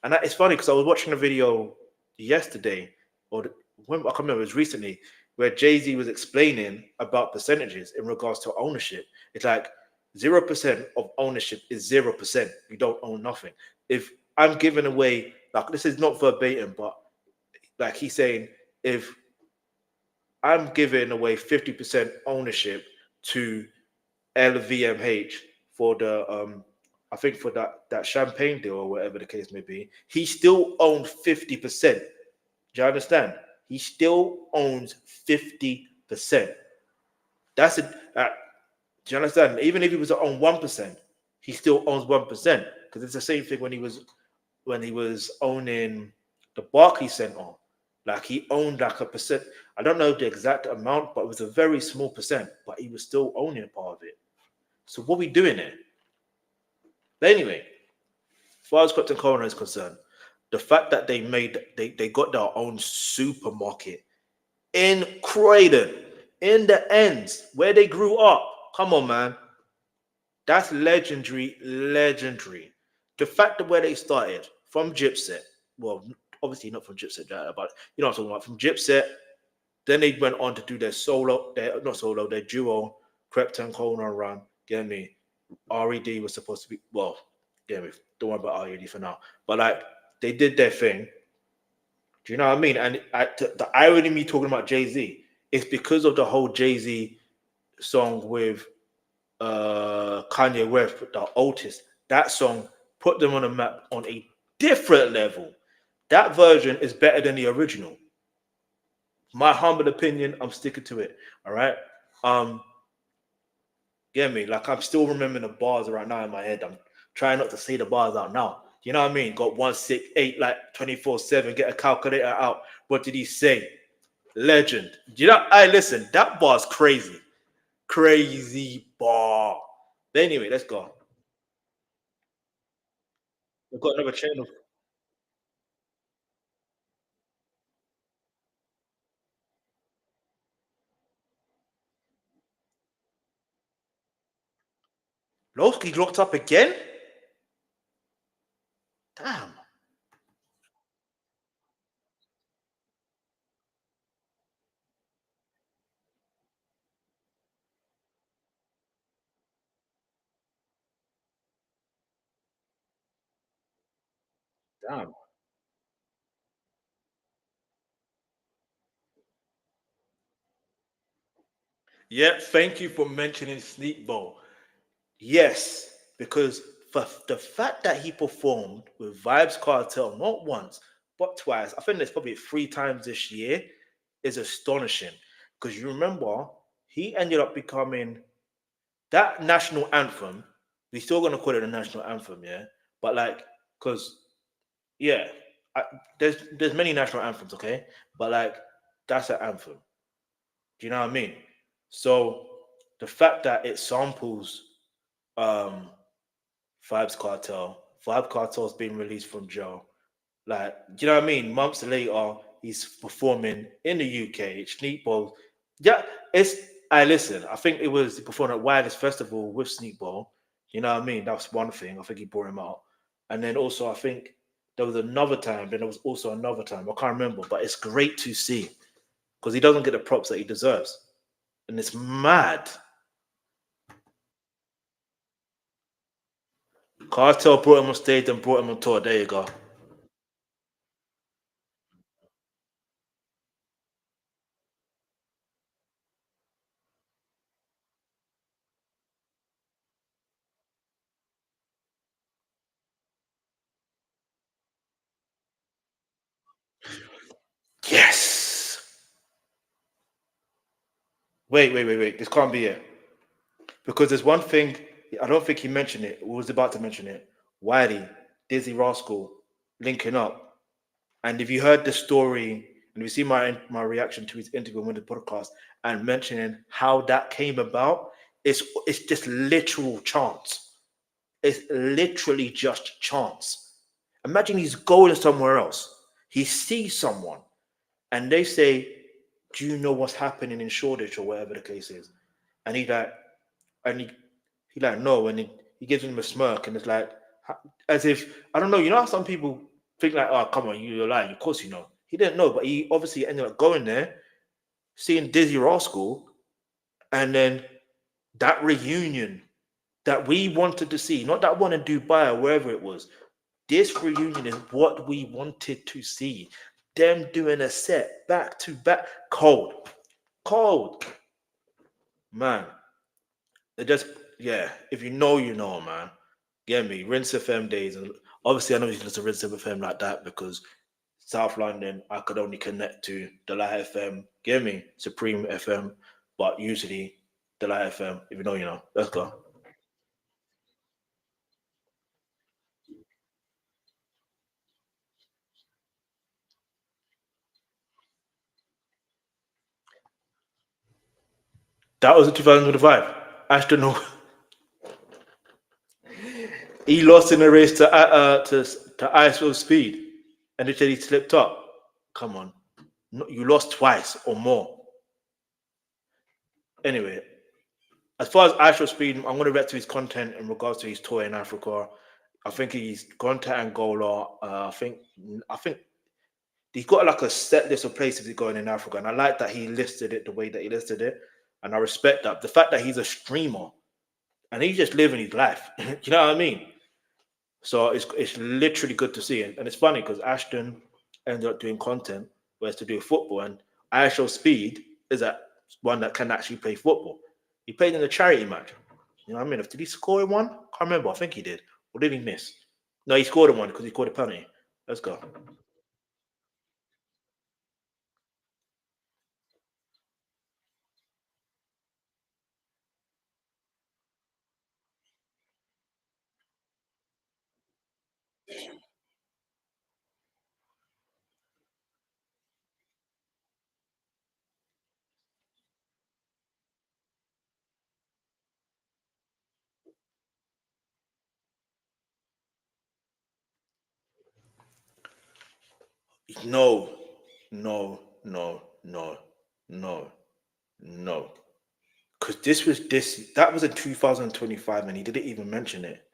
And that is funny because I was watching a video yesterday, when I can't remember, it was recently, where Jay-Z was explaining about percentages in regards to ownership. It's like 0% of ownership is 0%. You don't own nothing. If I'm giving away, like this is not verbatim, but like he's saying, if I'm giving away 50% ownership to LVMH for the I think for that champagne deal or whatever the case may be, he still owns 50%. Do you understand? He still owns 50%. That's it. Do you understand? Even if he was to own 1%, he still owns 1%. Because it's the same thing when he was owning the Barclays Center. Like he owned like a percent. I don't know the exact amount, but it was a very small percent. But he was still owning a part of it. So what we doing there? But anyway, as far as Crypto Corner is concerned, the fact that they got their own supermarket in Croydon, in the ends where they grew up. Come on, man. That's legendary, legendary. The fact that where they started from Gypset, well, obviously not from Gypset, but you know what I'm talking about, from Gypset, then they went on to do not solo, their duo, Krypton Corner run. Get me? RED was supposed to be, well, get me? Don't worry about RED for now. But like, they did their thing. Do you know what I mean? And the irony of me talking about Jay-Z is because of the whole Jay-Z song with Kanye West, the Otis. That song put them on the map on a different level. That version is better than the original. My humble opinion, I'm sticking to it. All right. Um, Get me? Like I'm still remembering the bars right now in my head. I'm trying not to say the bars out now. You know what I mean? Got 168 like 24/7. Get a calculator out. What did he say? Legend. You know, I listen. That bar's crazy, crazy bar. But anyway, let's go. We've got another chain of Lowski locked up again. Damn, damn. Yeah, thank you for mentioning Sneak Bowl. Yes, because for the fact that he performed with Vibes Cartel not once but twice, I think there's probably 3 times this year, is astonishing. Because you remember, he ended up becoming that national anthem. We're still gonna call it a national anthem, yeah. But like, because Yeah, I, there's many national anthems, okay, but like that's an anthem. Do you know what I mean? So the fact that it samples um Vibes Cartel's been released from jail. Like, do you know what I mean? Months later, he's performing in the UK. Sneakball, yeah, it's. I listen. I think it was performing at Wireless Festival with Sneakball. You know what I mean? That's one thing. I think he brought him out, and then also I think there was another time. Then there was also another time. I can't remember, but it's great to see because he doesn't get the props that he deserves, and it's mad. Cartel brought him on stage and brought him on tour. There you go. Yes. Wait. This can't be it. Because there's one thing I don't think he mentioned it. Or was about to mention it. Wiley, Dizzy Rascal, linking up. And if you heard the story and you see my reaction to his interview with the podcast and mentioning how that came about, it's just literal chance. It's literally just chance. Imagine he's going somewhere else. He sees someone and they say, "Do you know what's happening in Shoreditch or whatever the case is?" And he's like, and he like no, and he gives him a smirk, and it's like as if I don't know. You know how some people think like, "Oh, come on, you're lying." Of course, you know he didn't know, but he obviously ended up going there, seeing Dizzy Rascal, and then that reunion that we wanted to see, not that one in Dubai or wherever it was. This reunion is what we wanted to see. Them doing a set back to back, cold, man. It just yeah. If you know, you know, man. Get me? Rinse FM days, and obviously I know you can listen to Rinse FM like that because South London I could only connect to the Light FM. Get me? Supreme FM, but usually the Light FM. If you know, you know. Let's go. That was in 2025. Ashton, he lost in the race to ISO Speed, and they said he slipped up. Come on, no, you lost twice or more. Anyway, as far as Astro Speed, I'm going to react to his content in regards to his tour in Africa. I think he's gone to Angola. I think he's got like a set list of places he's going in Africa, and I like that he listed it the way that he listed it, and I respect that. The fact that he's a streamer and he's just living his life. You know what I mean? So it's literally good to see, and it's funny because Ashton ended up doing content whereas to do football, and Astro Speed is that one that can actually play football. He played in a charity match. You know what I mean? Did he score in one? Can't remember. I think he did. Or did he miss? No, he scored in one because he scored a penalty. Let's go. No, no, no. Because that was in 2025 and he didn't even mention it.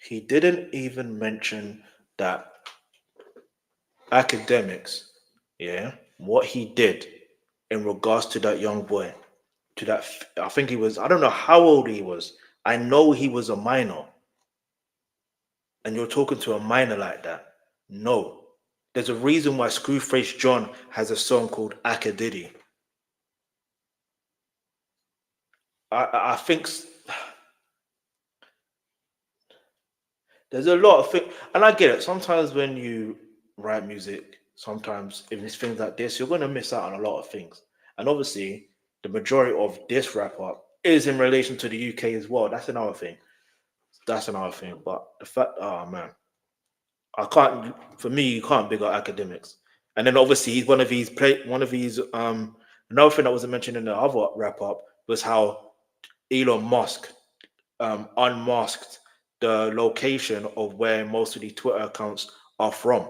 He didn't even mention that academics, yeah, what he did in regards to that young boy, to that, I think he was, I don't know how old he was. I know he was a minor, and you're talking to a minor like that. No, there's a reason why Screwface John has a song called Akadidi. I think there's a lot of things, and I get it. Sometimes when you write music, sometimes if it's things like this, you're gonna miss out on a lot of things. And obviously, the majority of this wrap up is in relation to the UK as well. That's another thing. That's another thing. But the fact, oh man, I can't. For me, you can't big up academics. And then obviously he's one of these play. One of these. Another thing that wasn't mentioned in the other wrap up was how Elon Musk unmasked the location of where most of the Twitter accounts are from,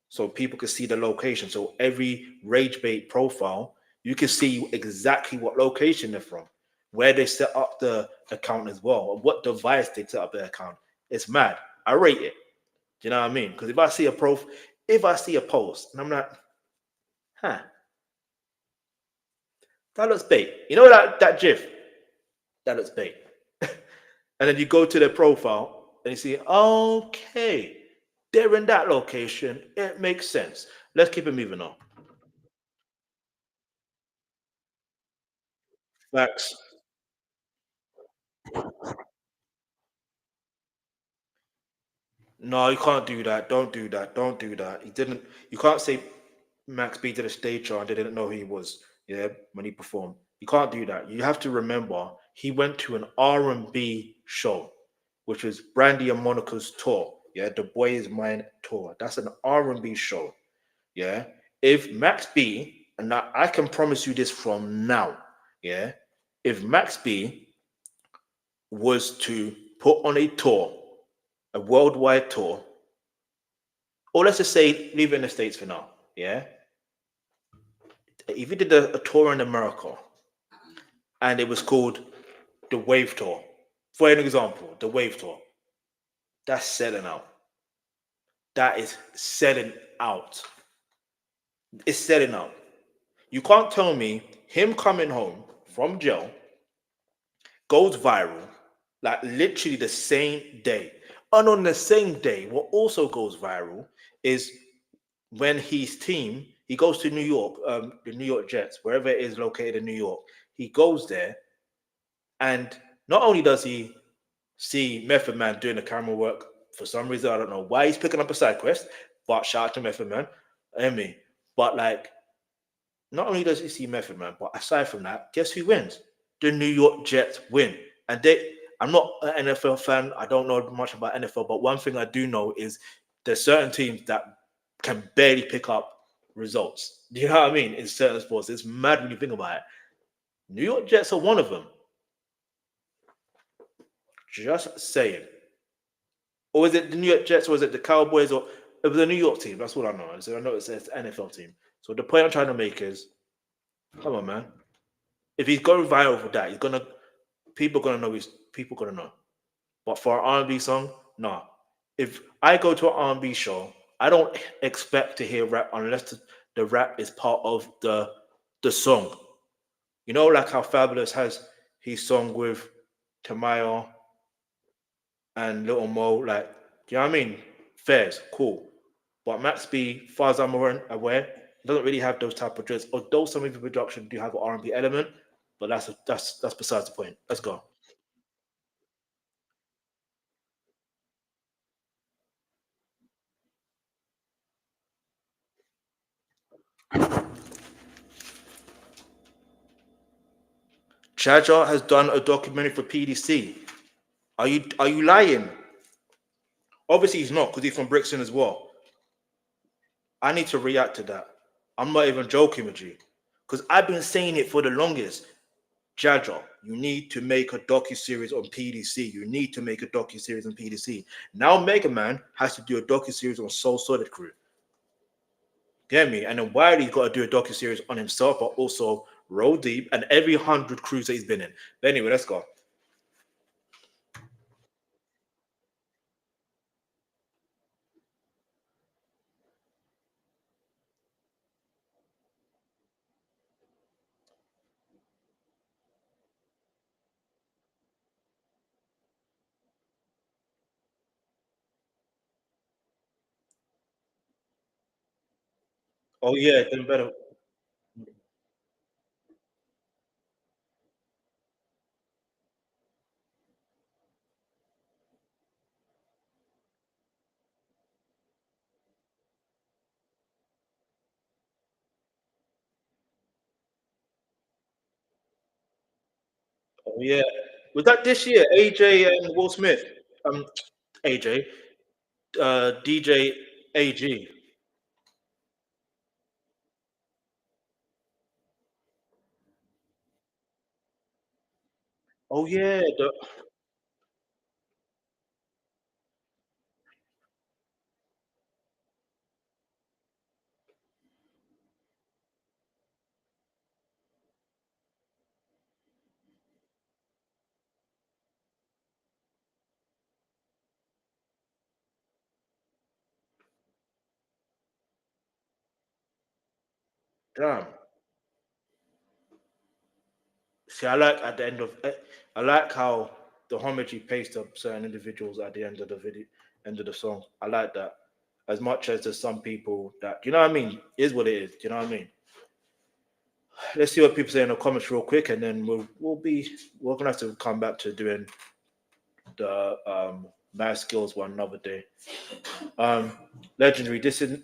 so people can see the location. So every rage bait profile, you can see exactly what location they're from, where they set up the account as well, and what device they set up their account. It's mad. I rate it. Do you know what I mean? Because if I see a post and I'm like, huh, that looks bait. You know that GIF? That looks bait. And then you go to their profile and you see, okay, they're in that location. It makes sense. Let's keep it moving on. Facts. No, you can't do that. Don't do that. Don't do that. He didn't. You can't say Max B did a stage show and they didn't know who he was. Yeah, when he performed, you can't do that. You have to remember he went to an R&B show, which was Brandy and Monica's tour. Yeah, the Boy Is Mine tour. That's an R&B show. Yeah, if Max B, and I can promise you this from now. Yeah, if Max B was to put on a tour, a worldwide tour, or let's just say leave it in the States for now. Yeah. If you did a tour in America and it was called the Wave Tour, for an example, the Wave Tour, that's selling out. That is selling out. It's selling out. You can't tell me him coming home from jail goes viral, like literally the same day. And on the same day, what also goes viral is when his team he goes to New York, the New York Jets, wherever it is located in New York. He goes there, and not only does he see Method Man doing the camera work, for some reason I don't know why he's picking up a side quest, but shout out to Method Man, I mean, but like not only does he see Method Man, but aside from that, guess who wins? The New York Jets win, and they. I'm not an NFL fan. I don't know much about NFL, but one thing I do know is there's certain teams that can barely pick up results. Do you know what I mean? In certain sports, it's mad when you think about it. New York Jets are one of them. Just saying. Or is it the New York Jets, or is it the Cowboys, or it was the New York team? That's what I know. So I know it's an NFL team. So the point I'm trying to make is, come on, man. If he's going viral for that, he's gonna people gonna know. He's people gonna know. But for an R&B song, nah. If I go to an R&B show, I don't expect to hear rap unless the rap is part of the song. You know, like how Fabulous has his song with Tamayo and Little Mo. Like, do you know what I mean? Fairs, cool. But Max B, far as I'm aware, doesn't really have those type of dreads. Although some of the production do have an R&B element, but that's besides the point. Let's go. Chaja has done a documentary for PDC. Are you lying? Obviously he's not because he's from Brixton as well. I need to react to that. I'm not even joking with you because I've been saying it for the longest. Jaja, you need to make a docu series on PDC. You need to make a docu series on PDC. Now Mega Man has to do a docu series on Soul Solid Crew. Get me? And then Wiley's got to do a docu series on himself, but also Roll Deep and every 100 crews that he's been in. But anyway, let's go. Oh yeah, then better. Oh yeah, was that this year? AJ and Will Smith. Um, AJ. DJ AG. Oh yeah, damn. See, I like at the end of I like how the homage he pays to certain individuals at the end of the video, end of the song. I like that as much as there's some people that you know what I mean is what it is. You know what I mean? Let's see what people say in the comments real quick, and then we're gonna have to come back to doing the mass skills one another day. Um, legendary. This is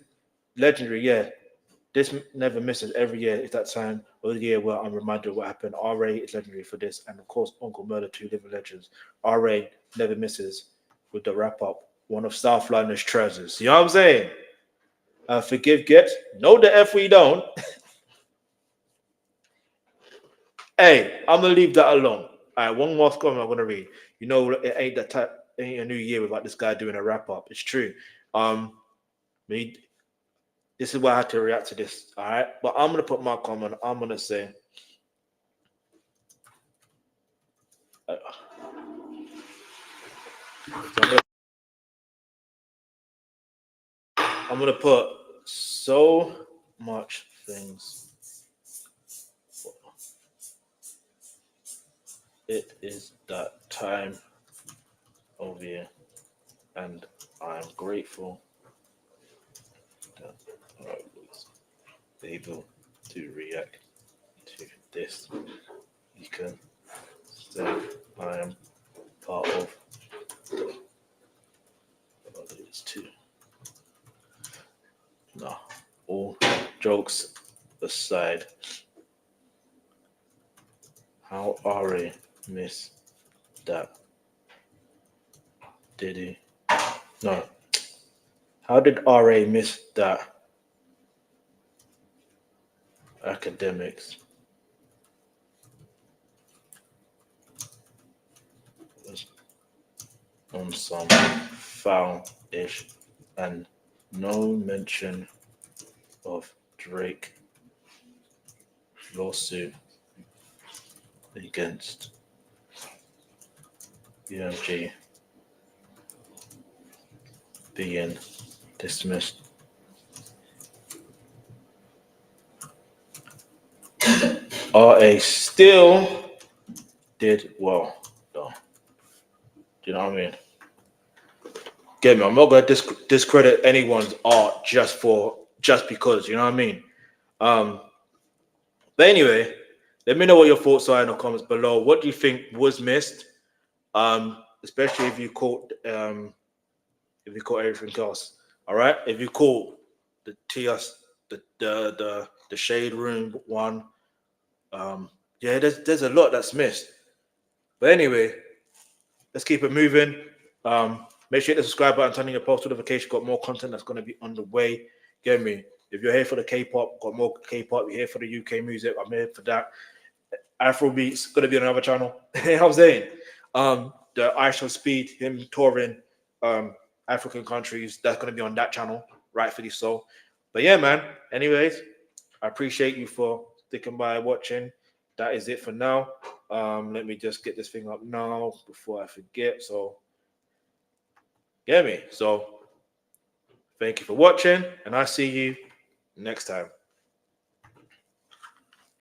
legendary. Yeah, this never misses. Every year is that time of the year where I'm reminded of what happened. RA is legendary for this, and of course, Uncle Murda, two living legends. RA never misses with the wrap up. One of South London's treasures. You know what I'm saying? Forgive, get. Know the F we don't. Hey, I'm gonna leave that alone. All right, one more comment I'm gonna read. You know, it ain't that type. Ain't a new year without this guy doing a wrap up. It's true. Me. This is why I had to react to this. All right, but I'm gonna put my comment. I'm gonna say. Uh, I'm gonna put so much things. It is that time of year, and I'm grateful that I was able to react to this. You can say I am part of others too. No, all jokes aside, how Ari miss that? Did he? No. How did RA miss that? Academics was on some foul-ish and no mention of Drake lawsuit against UMG being dismissed. RA still did well, though. Do you know what I mean? Get me? I'm not gonna discredit anyone's art just because. You know what I mean? Um, but anyway, let me know what your thoughts are in the comments below. What do you think was missed? Especially if you caught everything else. All right. If you caught the TS the Shade Room one, yeah, there's a lot that's missed. But anyway, let's keep it moving. Make sure you hit the subscribe button, turn on your post notification. Got more content that's going to be on the way. Get me? If you're here for the K-pop, got more K-pop. You're here for the UK music. I'm here for that. Afrobeats going to be on another channel. You know what I'm saying? The ISO Speed, him touring African countries, that's going to be on that channel, rightfully so. But yeah, man. Anyways, I appreciate you for sticking by watching. That is it for now. Let me just get this thing up now before I forget. So, get me? So, thank you for watching, and I'll see you next time.